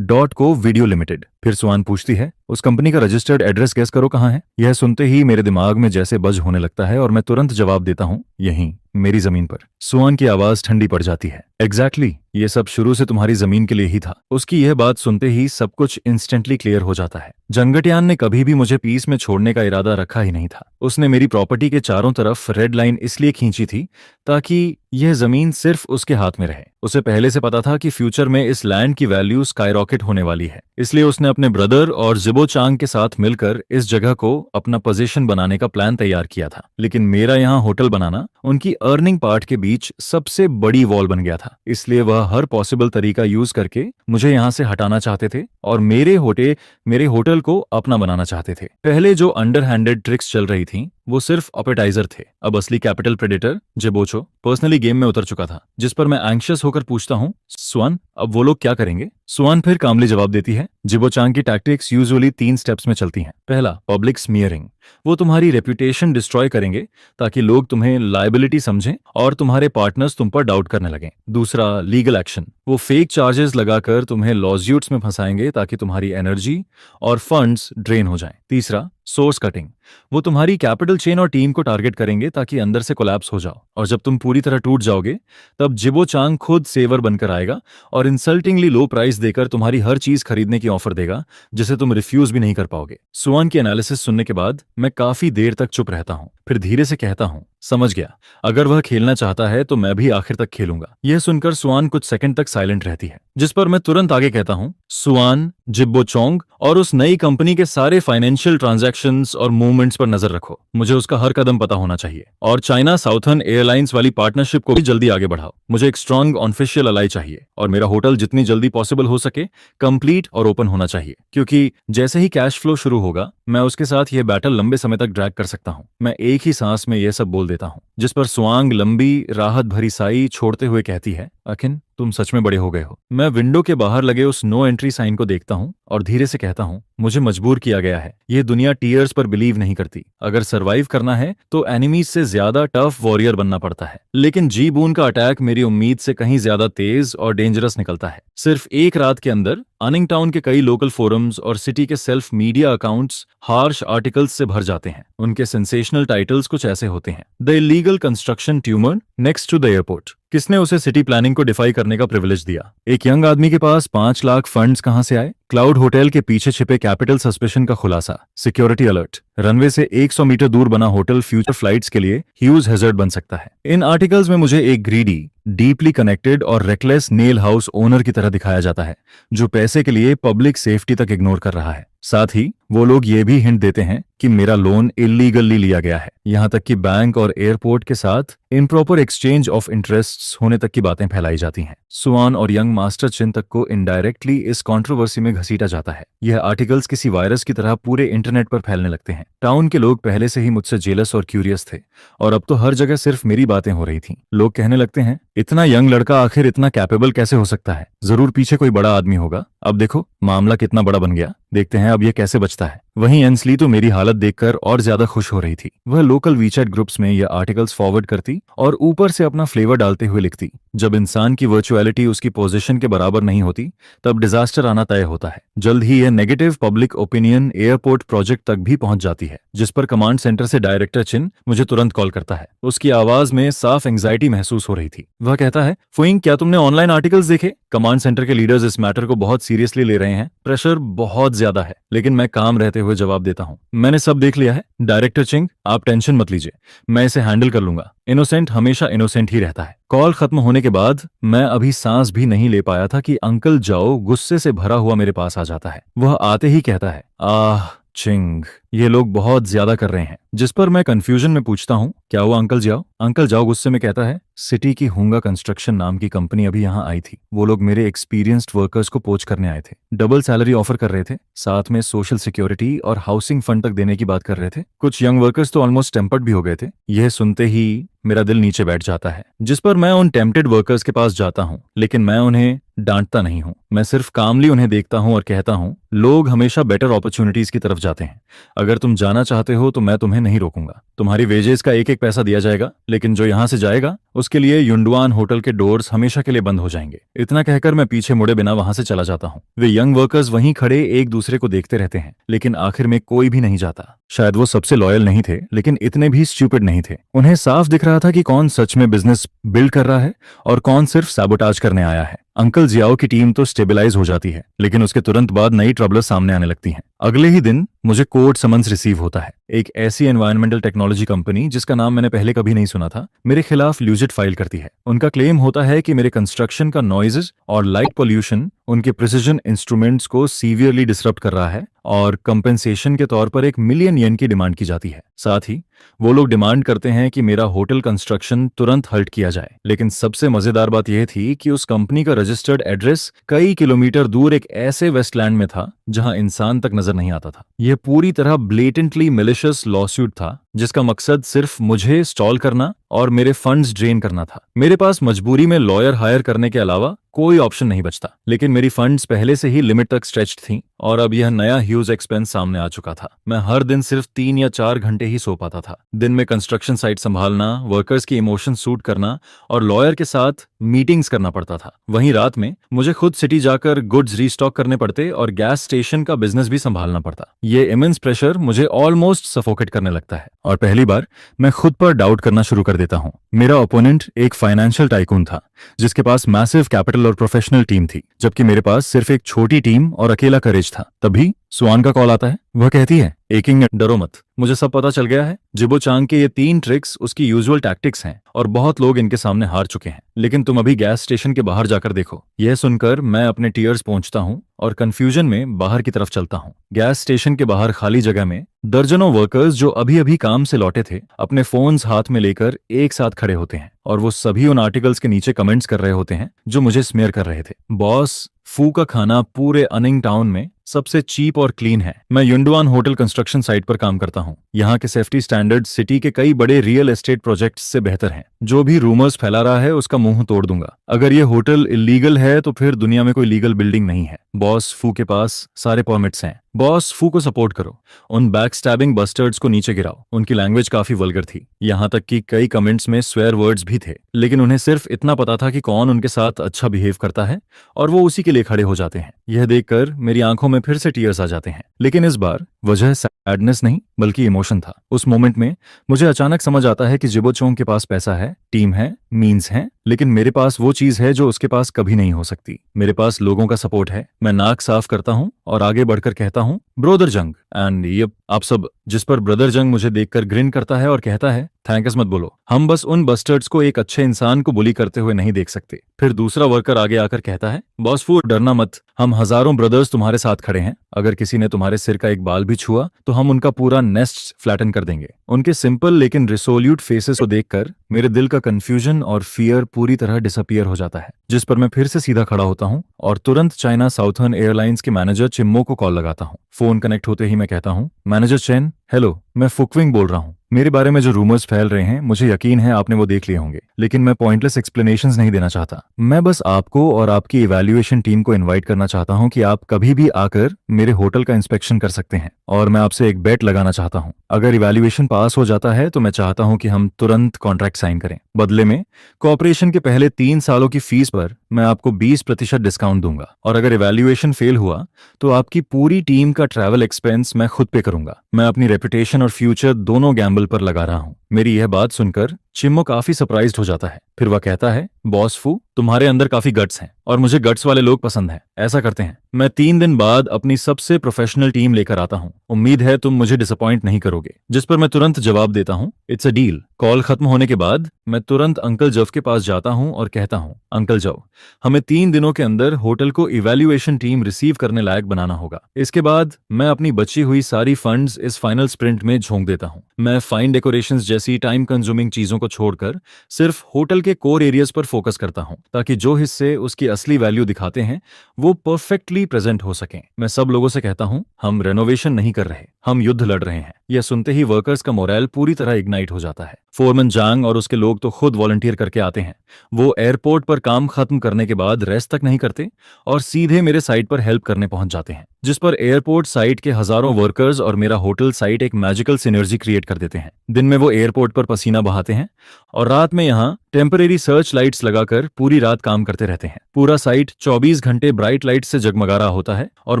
.को वीडियो लिमिटेड। फिर सुआन पूछती है, उस कंपनी का रजिस्टर्ड एड्रेस गेस करो कहाँ है? यह सुनते ही मेरे दिमाग में जैसे बज होने लगता है और मैं तुरंत जवाब देता हूँ, यहीं, मेरी जमीन पर। सुआन की आवाज ठंडी पड़ जाती है, एग्जैक्टली, ये सब शुरू से तुम्हारी जमीन के लिए ही था। उसकी यह बात सुनते ही सब कुछ इंस्टेंटली क्लियर हो जाता है। जंगटियान ने कभी भी मुझे पीस में छोड़ने का इरादा रखा ही नहीं था। उसने मेरी प्रॉपर्टी के चारों तरफ रेड लाइन इसलिए खींची थी ताकि यह जमीन सिर्फ उसके हाथ में रहे। उसे पहले से पता था कि फ्यूचर में इस लैंड की वैल्यू स्काईरॉकेट होने वाली है, इसलिए उसने अपने ब्रदर और जिबो चांग के साथ मिलकर इस जगह को अपना पोजीशन बनाने का प्लान तैयार किया था। लेकिन मेरा यहाँ होटल बनाना उनकी अर्निंग पार्ट के बीच सबसे बड़ी वॉल बन गया था, इसलिए वह हर पॉसिबल तरीका यूज करके मुझे यहाँ से हटाना चाहते थे और मेरे होटल को अपना बनाना चाहते थे। पहले जो अंडरहैंडेड ट्रिक्स चल रही थी वो सिर्फ अपेटाइजर थे। अब असली कैपिटल प्रेडेटर जिबोचो पर्सनली गेम में उतर चुका था, जिस पर मैं एंग्शियस होकर पूछता हूँ, सुआन, अब वो लोग क्या करेंगे? सुआन फिर कामली जवाब देती है, जिबोचांग की टैक्टिक्स यूजुअली 3 स्टेप्स में चलती हैं। पहला, पब्लिक स्मीयरिंग, वो तुम्हारी रेपुटेशन डिस्ट्रॉय करेंगे ताकि लोग तुम्हें लायबिलिटी समझें और तुम्हारे पार्टनर्स तुम पर डाउट करने लगें। दूसरा, लीगल एक्शन, वो फेक चार्जेस लगाकर तुम्हें लॉज्यूट्स में फंसाएंगे ताकि तुम्हारी एनर्जी और फंड्स ड्रेन हो जाएं। तीसरा, सोर्स कटिंग, वो तुम्हारी कैपिटल चेन और टीम को टारगेट करेंगे ताकि अंदर से कोलैप्स हो जाओ और जब तुम पूरी तरह टूट जाओगे तब जिबो चांग खुद सेवर बनकर आएगा और इंसल्टिंगली लो प्राइस देकर तुम्हारी हर चीज खरीदने की ऑफर देगा जिसे तुम रिफ्यूज भी नहीं कर पाओगे। सुआन की एनालिसिस सुनने के बाद मैं काफी देर तक चुप रहता हूँ, फिर धीरे से कहता हूँ, समझ गया, अगर वह खेलना चाहता है तो मैं भी आखिर तक खेलूंगा। यह सुनकर सुआन कुछ सेकंड तक साइलेंट रहती है, जिस पर मैं तुरंत आगे कहता हूँ, सुआन, जिब्बो चोंग और उस नई कंपनी के सारे फाइनेंशियल ट्रांजैक्शंस और मूवमेंट्स पर नजर रखो। मुझे उसका हर कदम पता होना चाहिए और चाइना साउथर्न एयरलाइंस वाली पार्टनरशिप को भी जल्दी आगे बढ़ाओ। मुझे एक स्ट्रांग ऑफिशियल अलाई चाहिए और मेरा होटल जितनी जल्दी पॉसिबल हो सके कंप्लीट और ओपन होना चाहिए, क्योंकि जैसे ही कैश फ्लो शुरू होगा मैं उसके साथ यह बैटल लंबे समय तक ड्रैग कर सकता हूँ। मैं एक ही सांस में यह सब बोल देता हूँ, जिस पर सुआंग लंबी राहत भरी साई छोड़ते हुए कहती है, अखिन, तुम सच में बड़े हो गए हो। मैं विंडो के बाहर लगे उस नो एंट्री साइन को देखता हूँ और धीरे से कहता हूँ, मुझे मजबूर किया गया है। ये दुनिया टीयर्स पर बिलीव नहीं करती। अगर सरवाइव करना है तो एनिमीज से ज्यादा टफ वॉरियर बनना पड़ता है। लेकिन जी बून का अटैक मेरी उम्मीद से कहीं ज्यादा तेज और डेंजरस निकलता है। सिर्फ एक रात के अंदर अनिंग टाउन के कई लोकल फोरम्स और सिटी के self media accounts harsh articles से भर जाते हैं। उनके सेंसेशनल टाइटल्स कुछ ऐसे होते हैं: the illegal construction tumour next to the airport. किसने उसे सिटी प्लानिंग को डिफाई करने का प्रिविलेज दिया? एक यंग आदमी के पास 5 लाख फंड्स कहां से आए? क्लाउड होटल के पीछे छिपे कैपिटल सस्पेशन का खुलासा। सिक्योरिटी अलर्ट, रनवे से 100 मीटर दूर बना होटल फ्यूचर फ्लाइट्स के लिए ह्यूज हैजर्ड बन सकता है। इन आर्टिकल्स में मुझे एक ग्रीडी, डीपली कनेक्टेड और रेकलेस नेल हाउस ओनर की तरह दिखाया जाता है, जो पैसे के लिए पब्लिक सेफ्टी तक इग्नोर कर रहा है। साथ ही वो लोग ये भी हिंट देते हैं कि मेरा लोन इलीगली लिया गया है। यहां तक कि बैंक और एयरपोर्ट के साथ इम्प्रॉपर एक्सचेंज ऑफ इंटरेस्ट्स होने तक की बातें फैलाई जाती हैं। सुआन और यंग मास्टर चिन तक को इनडायरेक्टली इस कंट्रोवर्सी में घसीटा जाता है। यह आर्टिकल्स किसी वायरस की तरह पूरे इंटरनेट पर फैलने लगते हैं। टाउन के लोग पहले से ही मुझसे जेलस और क्यूरियस थे, और अब तो हर जगह सिर्फ मेरी बातें हो रही थीं। लोग कहने लगते हैं, इतना यंग लड़का आखिर इतना कैपेबल कैसे हो सकता है? जरूर पीछे कोई बड़ा आदमी होगा। अब देखो मामला कितना बड़ा बन गया, देखते हैं अब ये कैसे बचता है। वहीं एंसली तो मेरी हालत देखकर और ज्यादा खुश हो रही थी। वह लोकल वीचैट ग्रुप्स में ये आर्टिकल्स फॉरवर्ड करती और ऊपर से अपना फ्लेवर डालते हुए लिखती। जब इंसान की वर्चुअलिटी उसकी पोजीशन के बराबर नहीं होती, तब डिजास्टर आना तय होता है। जल्द ही यह negative public opinion airport project तक भी पहुंच जाती है, जिस पर कमांड सेंटर से डायरेक्टर चिन मुझे तुरंत कॉल करता है। उसकी आवाज में साफ एंग्जाइटी महसूस हो रही थी। वह कहता है, फुइंग, क्या तुमने ऑनलाइन आर्टिकल्स देखे? कमांड सेंटर के लीडर्स इस मैटर को बहुत सीरियसली ले रहे हैं। प्रेशर बहुत ज्यादा है। लेकिन मैं काम रहते हुए जवाब देता हूँ, मैंने सब देख लिया है डायरेक्टर चिंग, आप टेंशन मत लीजिए, मैं इसे हैंडल कर लूंगा। इनोसेंट हमेशा इनोसेंट ही रहता है। कॉल खत्म होने के बाद मैं अभी सांस भी नहीं ले पाया था कि अंकल जाओ गुस्से से भरा हुआ मेरे पास आ जाता है। वह आते ही कहता है, आह चिंग, ये लोग बहुत ज्यादा कर रहे हैं। जिस पर मैं कंफ्यूजन में पूछता हूँ, क्या हुआ अंकल जाओ? अंकल जाओ गुस्से में कहता है, सिटी की हुंगा कंस्ट्रक्शन नाम की कंपनी अभी यहाँ आई थी। वो लोग मेरे एक्सपीरियंस्ड वर्कर्स को पोच करने आए थे। डबल सैलरी ऑफर कर रहे थे, साथ में सोशल सिक्योरिटी और हाउसिंग फंड तक देने की बात कर रहे थे। कुछ यंग वर्कर्स तो ऑलमोस्ट टेम्पर्ड भी हो गए थे। यह सुनते ही मेरा दिल नीचे बैठ जाता है। जिस पर मैं उन टेम्प्टेड वर्कर्स के पास जाता हूँ, लेकिन मैं उन्हें डांटता नहीं हूँ। मैं सिर्फ कामली उन्हें देखता हूँ और कहता हूँ, लोग हमेशा बेटर अपॉर्चुनिटीज की तरफ जाते हैं। अगर तुम जाना चाहते हो तो मैं तुम्हें नहीं रोकूंगा। तुम्हारी वेजेस का एक एक पैसा दिया जाएगा, लेकिन जो यहाँ से जाएगा उसके लिए युंडवान होटल के डोर्स हमेशा के लिए बंद हो जाएंगे। इतना कहकर मैं पीछे मुड़े बिना वहां से चला जाता हूँ। वे यंग वर्कर्स वहीं खड़े एक दूसरे को देखते रहते हैं, लेकिन आखिर में कोई भी नहीं जाता। शायद वो सबसे लॉयल नहीं थे, लेकिन इतने भी स्टूपिड नहीं थे। उन्हें साफ दिख रहा था कि कौन सच में बिजनेस बिल्ड कर रहा है और कौन सिर्फ सैबोटाज करने आया है। अंकल जियाओ की टीम तो स्टेबलाइज हो जाती है, लेकिन उसके तुरंत बाद नई ट्रबलर्स सामने आने लगती हैं। अगले ही दिन मुझे कोर्ट समन्स रिसीव होता है। एक ऐसी एनवायरमेंटल टेक्नोलॉजी कंपनी जिसका नाम मैंने पहले कभी नहीं सुना था, मेरे खिलाफ ल्यूजिट फाइल करती है। उनका क्लेम होता है कि मेरे कंस्ट्रक्शन का नॉइजेस और लाइट पोल्यूशन उनके प्रिसिजन इंस्ट्रूमेंट्स को सीवियरली डिसरप्ट कर रहा है, और कंपेंसेशन के तौर पर 1 मिलियन येन की डिमांड की जाती है। साथ ही वो लोग डिमांड करते हैं कि मेरा होटल कंस्ट्रक्शन तुरंत हल्ट किया जाए। लेकिन सबसे मजेदार बात यह थी कि उस कंपनी का रजिस्टर्ड एड्रेस कई किलोमीटर दूर एक ऐसे वेस्टलैंड में था जहां इंसान तक नजर नहीं आता था। यह पूरी तरह ब्लेटेंटली मिलिशियस लॉसूट था, जिसका मकसद सिर्फ मुझे स्टॉल करना और मेरे फंड्स ड्रेन करना था। मेरे पास मजबूरी में लॉयर हायर करने के अलावा कोई ऑप्शन नहीं बचता, लेकिन मेरी फंड्स पहले से ही लिमिट तक स्ट्रेच्ड थीं और अब यह नया ह्यूज एक्सपेंस सामने आ चुका था। मैं हर दिन सिर्फ 3 या 4 घंटे ही सो पाता था। दिन में कंस्ट्रक्शन साइट संभालना, वर्कर्स की इमोशन सूट करना और लॉयर के साथ मीटिंग्स करना पड़ता था। वहीं रात में मुझे खुद सिटी जाकर गुड्स रीस्टॉक करने पड़ते और गैस स्टेशन का बिजनेस भी संभालना पड़ता। ये इमेंस प्रेशर मुझे ऑलमोस्ट सफोकेट करने लगता है और पहली बार मैं खुद पर डाउट करना शुरू कर देता हूँ। मेरा ओपोनेंट एक फाइनेंशियल टाइकून था जिसके पास मैसिव कैपिटल और प्रोफेशनल टीम थी, जबकि मेरे पास सिर्फ एक छोटी टीम और अकेला करेज था। तभी सुआन का कॉल आता है। वह कहती है, एकिंग, डरो मत, मुझे सब पता चल गया है। जिबो चांग के ये 3 ट्रिक्स उसकी यूजुअल टैक्टिक्स हैं और बहुत लोग इनके सामने हार चुके हैं, लेकिन तुम अभी गैस स्टेशन के बाहर जाकर देखो। यह सुनकर मैं अपने टीयर्स पहुंचता हूं और कंफ्यूजन में बाहर की तरफ चलता हूं। गैस स्टेशन के बाहर खाली जगह में दर्जनों वर्कर्स जो अभी अभी काम से लौटे थे अपने फोन्स हाथ में लेकर एक साथ खड़े होते हैं, और वो सभी उन आर्टिकल्स के नीचे कमेंट्स कर रहे होते हैं जो मुझे स्मेयर कर रहे थे। बॉस, फू का खाना पूरे अनिंग टाउन में सबसे चीप और क्लीन है। मैं युंडुआन होटल कंस्ट्रक्शन साइट पर काम करता हूँ। यहाँ के सेफ्टी स्टैंडर्ड सिटी के कई बड़े रियल एस्टेट प्रोजेक्ट्स से बेहतर हैं। जो भी रूमर्स फैला रहा है उसका मुंह तोड़ दूंगा। अगर ये होटल इलीगल है तो फिर दुनिया में कोई लीगल बिल्डिंग नहीं है। बॉस फू के पास सारे परमिट्स हैं। बॉस फू को सपोर्ट करो। उन बैक स्टैबिंग बस्टर्ड्स को नीचे गिराओ। उनकी लैंग्वेज काफी वल्गर थी, यहाँ तक कि कई कमेंट्स में स्वेयर वर्ड्स भी थे, लेकिन उन्हें सिर्फ इतना पता था कि कौन उनके साथ अच्छा बिहेव करता है और वो उसी के लिए खड़े हो जाते हैं। यह देखकर मेरी आंखों में फिर से टीयर्स आ जाते हैं, लेकिन इस बार वजह सैडनेस नहीं बल्कि इमोशन था। उस मोमेंट में मुझे अचानक समझ आता है कि जिबोचोंग के पास पैसा है, टीम है, मीन्स हैं, लेकिन मेरे पास वो चीज है जो उसके पास कभी नहीं हो सकती। मेरे पास लोगों का सपोर्ट है। मैं नाक साफ करता हूँ और आगे बढ़कर कहता हूँ, ब्रोदर जंग एंड ये आप सब। जिस पर ब्रदर जंग मुझे देखकर ग्रिन करता है और कहता है, थैंक्स मत बोलो, हम बस उन बस्टर्ड्स को एक अच्छे इंसान को बुली करते हुए नहीं देख सकते। फिर दूसरा वर्कर आगे आकर कहता है, बॉस फू डरना मत, हम हजारों ब्रदर्स तुम्हारे साथ खड़े हैं। अगर किसी ने तुम्हारे सिर का एक बाल भी छुआ तो हम उनका पूरा नेस्ट फ्लैटन कर देंगे। उनके सिंपल लेकिन रिसोल्यूट फेसेस को देखकर मेरे दिल का कंफ्यूजन और फियर पूरी तरह डिसअपियर हो जाता है। जिस पर मैं फिर से सीधा खड़ा होता हूँ और तुरंत चाइना साउथर्न एयरलाइंस के मैनेजर चिम्मो को कॉल लगाता हूँ। फोन कनेक्ट होते ही मैं कहता हूँ, मैनेजर चेन, हेलो, मैं फुकविंग बोल रहा हूँ। मेरे बारे में जो रूमर्स फैल रहे हैं मुझे यकीन है आपने वो देख लिए होंगे, लेकिन मैं पॉइंटलेस एक्सप्लेनेशंस नहीं देना चाहता। मैं बस आपको और आपकी इवैल्यूएशन टीम को इनवाइट करना चाहता हूं कि आप कभी भी आकर मेरे होटल का इंस्पेक्शन कर सकते हैं, और मैं आपसे एक बेट लगाना चाहता हूं। अगर इवैल्यूएशन पास हो जाता है तो मैं चाहता हूं कि हम तुरंत कॉन्ट्रैक्ट साइन करें। बदले में कॉर्पोरेशन के पहले 3 सालों की फीस पर मैं आपको 20% डिस्काउंट दूंगा, और अगर इवैल्यूएशन फेल हुआ तो आपकी पूरी टीम का ट्रैवल एक्सपेंस मैं खुद पे करूंगा। मैं अपनी रेपुटेशन और फ्यूचर दोनों गैम्बल पर लगा रहा हूं। मेरी यह बात सुनकर चिम्मो काफी सरप्राइज्ड हो जाता है। फिर वह कहता है, बॉस फू, तुम्हारे अंदर काफी गट्स हैं और मुझे गट्स वाले लोग पसंद हैं। ऐसा करते हैं, मैं 3 दिन बाद अपनी सबसे प्रोफेशनल टीम लेकर आता हूँ। उम्मीद है तुम मुझे डिसअपॉइंट नहीं करोगे। जिस पर मैं तुरंत जवाब देता हूँ, इट्स अ डील। कॉल खत्म होने के बाद मैं तुरंत अंकल जव के पास जाता हूँ और कहता हूँ, अंकल जव, हमें 3 दिनों के अंदर होटल को इवैल्यूएशन टीम रिसीव करने लायक बनाना होगा। इसके बाद मैं अपनी बची हुई सारी फंड्स इस फाइनल स्प्रिंट में झोंक देता हूँ। मैं फाइन डेकोरेशंस जैसी टाइम कंज्यूमिंग चीजों को छोड़कर सिर्फ होटल के कोर एरियाज पर फोकस करता हूं, ताकि जो हिस्से उसकी असली वैल्यू दिखाते हैं वो परफेक्टली प्रेजेंट हो सकें। मैं सब लोगों से कहता हूं, हम रेनोवेशन नहीं कर रहे, हम युद्ध लड़ रहे हैं। यह सुनते ही वर्कर्स का मोरल पूरी तरह इग्नाइट हो जाता है। फोरमैन जांग और उसके लोग तो खुद वॉलंटियर करके आते हैं। वो एयरपोर्ट पर काम खत्म करने के बाद रेस्ट तक नहीं करते और सीधे मेरे साइट पर हेल्प करने पहुंच जाते हैं, जिस पर एयरपोर्ट साइट के हजारों वर्कर्स और मेरा होटल साइट एक मैजिकल सिनर्जी क्रिएट कर देते हैं। दिन में वो एयरपोर्ट पर पसीना बहाते हैं और रात में यहाँ टेम्परेरी सर्च लाइट्स लगाकर पूरी रात काम करते रहते हैं। पूरा साइट 24 घंटे ब्राइट लाइट से जगमगा रहा होता है और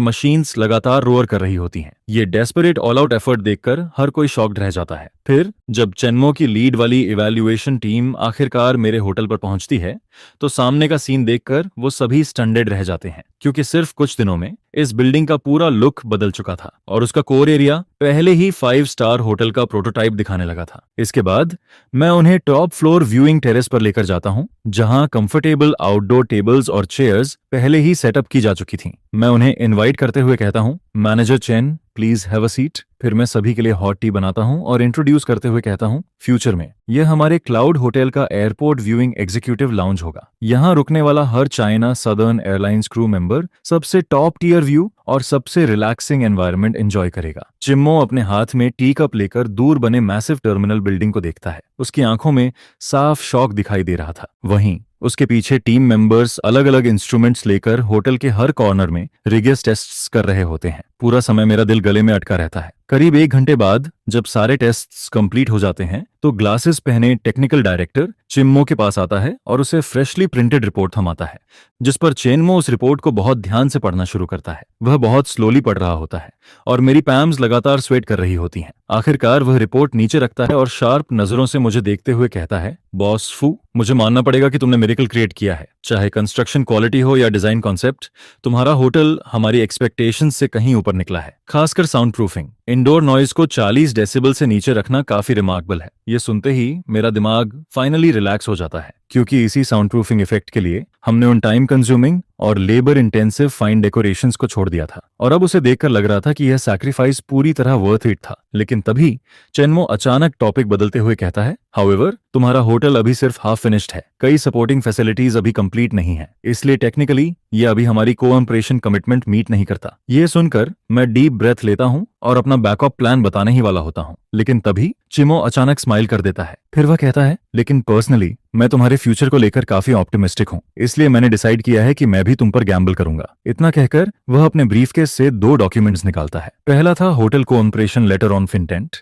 मशीन्स लगातार रोअर कर रही होती हैं। ये डेस्परेट ऑल आउट एफर्ट देखकर हर कोई शॉक्ड रह जाता है। फिर जब चेन्मो की लीड वाली इवैल्यूएशन टीम आखिरकार मेरे होटल पर पहुंचती है तो सामने का सीन देखकर वो सभी स्टंडेड रह जाते हैं, क्योंकि सिर्फ कुछ दिनों में इस बिल्डिंग का पूरा लुक बदल चुका था और उसका कोर एरिया पहले ही 5 स्टार होटल का प्रोटोटाइप दिखाने लगा था। इसके बाद मैं उन्हें टॉप फ्लोर व्यूइंग टेरेस पर लेकर जाता हूं, जहां कंफर्टेबल आउटडोर टेबल्स और चेयर्स पहले ही सेटअप की जा चुकी थीं। मैं उन्हें इनवाइट करते हुए कहता हूं, manager chain, please have a seat. फिर मैं सभी के लिए हॉट टी बनाता हूं और इंट्रोड्यूस करते हुए कहता हूं, फ्यूचर में यह हमारे क्लाउड होटल का एयरपोर्ट व्यूइंग एग्जीक्यूटिव लाउंज होगा। यहां रुकने वाला हर China southern airlines crew member सबसे टॉप टियर व्यू और सबसे रिलैक्सिंग एनवायरनमेंट एंजॉय करेगा। चिम्मो अपने हाथ में टी कप लेकर दूर बने मैसिव टर्मिनल बिल्डिंग को देखता है। उसकी आंखों में साफ शौक दिखाई दे रहा था। वहीं उसके पीछे टीम मेंबर्स अलग अलग इंस्ट्रूमेंट्स लेकर होटल के हर कॉर्नर में रिगियस टेस्ट्स कर रहे होते हैं। पूरा समय मेरा दिल गले में अटका रहता है। करीब 1 घंटे बाद जब सारे टेस्ट्स कंप्लीट हो जाते हैं तो ग्लासेस पहने टेक्निकल डायरेक्टर चिम्मो के पास आता है और उसे फ्रेशली प्रिंटेड रिपोर्ट थमाता है, जिस पर चेन्मो उस रिपोर्ट को बहुत ध्यान से पढ़ना शुरू करता है। वह बहुत स्लोली पढ़ रहा होता है और मेरी पैम्स लगातार स्वेट कर रही होती हैं। आखिरकार वह रिपोर्ट नीचे रखता है और शार्प नजरों से मुझे देखते हुए कहता है, बॉस फू, मुझे मानना पड़ेगा कि तुमने मिरेकल क्रिएट किया है। चाहे कंस्ट्रक्शन क्वालिटी हो या डिजाइन कॉन्सेप्ट, तुम्हारा होटल हमारी एक्सपेक्टेशंस से कहीं ऊपर निकला है। खासकर साउंड प्रूफिंग, इंडोर नॉइज को 40 डेसिबल से नीचे रखना काफी रिमार्केबल है। ये सुनते ही मेरा दिमाग फाइनली रिलैक्स हो जाता है, क्योंकि इसी साउंड प्रूफिंग इफेक्ट के लिए हमने उन टाइम कंज्यूमिंग और लेबर इंटेंसिव फाइन डेकोरेशंस को छोड़ दिया था और अब उसे देखकर लग रहा था कि यह सैक्रिफाइस पूरी तरह वर्थ इट था। लेकिन तभी चेनमो अचानक टॉपिक बदलते हुए कहता है, हाउएवर, तुम्हारा होटल अभी सिर्फ हाफ फिनिश्ड है, कई सपोर्टिंग फैसिलिटीज अभी कंप्लीट नहीं है, इसलिए टेक्निकली ये अभी हमारी कोऑपरेशन कमिटमेंट मीट नहीं करता। ये सुनकर मैं डीप ब्रेथ लेता हूँ और अपना बैकअप प्लान बताने ही वाला होता हूँ, लेकिन तभी चिमो अचानक स्माइल कर देता है। फिर वह कहता है, लेकिन पर्सनली मैं तुम्हारे फ्यूचर को लेकर काफी ऑप्टिमिस्टिक हूँ, इसलिए मैंने डिसाइड किया है कि मैं भी तुम पर गैम्बल करूंगा। इतना कहकर वह अपने ब्रीफकेस से 2 डॉक्यूमेंट्स निकालता है। पहला था hotel cooperation later on intent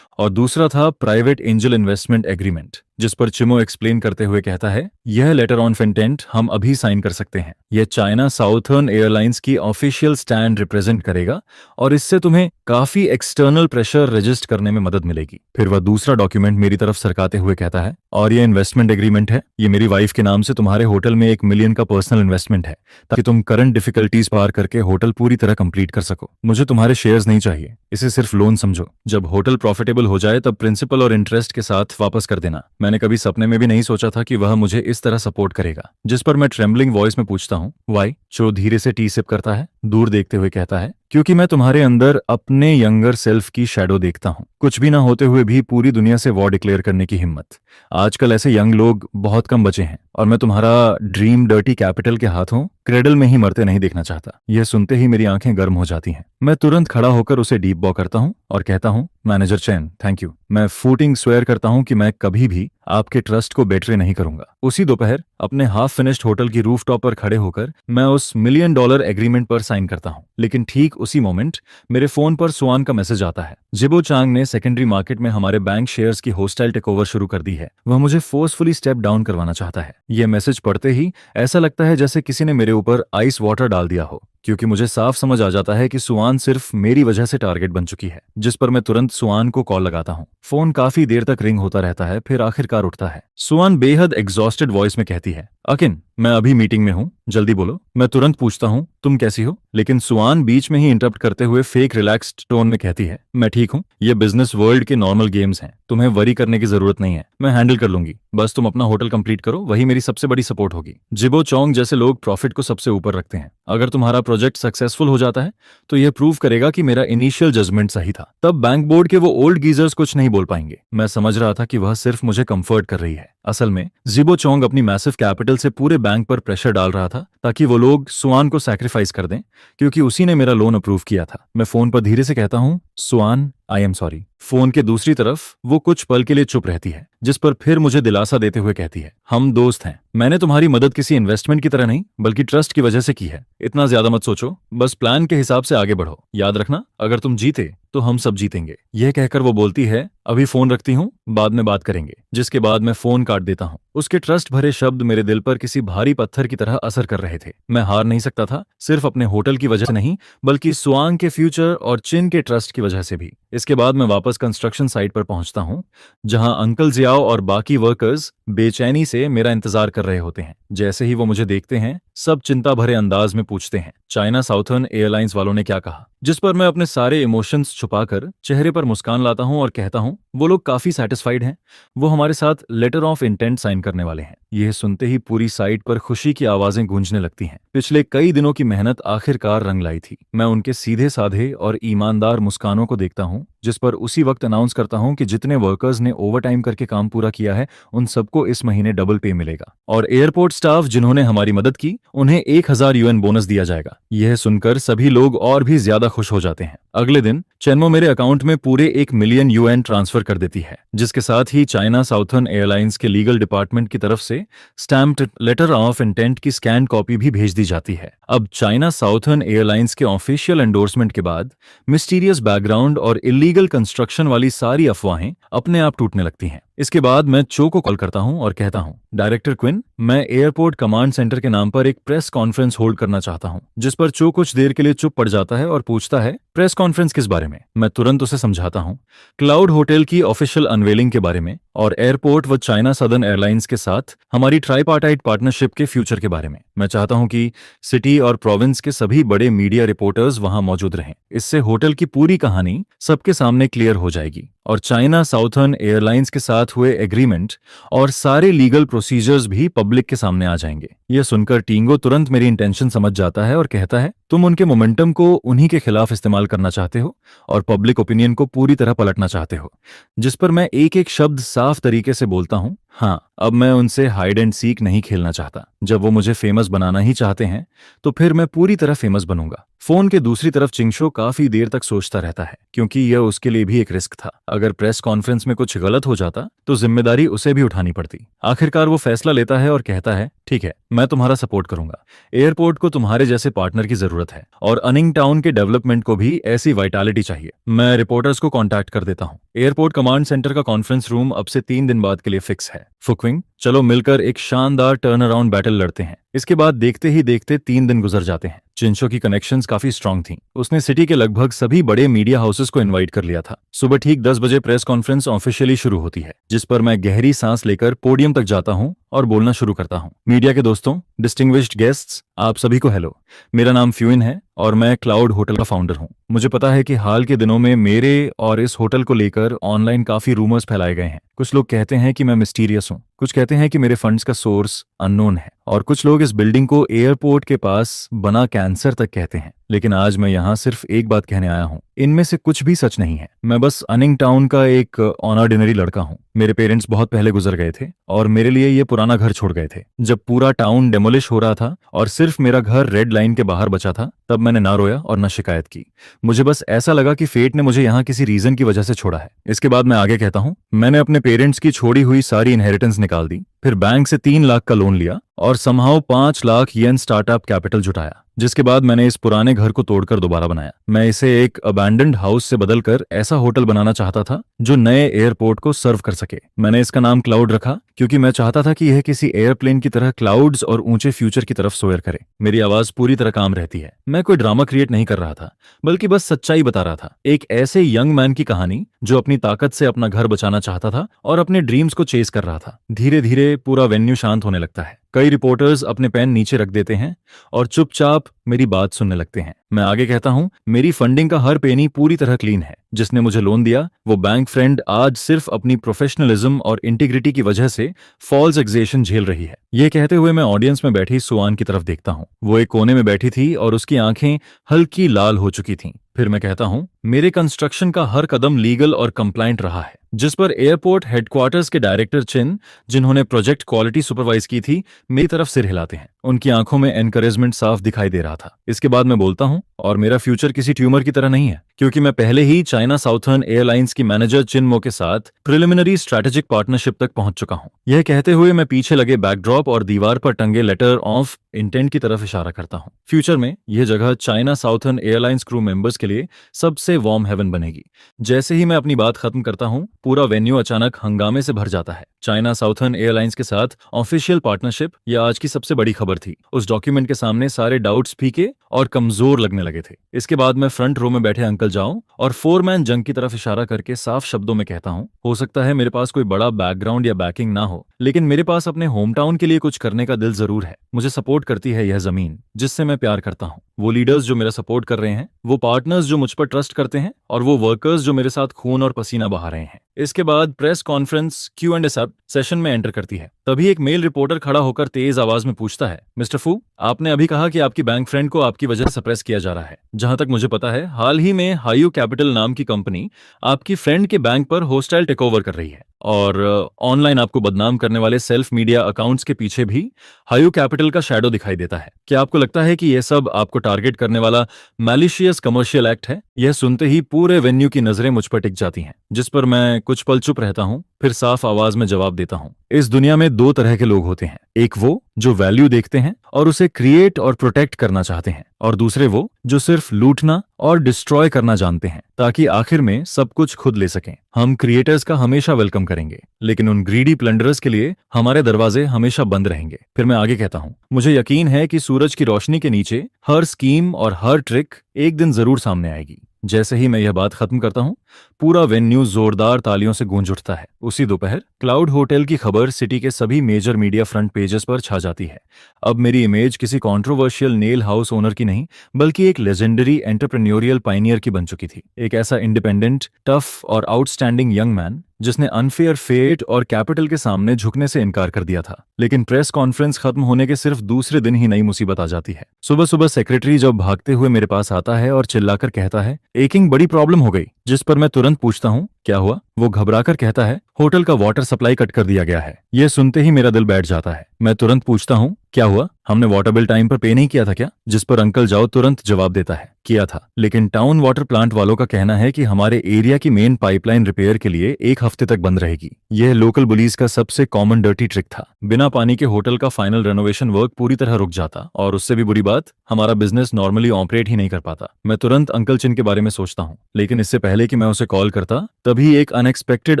और दूसरा था प्राइवेट एंजल इन्वेस्टमेंट एग्रीमेंट, जिस पर चिमो एक्सप्लेन करते हुए कहता है, यह लेटर ऑन इंटेंट हम अभी साइन कर सकते हैं। यह चाइना साउथर्न एयरलाइंस की ऑफिशियल स्टैंड रिप्रेजेंट करेगा और इससे तुम्हें काफी एक्सटर्नल प्रेशर रजिस्ट करने में मदद मिलेगी। फिर वह दूसरा डॉक्यूमेंट मेरी तरफ सरकाते हुए कहता है, और यह इन्वेस्टमेंट एग्रीमेंट है, ये मेरी वाइफ के नाम से तुम्हारे होटल में 1 मिलियन का पर्सनल इन्वेस्टमेंट है, ताकि तुम करंट डिफिकल्टीज पार करके होटल पूरी तरह कंप्लीट कर सको। मुझे तुम्हारे शेयर्स नहीं चाहिए, इसे सिर्फ लोन समझो। जब होटल प्रॉफिटेबल हो जाए तब प्रिंसिपल और इंटरेस्ट के साथ वापस कर देना। मैंने कभी सपने में भी नहीं सोचा था कि वह मुझे इस तरह सपोर्ट करेगा। जिस पर मैं ट्रेम्बलिंग वॉइस में पूछता हूँ, वाई? चो धीरे से टी सिप करता है, दूर देखते हुए कहता है, क्योंकि मैं तुम्हारे अंदर अपने यंगर सेल्फ की शैडो देखता हूँ। कुछ भी ना होते हुए भी पूरी दुनिया से वॉर डिक्लेयर करने की हिम्मत। आजकल ऐसे यंग लोग बहुत कम बचे हैं और मैं तुम्हारा ड्रीम डर्टी कैपिटल के हाथों क्रेडल में ही मरते नहीं देखना चाहता। यह सुनते ही मेरी आंखें गर्म हो जाती हैं। मैं तुरंत खड़ा होकर उसे डीप बॉ करता हूँ और कहता हूँ, मैनेजर चैन, थैंक यू। मैं फूटिंग स्वेयर करता हूँ कि मैं कभी भी आपके ट्रस्ट को बेट्रे नहीं करूंगा। उसी दोपहर अपने हाफ फिनिश्ड होटल की रूफटॉप पर खड़े होकर मैं उस $1 मिलियन एग्रीमेंट पर साइन करता हूँ। लेकिन ठीक उसी मोमेंट मेरे फोन पर सुआन का मैसेज आता है। जिबो चांग ने सेकेंडरी मार्केट में हमारे बैंक शेयर्स की होस्टाइल टेकओवर शुरू कर दी है। वह मुझे फोर्सफुली स्टेप डाउन करवाना चाहता है। यह मैसेज पढ़ते ही ऐसा लगता है जैसे किसी ने मेरे ऊपर आइस वाटर डाल दिया हो, क्योंकि मुझे साफ समझ आ जाता है कि सुआन सिर्फ मेरी वजह से टारगेट बन चुकी है। जिस पर मैं तुरंत सुआन को कॉल लगाता हूँ। फोन काफी देर तक रिंग होता रहता है, फिर आखिरकार उठता है। सुआन बेहद एग्जॉस्टेड वॉइस में कहती है, अकिन, मैं अभी मीटिंग में हूँ, जल्दी बोलो। मैं तुरंत पूछता हूँ, तुम कैसी हो? लेकिन सुआन बीच में ही इंटरप्ट करते हुए फेक रिलैक्स्ड टोन में कहती है, मैं ठीक हूँ, ये बिजनेस वर्ल्ड के नॉर्मल गेम्स हैं, तुम्हें वरी करने की जरूरत नहीं है, मैं हैंडल कर लूंगी, बस तुम अपना होटल कंप्लीट करो, वही मेरी सबसे बड़ी सपोर्ट होगी। जिबो चोंग जैसे लोग प्रॉफिट को सबसे ऊपर रखते हैं। अगर तुम्हारा प्रोजेक्ट सक्सेसफुल हो जाता है तो यह प्रूव करेगा कि मेरा इनिशियल जजमेंट सही था। तब बैंक बोर्ड के वो ओल्ड गीजर्स कुछ नहीं बोल पाएंगे। मैं समझ रहा था कि वह सिर्फ मुझे कंफर्ट कर रही है। असल में जिबो चोंग अपनी मैसिव कैपिटल से पूरे बैंक पर प्रेशर डाल रहा था ताकि वो लोग सुआन को सैक्रिफाइस कर दें, क्योंकि उसी ने मेरा लोन अप्रूव किया था। मैं फोन पर धीरे से कहता हूँ, सुआन, आई एम सॉरी। फोन के दूसरी तरफ वो कुछ पल के लिए चुप रहती है, जिस पर फिर मुझे दिलासा देते हुए कहती है, हम दोस्त हैं। मैंने तुम्हारी मदद किसी इन्वेस्टमेंट की तरह नहीं बल्कि ट्रस्ट की वजह से की है। इतना ज्यादा मत सोचो, बस प्लान के हिसाब से आगे बढ़ो। याद रखना, अगर तुम जीते तो हम सब जीतेंगे। यह कहकर वो बोलती है, अभी फोन रखती हूँ, बाद में बात करेंगे। जिसके बाद मैं फोन काट देता हूँ। उसके ट्रस्ट भरे शब्द मेरे दिल पर किसी भारी पत्थर की तरह असर कर रहे थे। मैं हार नहीं सकता था, सिर्फ अपने होटल की वजह से नहीं बल्कि सुआंग के फ्यूचर और चिन के ट्रस्ट की वजह से भी। इसके बाद मैं वापस कंस्ट्रक्शन साइट पर पहुंचता हूं, जहां अंकल जियाओ और बाकी वर्कर्स बेचैनी से मेरा इंतजार कर रहे होते हैं। जैसे ही वो मुझे देखते हैं, सब चिंता भरे अंदाज में पूछते हैं, चाइना साउथर्न एयरलाइंस वालों ने क्या कहा? जिस पर मैं अपने सारे इमोशंस छुपाकर चेहरे पर मुस्कान लाता हूं और कहता हूं, वो लोग काफी सेटिस्फाइड हैं, वो हमारे साथ लेटर ऑफ इंटेंट साइन करने वाले हैं। यह सुनते ही पूरी साइट पर खुशी की आवाजें गूंजने लगती हैं। पिछले कई दिनों की मेहनत आखिरकार रंग लाई थी। मैं उनके सीधे साधे और ईमानदार मुस्कानों को देखता हूं, जिस पर उसी वक्त अनाउंस करता हूं कि जितने वर्कर्स ने ओवरटाइम करके काम पूरा किया है उन सबको इस महीने डबल पे मिलेगा, और एयरपोर्ट स्टाफ जिन्होंने हमारी मदद की उन्हें 1000 UN बोनस दिया जाएगा। यह सुनकर सभी लोग और भी ज्यादा खुश हो जाते हैं। अगले दिन चेनमो मेरे अकाउंट में पूरे 1 मिलियन UN ट्रांसफर कर देती है, जिसके साथ ही चाइना साउथर्न एयरलाइंस के लीगल डिपार्टमेंट की तरफ से स्टैम्प्ड लेटर ऑफ इंटेंट की स्कैन कॉपी भी भेज दी जाती है। अब चाइना साउथर्न एयरलाइंस के ऑफिशियल एंडोर्समेंट के बाद मिस्टीरियस बैकग्राउंड और इलीगल कंस्ट्रक्शन वाली सारी अफवाहें अपने आप टूटने लगती हैं। इसके बाद मैं चो को कॉल करता हूं और कहता हूं, डायरेक्टर क्विन, मैं एयरपोर्ट कमांड सेंटर के नाम पर एक प्रेस कॉन्फ्रेंस होल्ड करना चाहता हूं। जिस पर चो कुछ देर के लिए चुप पड़ जाता है और पूछता है, प्रेस कॉन्फ्रेंस किस बारे में? मैं तुरंत उसे समझाता हूं, क्लाउड होटल की ऑफिशियल अनवेलिंग के बारे में, और एयरपोर्ट व चाइना सदर्न एयरलाइंस के साथ हमारी ट्राइपार्टाइट पार्टनरशिप के फ्यूचर के बारे में। मैं चाहता हूं कि सिटी और प्रोविंस के सभी बड़े मीडिया रिपोर्टर्स वहां मौजूद रहें। इससे होटल की पूरी कहानी सबके सामने क्लियर हो जाएगी और चाइना साउथर्न एयरलाइंस के साथ हुए एग्रीमेंट और सारे लीगल प्रोसीजर्स भी पब्लिक के सामने आ जाएंगे। यह सुनकर टिंगो तुरंत मेरी इंटेंशन समझ जाता है और कहता है, तुम उनके मोमेंटम को उन्हीं के खिलाफ इस्तेमाल करना चाहते हो और पब्लिक ओपिनियन को पूरी तरह पलटना चाहते हो। जिस पर मैं एक एक शब्द साफ तरीके से बोलता हूं, हाँ, अब मैं उनसे हाइड एंड सीक नहीं खेलना चाहता। जब वो मुझे फेमस बनाना ही चाहते हैं तो फिर मैं पूरी तरह फेमस बनूंगा। फोन के दूसरी तरफ चिंगशो काफी देर तक सोचता रहता है, क्योंकि यह उसके लिए भी एक रिस्क था। अगर प्रेस कॉन्फ्रेंस में कुछ गलत हो जाता तो जिम्मेदारी उसे भी उठानी पड़ती। आखिरकार वो फैसला लेता है और कहता है, ठीक है, मैं तुम्हारा सपोर्ट करूंगा। एयरपोर्ट को तुम्हारे जैसे पार्टनर की जरूरत है और अनिंग टाउन के डेवलपमेंट को भी ऐसी वाइटैलिटी चाहिए। मैं रिपोर्टर्स को कांटेक्ट कर देता हूं। एयरपोर्ट कमांड सेंटर का कॉन्फ्रेंस रूम अब से 3 दिन बाद के लिए फिक्स है। फुकविंग, चलो मिलकर एक शानदार टर्न अराउंड बैटल लड़ते हैं। इसके बाद देखते ही देखते 3 दिन गुजर जाते हैं। चिंशो की कनेक्शंस काफी स्ट्रांग थीं। उसने सिटी के लगभग सभी बड़े मीडिया हाउसेस को इनवाइट कर लिया था। सुबह ठीक 10 बजे प्रेस कॉन्फ्रेंस ऑफिशियली शुरू होती है, जिस पर मैं गहरी सांस लेकर पोडियम तक जाता हूं और बोलना शुरू करता हूं। मीडिया के दोस्तों, डिस्टिंग्विश्ड गेस्ट्स, आप सभी को हेलो। मेरा नाम फ्यूइन है और मैं क्लाउड होटल का फाउंडर हूं। मुझे पता है कि हाल के दिनों में मेरे और इस होटल को लेकर ऑनलाइन काफी रूमर्स फैलाए गए हैं। कुछ लोग कहते हैं कि मैं मिस्टीरियस हूं, कुछ कहते हैं कि मेरे फंड्स का सोर्स अननोन है और कुछ लोग इस बिल्डिंग को एयरपोर्ट के पास बना कैंसर तक कहते हैं। लेकिन आज मैं यहाँ सिर्फ एक बात कहने आया हूँ, इनमें से कुछ भी सच नहीं है। मैं बस अनिंग टाउन का एक ऑर्डिनरी लड़का हूँ। मेरे पेरेंट्स बहुत पहले गुजर गए थे और मेरे लिए ये पुराना घर छोड़ गए थे। जब पूरा टाउन डेमोलिश हो रहा था और सिर्फ मेरा घर रेड लाइन के बाहर बचा था, तब मैंने ना रोया और ना शिकायत की। मुझे बस ऐसा लगा कि फेट ने मुझे यहाँ किसी रीजन की वजह से छोड़ा है। इसके बाद मैं आगे कहता हूँ, मैंने अपने पेरेंट्स की छोड़ी हुई सारी इनहेरिटेंस निकाल दी, फिर बैंक से 3 लाख का लोन लिया और समहाउ 5 लाख येन स्टार्टअप कैपिटल जुटाया, जिसके बाद मैंने इस पुराने घर को तोड़कर दोबारा बनाया। मैं इसे एक अबैंडन्ड हाउस से बदलकर ऐसा होटल बनाना चाहता था जो नए एयरपोर्ट को सर्व कर सके। मैंने इसका नाम क्लाउड रखा क्योंकि मैं चाहता था कि यह किसी एयरप्लेन की तरह क्लाउड्स और ऊंचे फ्यूचर की तरफ सोयर करे। मेरी आवाज पूरी तरह काम रहती है। मैं कोई ड्रामा क्रिएट नहीं कर रहा था, बल्कि बस सच्चाई बता रहा था। एक ऐसे यंग मैन की कहानी जो अपनी ताकत से अपना घर बचाना चाहता था और अपने ड्रीम्स को चेस कर रहा था। धीरे धीरे पूरा वेन्यू शांत होने लगता है। कई रिपोर्टर्स अपने पेन नीचे रख देते हैं और चुपचाप मेरी बात सुनने लगते हैं। मैं आगे कहता हूं, मेरी फंडिंग का हर पेनी पूरी तरह क्लीन है। जिसने मुझे लोन दिया वो बैंक फ्रेंड आज सिर्फ अपनी प्रोफेशनलिज्म और इंटीग्रिटी की वजह से फॉल्स एक्सेशन झेल रही है। यह कहते हुए मैं ऑडियंस में बैठी सुआन की तरफ देखता हूं। वो एक कोने में बैठी थी और उसकी आंखें हल्की लाल हो चुकी थीं। फिर मैं कहता हूं, मेरे कंस्ट्रक्शन का हर कदम लीगल और कंप्लाइंट रहा है। जिस पर एयरपोर्ट हेडक्वार्टर्स के डायरेक्टर चिन, जिन्होंने प्रोजेक्ट क्वालिटी सुपरवाइज की थी, मेरी तरफ सिर हिलाते हैं। उनकी आंखों में एनकरेजमेंट साफ दिखाई दे रहा था। इसके बाद मैं बोलता हूं, और मेरा फ्यूचर किसी ट्यूमर की तरह नहीं है, क्योंकि मैं पहले ही चाइना साउथर्न एयरलाइंस की मैनेजर चिनमो के साथ प्रिलिमिनरी स्ट्रैटेजिक पार्टनरशिप तक पहुंच चुका हूं। यह कहते हुए मैं पीछे लगे बैकड्रॉप और दीवार पर टंगे लेटर ऑफ इंटेंट की तरफ इशारा करता हूं। फ्यूचर में यह जगह China southern airlines crew members के लिए सबसे वार्म हेवन बनेगी। जैसे ही मैं अपनी बात खत्म करता हूं, पूरा वेन्यू अचानक हंगामे से भर जाता है। चाइना साउथर्न एयरलाइंस के साथ ऑफिशियल पार्टनरशिप यह आज की सबसे बड़ी खबर थी। उस डॉक्यूमेंट के सामने सारे डाउट्स फीके और कमजोर लगने लगे थे। इसके बाद मैं फ्रंट रो में बैठे अंकल जाऊं और 4-मैन जंग की तरफ इशारा करके साफ शब्दों में कहता हूं, हो सकता है मेरे पास कोई बड़ा बैकग्राउंड या बैकिंग ना हो, लेकिन मेरे पास अपने होम टाउन के लिए कुछ करने का दिल जरूर है। मुझे सपोर्ट करती है यह जमीन जिससे मैं प्यार करता हूं, वो लीडर्स जो मेरा सपोर्ट कर रहे हैं, वो पार्टनर्स जो मुझ पर ट्रस्ट करते हैं और वो वर्कर्स जो मेरे साथ खून और पसीना बहा रहे हैं। इसके बाद प्रेस कॉन्फ्रेंस Q&A सेशन में एंटर करती है। तभी एक मेल रिपोर्टर खड़ा होकर तेज आवाज में पूछता है, मिस्टर फू, आपने अभी कहा कि आपकी बैंक फ्रेंड को आपकी वजह से सप्रेस किया जा रहा है। जहां तक मुझे पता है, हाल ही में हायू कैपिटल नाम की कंपनी आपकी फ्रेंड के बैंक पर होस्टाइल टेकओवर कर रही है और ऑनलाइन आपको बदनाम करने वाले सेल्फ मीडिया अकाउंट्स के पीछे भी हायू कैपिटल का शैडो दिखाई देता है। क्या आपको लगता है कि यह सब आपको टारगेट करने वाला मैलिशियस कमर्शियल एक्ट है? यह सुनते ही पूरे वेन्यू की नजरें मुझ पर टिक जाती हैं, जिस पर मैं कुछ पल चुप रहता हूं, फिर साफ आवाज में जवाब देता हूं। इस दुनिया में 2 तरह के लोग होते हैं, एक वो जो वैल्यू देखते हैं और उसे क्रिएट और प्रोटेक्ट करना चाहते हैं, और दूसरे वो जो सिर्फ लूटना और डिस्ट्रॉय करना जानते हैं ताकि आखिर में सब कुछ खुद ले सकें। हम क्रिएटर्स का हमेशा वेलकम करेंगे, लेकिन उन ग्रीडी प्लंडरर्स के लिए हमारे दरवाजे हमेशा बंद रहेंगे। फिर मैं आगे कहता हूं, मुझे यकीन है कि सूरज की रोशनी के नीचे हर स्कीम और हर ट्रिक एक दिन जरूर सामने आएगी। जैसे ही मैं यह बात खत्म करता हूँ, पूरा वेन्यू जोरदार तालियों से गूंज उठता है। उसी दोपहर क्लाउड होटल की खबर सिटी के सभी मेजर मीडिया फ्रंट पेजेस पर छा जाती है। अब मेरी इमेज किसी कंट्रोवर्शियल नेल हाउस ओनर की नहीं, बल्कि एक लेजेंडरी एंटरप्रेन्योरियल पायनियर की बन चुकी थी। एक ऐसा इंडिपेंडेंट, टफ और आउटस्टैंडिंग यंग मैन जिसने अनफेयर फेट और कैपिटल के सामने झुकने से इनकार कर दिया था। लेकिन प्रेस कॉन्फ्रेंस खत्म होने के सिर्फ दूसरे दिन ही नई मुसीबत आ जाती है। सुबह सुबह सेक्रेटरी जब भागते हुए मेरे पास आता है और चिल्लाकर कहता है, एकिंग बड़ी प्रॉब्लम हो गई। जिस पर मैं तुरंत पूछता हूँ, क्या हुआ? वो घबराकर कहता है, होटल का वाटर सप्लाई कट कर दिया गया है। यह सुनते ही मेरा दिल बैठ जाता है। मैं तुरंत पूछता हूँ, क्या हुआ? हमने वाटर बिल टाइम पर पे नहीं किया था क्या? जिस पर अंकल जाओ तुरंत जवाब देता है, किया था, लेकिन टाउन वाटर प्लांट वालों का कहना है कि हमारे एरिया की मेन पाइपलाइन रिपेयर के लिए 1 हफ्ते तक बंद रहेगी। यह लोकल पुलिस का सबसे कॉमन डर्टी ट्रिक था। बिना पानी के होटल का फाइनल रेनोवेशन वर्क पूरी तरह रुक जाता, और उससे भी बुरी बात, हमारा बिजनेस नॉर्मली ऑपरेट ही नहीं कर पाता। मैं तुरंत अंकल चिन के बारे में सोचता हूँ, लेकिन इससे पहले कि मैं उसे कॉल करता, तभी एक अनएक्सपेक्टेड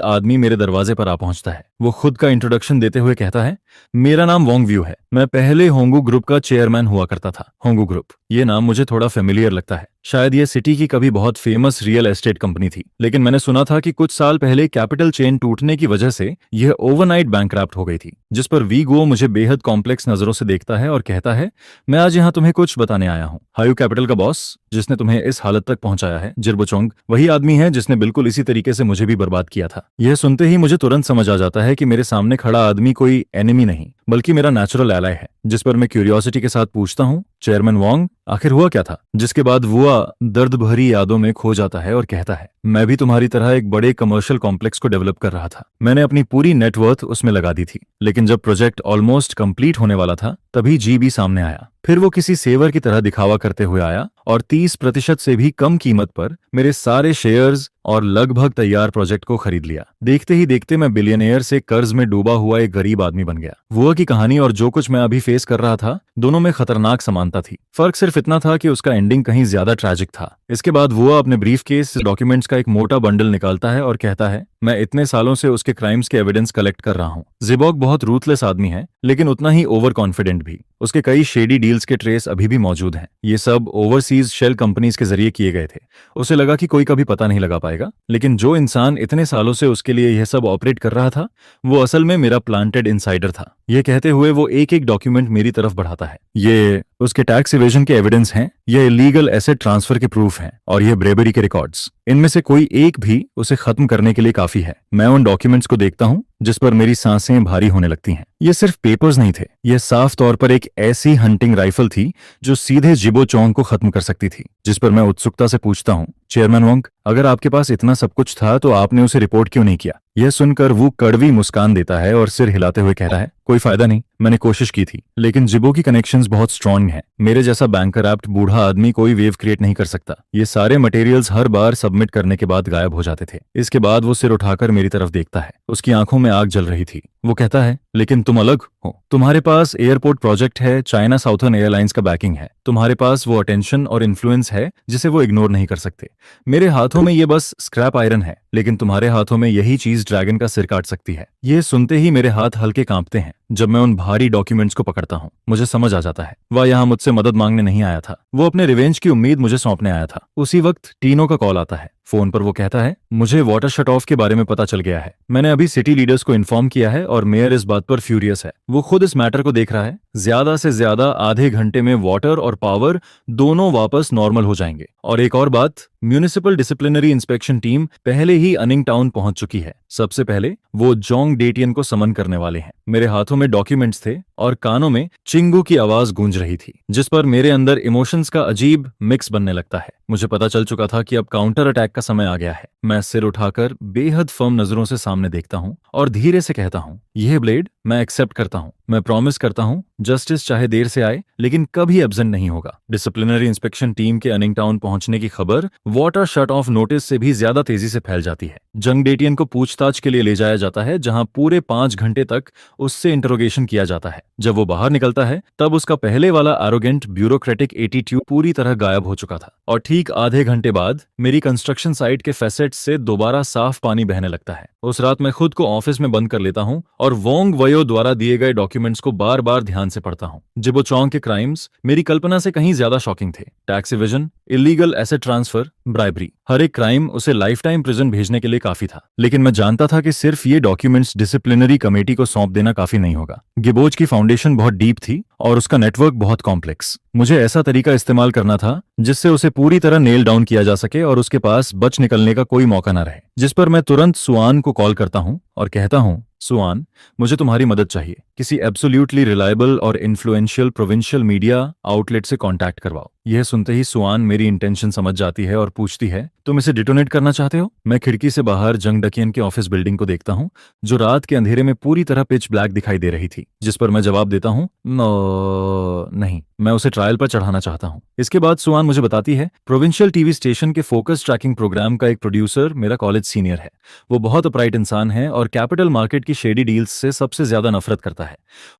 आदमी मेरे दरवाजे पर आ पहुंचता है। वो खुद का इंट्रोडक्शन देते हुए कहता है, मेरा नाम वोंग व्यू है। मैं पहले होंगू ग्रुप का चेयरमैन हुआ करता था। होंगू ग्रुप, ये नाम मुझे थोड़ा फेमिलियर लगता है। शायद ये सिटी की कभी बहुत फेमस रियल एस्टेट कंपनी थी, लेकिन मैंने सुना था कि कुछ साल पहले कैपिटल चेन टूटने की वजह से यह ओवरनाइट बैंकक्रप्ट हो गई थी। जिस पर वी गो मुझे बेहद कॉम्प्लेक्स नजरों से देखता है और कहता है, मैं आज यहाँ तुम्हें कुछ बताने आया हूँ। हायू कैपिटल का बॉस जिसने तुम्हें इस हालत तक पहुंचाया है, जिरबोचोंग, वही आदमी है जिसने बिल्कुल इसी तरीके से मुझे भी बर्बाद किया था। यह सुनते ही मुझे तुरंत समझ आ जाता है कि मेरे सामने खड़ा आदमी कोई एनिमी नहीं, बल्कि मेरा नेचुरल एलाय है। जिस पर मैं क्यूरियोसिटी के साथ पूछता हूँ, चेयरमैन वोंग, आखिर हुआ क्या था? जिसके बाद वुआ दर्द भरी यादों में खो जाता है और कहता है, मैं भी तुम्हारी तरह एक बड़े कमर्शियल कॉम्प्लेक्स को डेवलप कर रहा था। मैंने अपनी पूरी नेटवर्थ उसमें लगा दी थी, लेकिन जब प्रोजेक्ट ऑलमोस्ट कंप्लीट होने वाला था, तभी जीबी सामने आया। फिर वो किसी सेवर की तरह दिखावा करते हुए आया और 30% से भी कम कीमत पर मेरे सारे शेयर्स और लगभग तैयार प्रोजेक्ट को खरीद लिया। देखते ही देखते मैं बिलियनियर से कर्ज में डूबा हुआ एक गरीब आदमी बन गया। वुआ की कहानी और जो कुछ मैं अभी फेस कर रहा था, दोनों में खतरनाक समानता थी। फर्क सिर्फ इतना था कि उसका एंडिंग कहीं ज्यादा ट्रैजिक था। इसके बाद वुआ अपने ब्रीफ केस डॉक्यूमेंट्स का एक मोटा बंडल निकालता है और कहता है, मैं इतने सालों से उसके क्राइम्स के एविडेंस कलेक्ट कर रहा हूँ। जिबॉक बहुत रूथलेस आदमी है, लेकिन उतना ही ओवर कॉन्फिडेंट भी। उसके कई शेडी डील्स के ट्रेस अभी भी मौजूद हैं। ये सब ओवरसीज शेल कंपनीज के जरिए किए गए थे। उसे लगा कि कोई कभी पता नहीं लगा पाएगा, लेकिन जो इंसान इतने सालों से उसके लिए यह सब ऑपरेट कर रहा था, वो असल में मेरा प्लांटेड इनसाइडर था। ये कहते हुए वो एक एक डॉक्यूमेंट मेरी तरफ बढ़ाता है। ये उसके टैक्स इवेजन के एविडेंस हैं, ये इलीगल एसेट ट्रांसफर के प्रूफ हैं, और ये ब्रेबरी के रिकॉर्ड्स। इनमें से कोई एक भी उसे खत्म करने के लिए काफी है। मैं उन डॉक्यूमेंट्स को देखता हूँ, जिस पर मेरी सांसें भारी होने लगती हैं। ये सिर्फ पेपर्स नहीं थे, ये साफ तौर पर एक ऐसी हंटिंग राइफल थी जो सीधे जिबोचोंग को खत्म कर सकती थी। जिस पर मैं उत्सुकता से पूछता हूँ, चेयरमैन वोंग, अगर आपके पास इतना सब कुछ था तो आपने उसे रिपोर्ट क्यों नहीं किया? यह सुनकर वो कड़वी मुस्कान देता है और सिर हिलाते हुए कह रहा है, कोई फायदा नहीं, मैंने कोशिश की थी, लेकिन जिबो की कनेक्शंस बहुत स्ट्रांग हैं। मेरे जैसा बैंकरप्ट बूढ़ा आदमी कोई वेव क्रिएट नहीं कर सकता। ये सारे मटेरियल्स हर बार सबमिट करने के बाद गायब हो जाते थे। इसके बाद वो सिर उठाकर मेरी तरफ देखता है। उसकी आंखों में आग जल रही थी। वो कहता है, लेकिन तुम अलग हो। तुम्हारे पास एयरपोर्ट प्रोजेक्ट है, चाइना साउथर्न एयरलाइंस का बैकिंग है, तुम्हारे पास वो अटेंशन और इन्फ्लुएंस है जिसे वो इग्नोर नहीं कर सकते। मेरे हाथों में ये बस स्क्रैप आयरन है, लेकिन तुम्हारे हाथों में यही चीज ड्रैगन का सिर काट सकती है। ये सुनते ही मेरे हाथ हल्के कांपते हैं। जब मैं उन भारी डॉक्यूमेंट्स को पकड़ता हूँ, मुझे समझ आ जाता है वह यहाँ मुझसे मदद मांगने नहीं आया था। वो अपने रिवेंज की उम्मीद मुझे सौंपने आया था। उसी वक्त टीनो का कॉल आता है। फोन पर वो कहता है, मुझे वाटर शट ऑफ के बारे में पता चल गया है। मैंने अभी सिटी लीडर्स को इन्फॉर्म किया है और मेयर इस बात पर फ्यूरियस है। वो खुद इस मैटर को देख रहा है। ज्यादा से ज्यादा आधे घंटे में वाटर और पावर दोनों वापस नॉर्मल हो जाएंगे। और एक और बात, म्यूनिसिपल डिसिप्लिनरी इंस्पेक्शन टीम पहले ही अनिंग टाउन पहुंच चुकी है। सबसे पहले वो जोंग डेटियन को समन करने वाले हैं। मेरे हाथों में डॉक्यूमेंट्स थे और कानों में चिंगू की आवाज गूंज रही थी, जिस पर मेरे अंदर इमोशंस का अजीब मिक्स बनने लगता है। मुझे पता चल चुका था कि अब काउंटर अटैक का समय आ गया है। मैं सिर उठाकर बेहद फर्म नजरों से सामने देखता हूँ और धीरे से कहता हूँ, यह ब्लेड मैं एक्सेप्ट करता हूँ। मैं प्रॉमिस करता हूँ, जस्टिस चाहे देर से आए, लेकिन कभी एब्सेंट नहीं होगा। डिसिप्लिनरी इंस्पेक्शन टीम के अनिंग टाउन पहुंचने की खबर वाटर शट ऑफ नोटिस से भी ज्यादा तेजी से फैल जाती है। जंग डेटियन को पूछताछ के लिए ले जाया जाता है, जहां पूरे 5 घंटे तक उससे इंटरोगेशन किया जाता है। जब वो बाहर निकलता है, तब उसका पहले वाला एरोगेंट ब्यूरोक्रेटिक एटीट्यूड पूरी तरह गायब हो चुका था। और ठीक आधे घंटे बाद मेरी कंस्ट्रक्शन साइट के फैसेट्स से दोबारा साफ पानी बहने लगता है। उस रात मैं खुद को ऑफिस में बंद कर लेता हूँ और वोंग वयो द्वारा दिए गए डॉक्यूमेंट्स को बार बार ध्यान से पढ़ता हूँ। जिबो चोंग के क्राइम्स मेरी कल्पना से कहीं ज्यादा शॉकिंग थे। Tax evasion, illegal asset transfer, bribery, हर एक क्राइम उसे लाइफ टाइम प्रिजन भेजने के लिए काफी था। लेकिन मैं जानता था कि सिर्फ ये डॉक्यूमेंट्स डिसिप्लिनरी कमेटी को सौंप देना काफी नहीं होगा। गिबोज की फाउंडेशन बहुत डीप थी और उसका नेटवर्क बहुत कॉम्प्लेक्स। मुझे ऐसा तरीका इस्तेमाल करना था जिससे उसे पूरी तरह नेल डाउन किया जा सके और उसके पास बच निकलने का कोई मौका न रहे। जिस पर मैं तुरंत सुआन को कॉल करता हूं और कहता हूं, सुआन, मुझे तुम्हारी मदद चाहिए। किसी एब्सोल्युटली रिलायबल और इन्फ्लुएंशियल प्रोविंशियल मीडिया आउटलेट से कांटेक्ट करवाओ। यह सुनते ही सुआन मेरी इंटेंशन समझ जाती है और पूछती है, तुम इसे डिटोनेट करना चाहते हो? मैं खिड़की से बाहर जंग डकियन के ऑफिस बिल्डिंग को देखता हूं, जो रात के अंधेरे में पूरी तरह पिच ब्लैक दिखाई दे रही थी। जिस पर मैं जवाब देता हूं, नहीं, मैं उसे ट्रायल पर चढ़ाना चाहता हूं। इसके बाद सुआन मुझे बताती है, प्रोविंशियल टीवी स्टेशन के फोकस ट्रैकिंग प्रोग्राम का एक प्रोड्यूसर मेरा कॉलेज सीनियर है। वो बहुत अपराइट इंसान है और कैपिटल मार्केट की शेडी डील्स से सबसे ज्यादा नफरत करता है।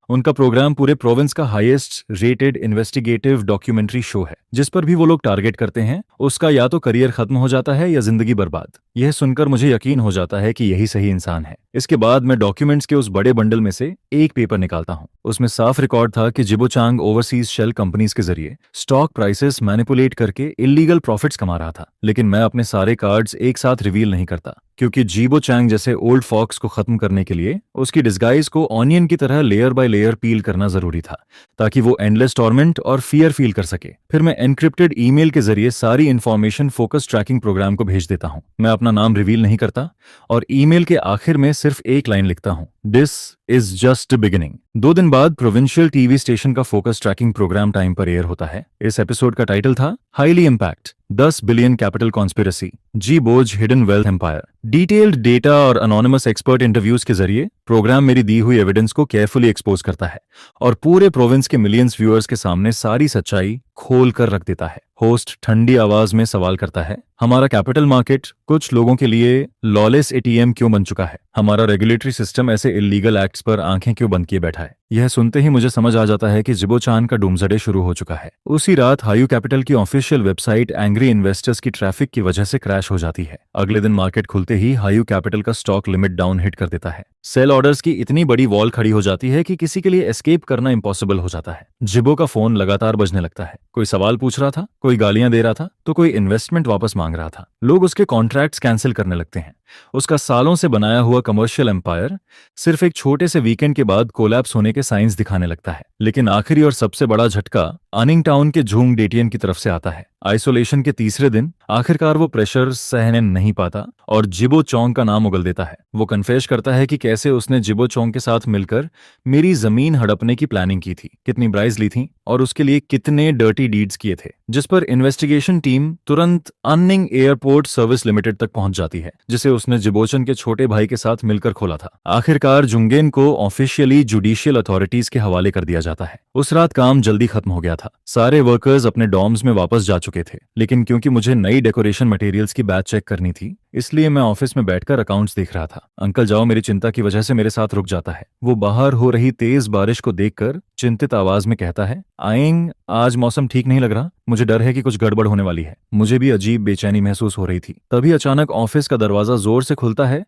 उनका प्रोग्राम पूरे प्रोविंस का highest rated investigative documentary show है। जिस पर भी वो लोग टारगेट करते हैं, उसका या तो करियर खत्म हो जाता है या जिंदगी बर्बाद। यह सुनकर मुझे यकीन हो जाता है कि यही सही इंसान है। इसके बाद मैं डॉक्यूमेंट्स के उस बड़े बंडल में से एक पेपर निकालता हूं। उसमें साफ रिकॉर्ड था कि जिबो चांग ओवरसीज शेल कंपनीज के जरिए स्टॉक प्राइसेस मैनिपुलेट करके इलीगल प्रॉफिट्स कमा रहा था। लेकिन मैं अपने सारे कार्ड्स एक साथ रिवील नहीं करता, क्योंकि जिबो चांग जैसे ओल्ड फॉक्स को खत्म करने के लिए उसकी डिस्गाइज को ऑनियन की तरह लेयर बाय लेयर पील करना जरूरी था, ताकि वो एंडलेस टॉर्मेंट और फियर फील कर सके। फिर मैं एनक्रिप्टेड ईमेल के जरिए सारी इंफॉर्मेशन फोकस ट्रैकिंग प्रोग्राम को भेज देता हूं। मैं अपना नाम रिवील नहीं करता और ईमेल के आखिर में सिर्फ एक लाइन लिखता हूं, दिस इज जस्ट बिगिनिंग। 2 दिन बाद प्रोविंशियल टीवी स्टेशन का फोकस ट्रैकिंग प्रोग्राम टाइम पर एयर होता है। इस एपिसोड का टाइटल था highly impact 10 billion capital conspiracy, जिबोज hidden wealth empire. Detailed data और अनोनिमस एक्सपर्ट इंटरव्यूज के जरिए प्रोग्राम मेरी दी हुई एविडेंस को केयरफुली एक्सपोज करता है और पूरे प्रोविंस के मिलियंस व्यूअर्स के सामने सारी सच्चाई खोल कर रख देता है। होस्ट ठंडी आवाज में सवाल करता है, हमारा कैपिटल मार्केट कुछ लोगों के लिए लॉलेस एटीएम क्यों बन चुका है? हमारा रेगुलेटरी सिस्टम ऐसे इलीगल एक्ट्स पर आंखें क्यों बंद किए बैठा है? यह सुनते ही मुझे समझ आ जाता है कि जिबो चांग का डूम्सडे शुरू हो चुका है। उसी रात हायू कैपिटल की ऑफिशियल वेबसाइट एंग्री इन्वेस्टर्स की ट्रैफिक की वजह से क्रैश हो जाती है। अगले दिन मार्केट खुलते ही हायू कैपिटल का स्टॉक लिमिट डाउन हिट कर देता है। सेल ऑर्डर्स की इतनी बड़ी वॉल खड़ी हो जाती है कि किसी के लिए एस्केप करना इम्पॉसिबल हो जाता है। जिबो का फोन लगातार बजने लगता है। कोई सवाल पूछ रहा था, कोई गालियां दे रहा था, तो कोई इन्वेस्टमेंट वापस मांग रहा था। लोग उसके कॉन्ट्रैक्ट्स कैंसिल करने लगते हैं। उसका सालों से बनाया हुआ कमर्शियल एम्पायर सिर्फ एक छोटे से वीकेंड के बाद कोलैप्स होने के साइंस दिखाने लगता है। लेकिन आखिरी और सबसे बड़ा झटका अनिंग टाउन के झूंग डेटियन की तरफ से आता है। आइसोलेशन के तीसरे दिन आखिरकार वो प्रेशर सहने नहीं पाता और जिबो चोंग का नाम उगल देता है। वो कन्फेस करता है कि कैसे उसने जिबो चोंग के साथ मिलकर मेरी जमीन हड़पने की प्लानिंग की थी, कितनी ब्राइज ली थी और उसके लिए कितने डर्टी डीड्स किए थे। जिस पर इन्वेस्टिगेशन टीम तुरंत अन्निंग एयरपोर्ट सर्विस लिमिटेड तक पहुंच जाती है, जिसे उसने जिबोचन के छोटे भाई के साथ मिलकर खोला था। आखिरकार जुंगेन को ऑफिशियली जुडिशियल अथॉरिटीज के हवाले कर दिया जाता है। उस रात काम जल्दी खत्म हो गया था। सारे वर्कर्स अपने डॉर्म्स में वापस जा चुके थे, लेकिन क्योंकि मुझे नई डेकोरेशन मटेरियल्स की बैच चेक करनी थी, इसलिए मैं ऑफिस में बैठकर अकाउंट्स देख रहा था। अंकल जाओ मेरी चिंता की वजह से मेरे साथ रुक जाता है। वो बाहर हो रही तेज बारिश को देखकर चिंतित आवाज में कहता है, आइंग, आज मौसम ठीक नहीं लग रहा, मुझे डर है कि कुछ गड़बड़ होने वाली है। मुझे भी अजीब बेचैनी महसूस हो रही थी। तभी अचानक ऑफिस का दरवाजा जोर से खुलता है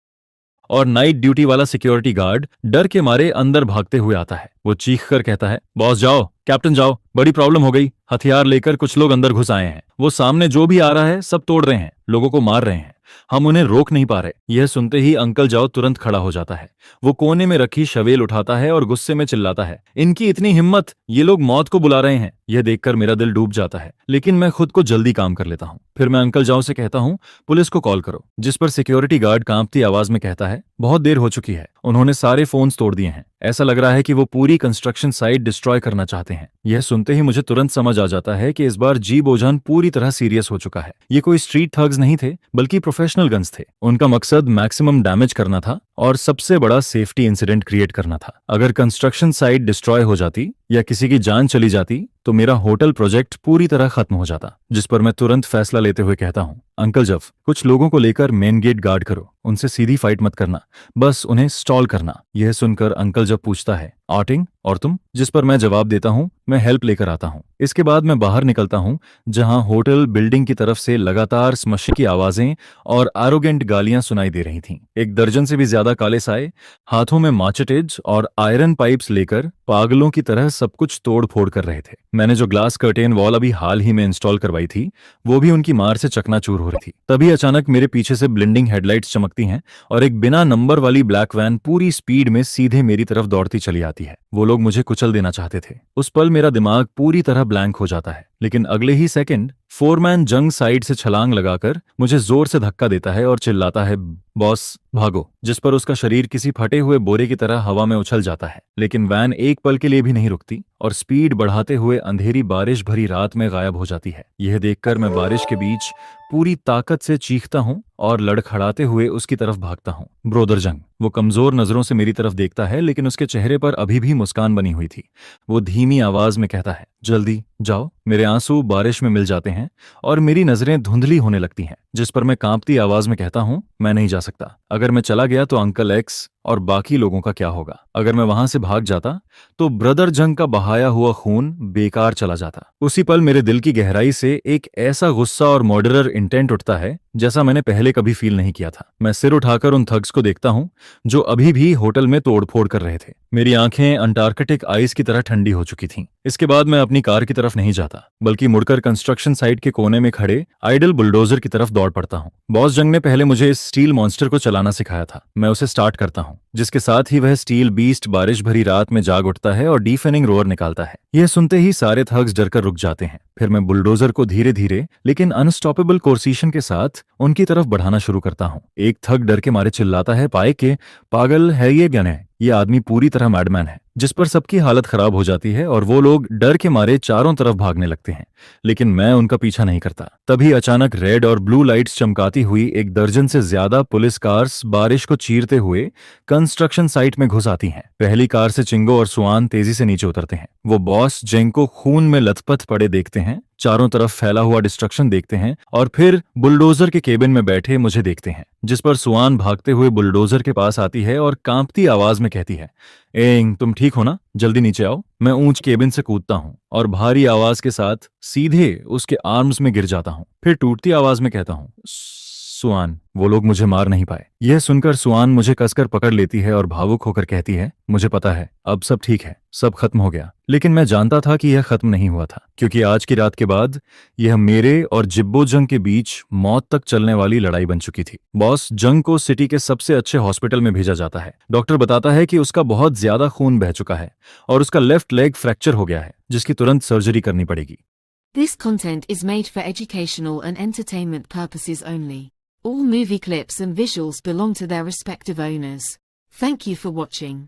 और नाइट ड्यूटी वाला सिक्योरिटी गार्ड डर के मारे अंदर भागते हुए आता है। वो चीख कर कहता है, बॉस जाओ, कैप्टन जाओ, बड़ी प्रॉब्लम हो गई। हथियार लेकर कुछ लोग अंदर घुस आए हैं। वो सामने जो भी आ रहा है सब तोड़ रहे हैं, लोगों को मार रहे हैं। हम उन्हें रोक नहीं पा रहे। यह सुनते ही अंकल जाओ तुरंत खड़ा हो जाता है। वो कोने में रखी शवेल उठाता है और गुस्से में चिल्लाता है, इनकी इतनी हिम्मत, ये लोग मौत को बुला रहे हैं। यह देखकर मेरा दिल डूब जाता है, लेकिन मैं खुद को जल्दी काम कर लेता हूँ। फिर मैं अंकल जाओ से कहता हूँ, पुलिस को कॉल करो। जिस पर सिक्योरिटी गार्ड कांपती आवाज में कहता है, बहुत देर हो चुकी है, उन्होंने सारे फोन्स तोड़ दिए हैं। ऐसा लग रहा है कि वो पूरी कंस्ट्रक्शन साइट डिस्ट्रॉय करना चाहते हैं। यह सुनते ही मुझे तुरंत समझ आ जाता है कि इस बार जिबोजान पूरी तरह सीरियस हो चुका है। ये कोई स्ट्रीट थग्स नहीं थे, बल्कि प्रोफेशनल गन्स थे। उनका मकसद मैक्सिमम डैमेज करना था और सबसे बड़ा सेफ्टी इंसिडेंट क्रिएट करना था। अगर कंस्ट्रक्शन साइट डिस्ट्रॉय हो जाती या किसी की जान चली जाती तो मेरा होटल प्रोजेक्ट पूरी तरह खत्म हो जाता। जिस पर मैं तुरंत फैसला लेते हुए कहता हूँ, अंकल जफ, कुछ लोगों को लेकर मेन गेट गार्ड करो, उनसे सीधी फाइट मत करना, बस उन्हें स्टॉल करना। यह सुनकर अंकल जब पूछता है आउटिंग और तुम, जिस पर मैं जवाब देता हूँ मैं हेल्प लेकर आता हूँ। इसके बाद मैं बाहर निकलता हूँ जहां होटल बिल्डिंग की तरफ से लगातार स्मशिंग की आवाजें और आरोगेंट गालियां सुनाई दे रही थीं। एक दर्जन से भी ज्यादा काले साए हाथों में माचेटेज और आयरन पाइप्स लेकर पागलों की तरह सब कुछ तोड़ फोड़ कर रहे थे। मैंने जो ग्लास कर्टेन वॉल अभी हाल ही में इंस्टॉल करवाई थी वो भी उनकी मार से चकनाचूर हो रही थी। तभी अचानक मेरे पीछे से ब्लिंडिंग हेडलाइट्स चमकती हैं और एक बिना नंबर वाली ब्लैक वैन पूरी स्पीड में सीधे मेरी तरफ दौड़ती चली आती है। वो लोग मुझे कुचल देना चाहते थे। उस पल मेरा दिमाग पूरी तरह ब्लैंक हो जाता है, लेकिन अगले ही सेकंड फोरमैन जंग साइड से छलांग लगाकर मुझे जोर से धक्का देता है और चिल्लाता है बॉस भागो, जिस पर उसका शरीर किसी फटे हुए बोरे की तरह हवा में उछल जाता है। लेकिन वैन एक पल के लिए भी नहीं रुकती और स्पीड बढ़ाते हुए अंधेरी बारिश भरी रात में गायब हो जाती है। यह देखकर मैं बारिश के बीच पूरी ताकत से चीखता हूं और लड़खड़ाते हुए उसकी तरफ भागता हूं। ब्रोदर जंग वो कमजोर नजरों से मेरी तरफ देखता है, लेकिन उसके चेहरे पर अभी भी मुस्कान बनी हुई थी। वो धीमी आवाज में कहता है जल्दी जाओ। मेरे आंसू बारिश में मिल जाते हैं और मेरी नजरें धुंधली होने लगती हैं, जिस पर मैं कांपती आवाज में कहता हूं मैं नहीं जा सकता। अगर मैं चला गया तो अंकल एक्स और बाकी लोगों का क्या होगा? अगर मैं वहां से भाग जाता तो ब्रदर जंग का बहाया हुआ खून बेकार चला जाता। उसी पल मेरे दिल की गहराई से एक ऐसा गुस्सा और मर्डरर इंटेंट उठता है जैसा मैंने पहले कभी फील नहीं किया था। मैं सिर उठाकर उन थग्स को देखता हूं जो अभी भी होटल में तोड़फोड़ कर रहे थे। मेरी आंखें अंटार्कटिक आइस की तरह ठंडी हो चुकी थीं। इसके बाद मैं अपनी कार की तरफ नहीं जाता, बल्कि मुड़कर कंस्ट्रक्शन साइट के कोने में खड़े आइडल बुलडोजर की तरफ दौड़ पड़ता हूं। बॉस जंग ने पहले मुझे इस स्टील मॉन्स्टर को चलाना सिखाया था। मैं उसे स्टार्ट करता हूं, जिसके साथ ही वह स्टील बीस्ट बारिश भरी रात में जाग उठता है और डीफेनिंग रोअर निकालता है। यह सुनते ही सारे थग्स डरकर रुक जाते हैं। फिर मैं बुलडोजर को धीरे धीरे लेकिन अनस्टॉपेबल कोर्सिशन के साथ उनकी तरफ बढ़ाना शुरू करता हूं। एक थग डर के मारे चिल्लाता है पाए के पागल है ये क्या है? ये आदमी पूरी तरह मैडमैन है, जिस पर सबकी हालत खराब हो जाती है और वो लोग डर के मारे चारों तरफ भागने लगते हैं। लेकिन मैं उनका पीछा नहीं करता। तभी अचानक रेड और ब्लू लाइट्स चमकाती हुई एक दर्जन से ज्यादा पुलिस कार्स बारिश को चीरते हुए कंस्ट्रक्शन साइट में घुस आती हैं। पहली कार से चिंगो और सुआन तेजी से नीचे उतरते हैं। वो बॉस जेंग को खून में लथपथ पड़े देखते हैं, चारों तरफ फैला हुआ डिस्ट्रक्शन देखते हैं और फिर बुलडोजर के केबिन में बैठे मुझे देखते हैं, जिस पर सुआन भागते हुए बुलडोजर के पास आती है और कांपती आवाज में कहती है एंग तुम ठीक हो ना? जल्दी नीचे आओ। मैं ऊंच केबिन से कूदता हूं और भारी आवाज के साथ सीधे उसके आर्म्स में गिर जाता हूं। फिर टूटती आवाज में कहता हूं सुआन, वो लोग मुझे मार नहीं पाए। यह सुनकर सुआन मुझे कसकर पकड़ लेती है और भावुक होकर कहती है मुझे पता है, अब सब ठीक है, सब खत्म हो गया। लेकिन मैं जानता था कि यह खत्म नहीं हुआ था, क्योंकि आज की रात के बाद यह मेरे और जिब्बो जंग के बीच मौत तक चलने वाली लड़ाई बन चुकी थी। बॉस जंग को सिटी के सबसे अच्छे हॉस्पिटल में भेजा जाता है। डॉक्टर बताता है कि उसका बहुत ज्यादा खून बह चुका है और उसका लेफ्ट लेग फ्रैक्चर हो गया है, जिसकी तुरंत सर्जरी करनी पड़ेगी। This content is made for educational and entertainment purposes only. All movie clips and visuals belong to their respective owners. Thank you for watching.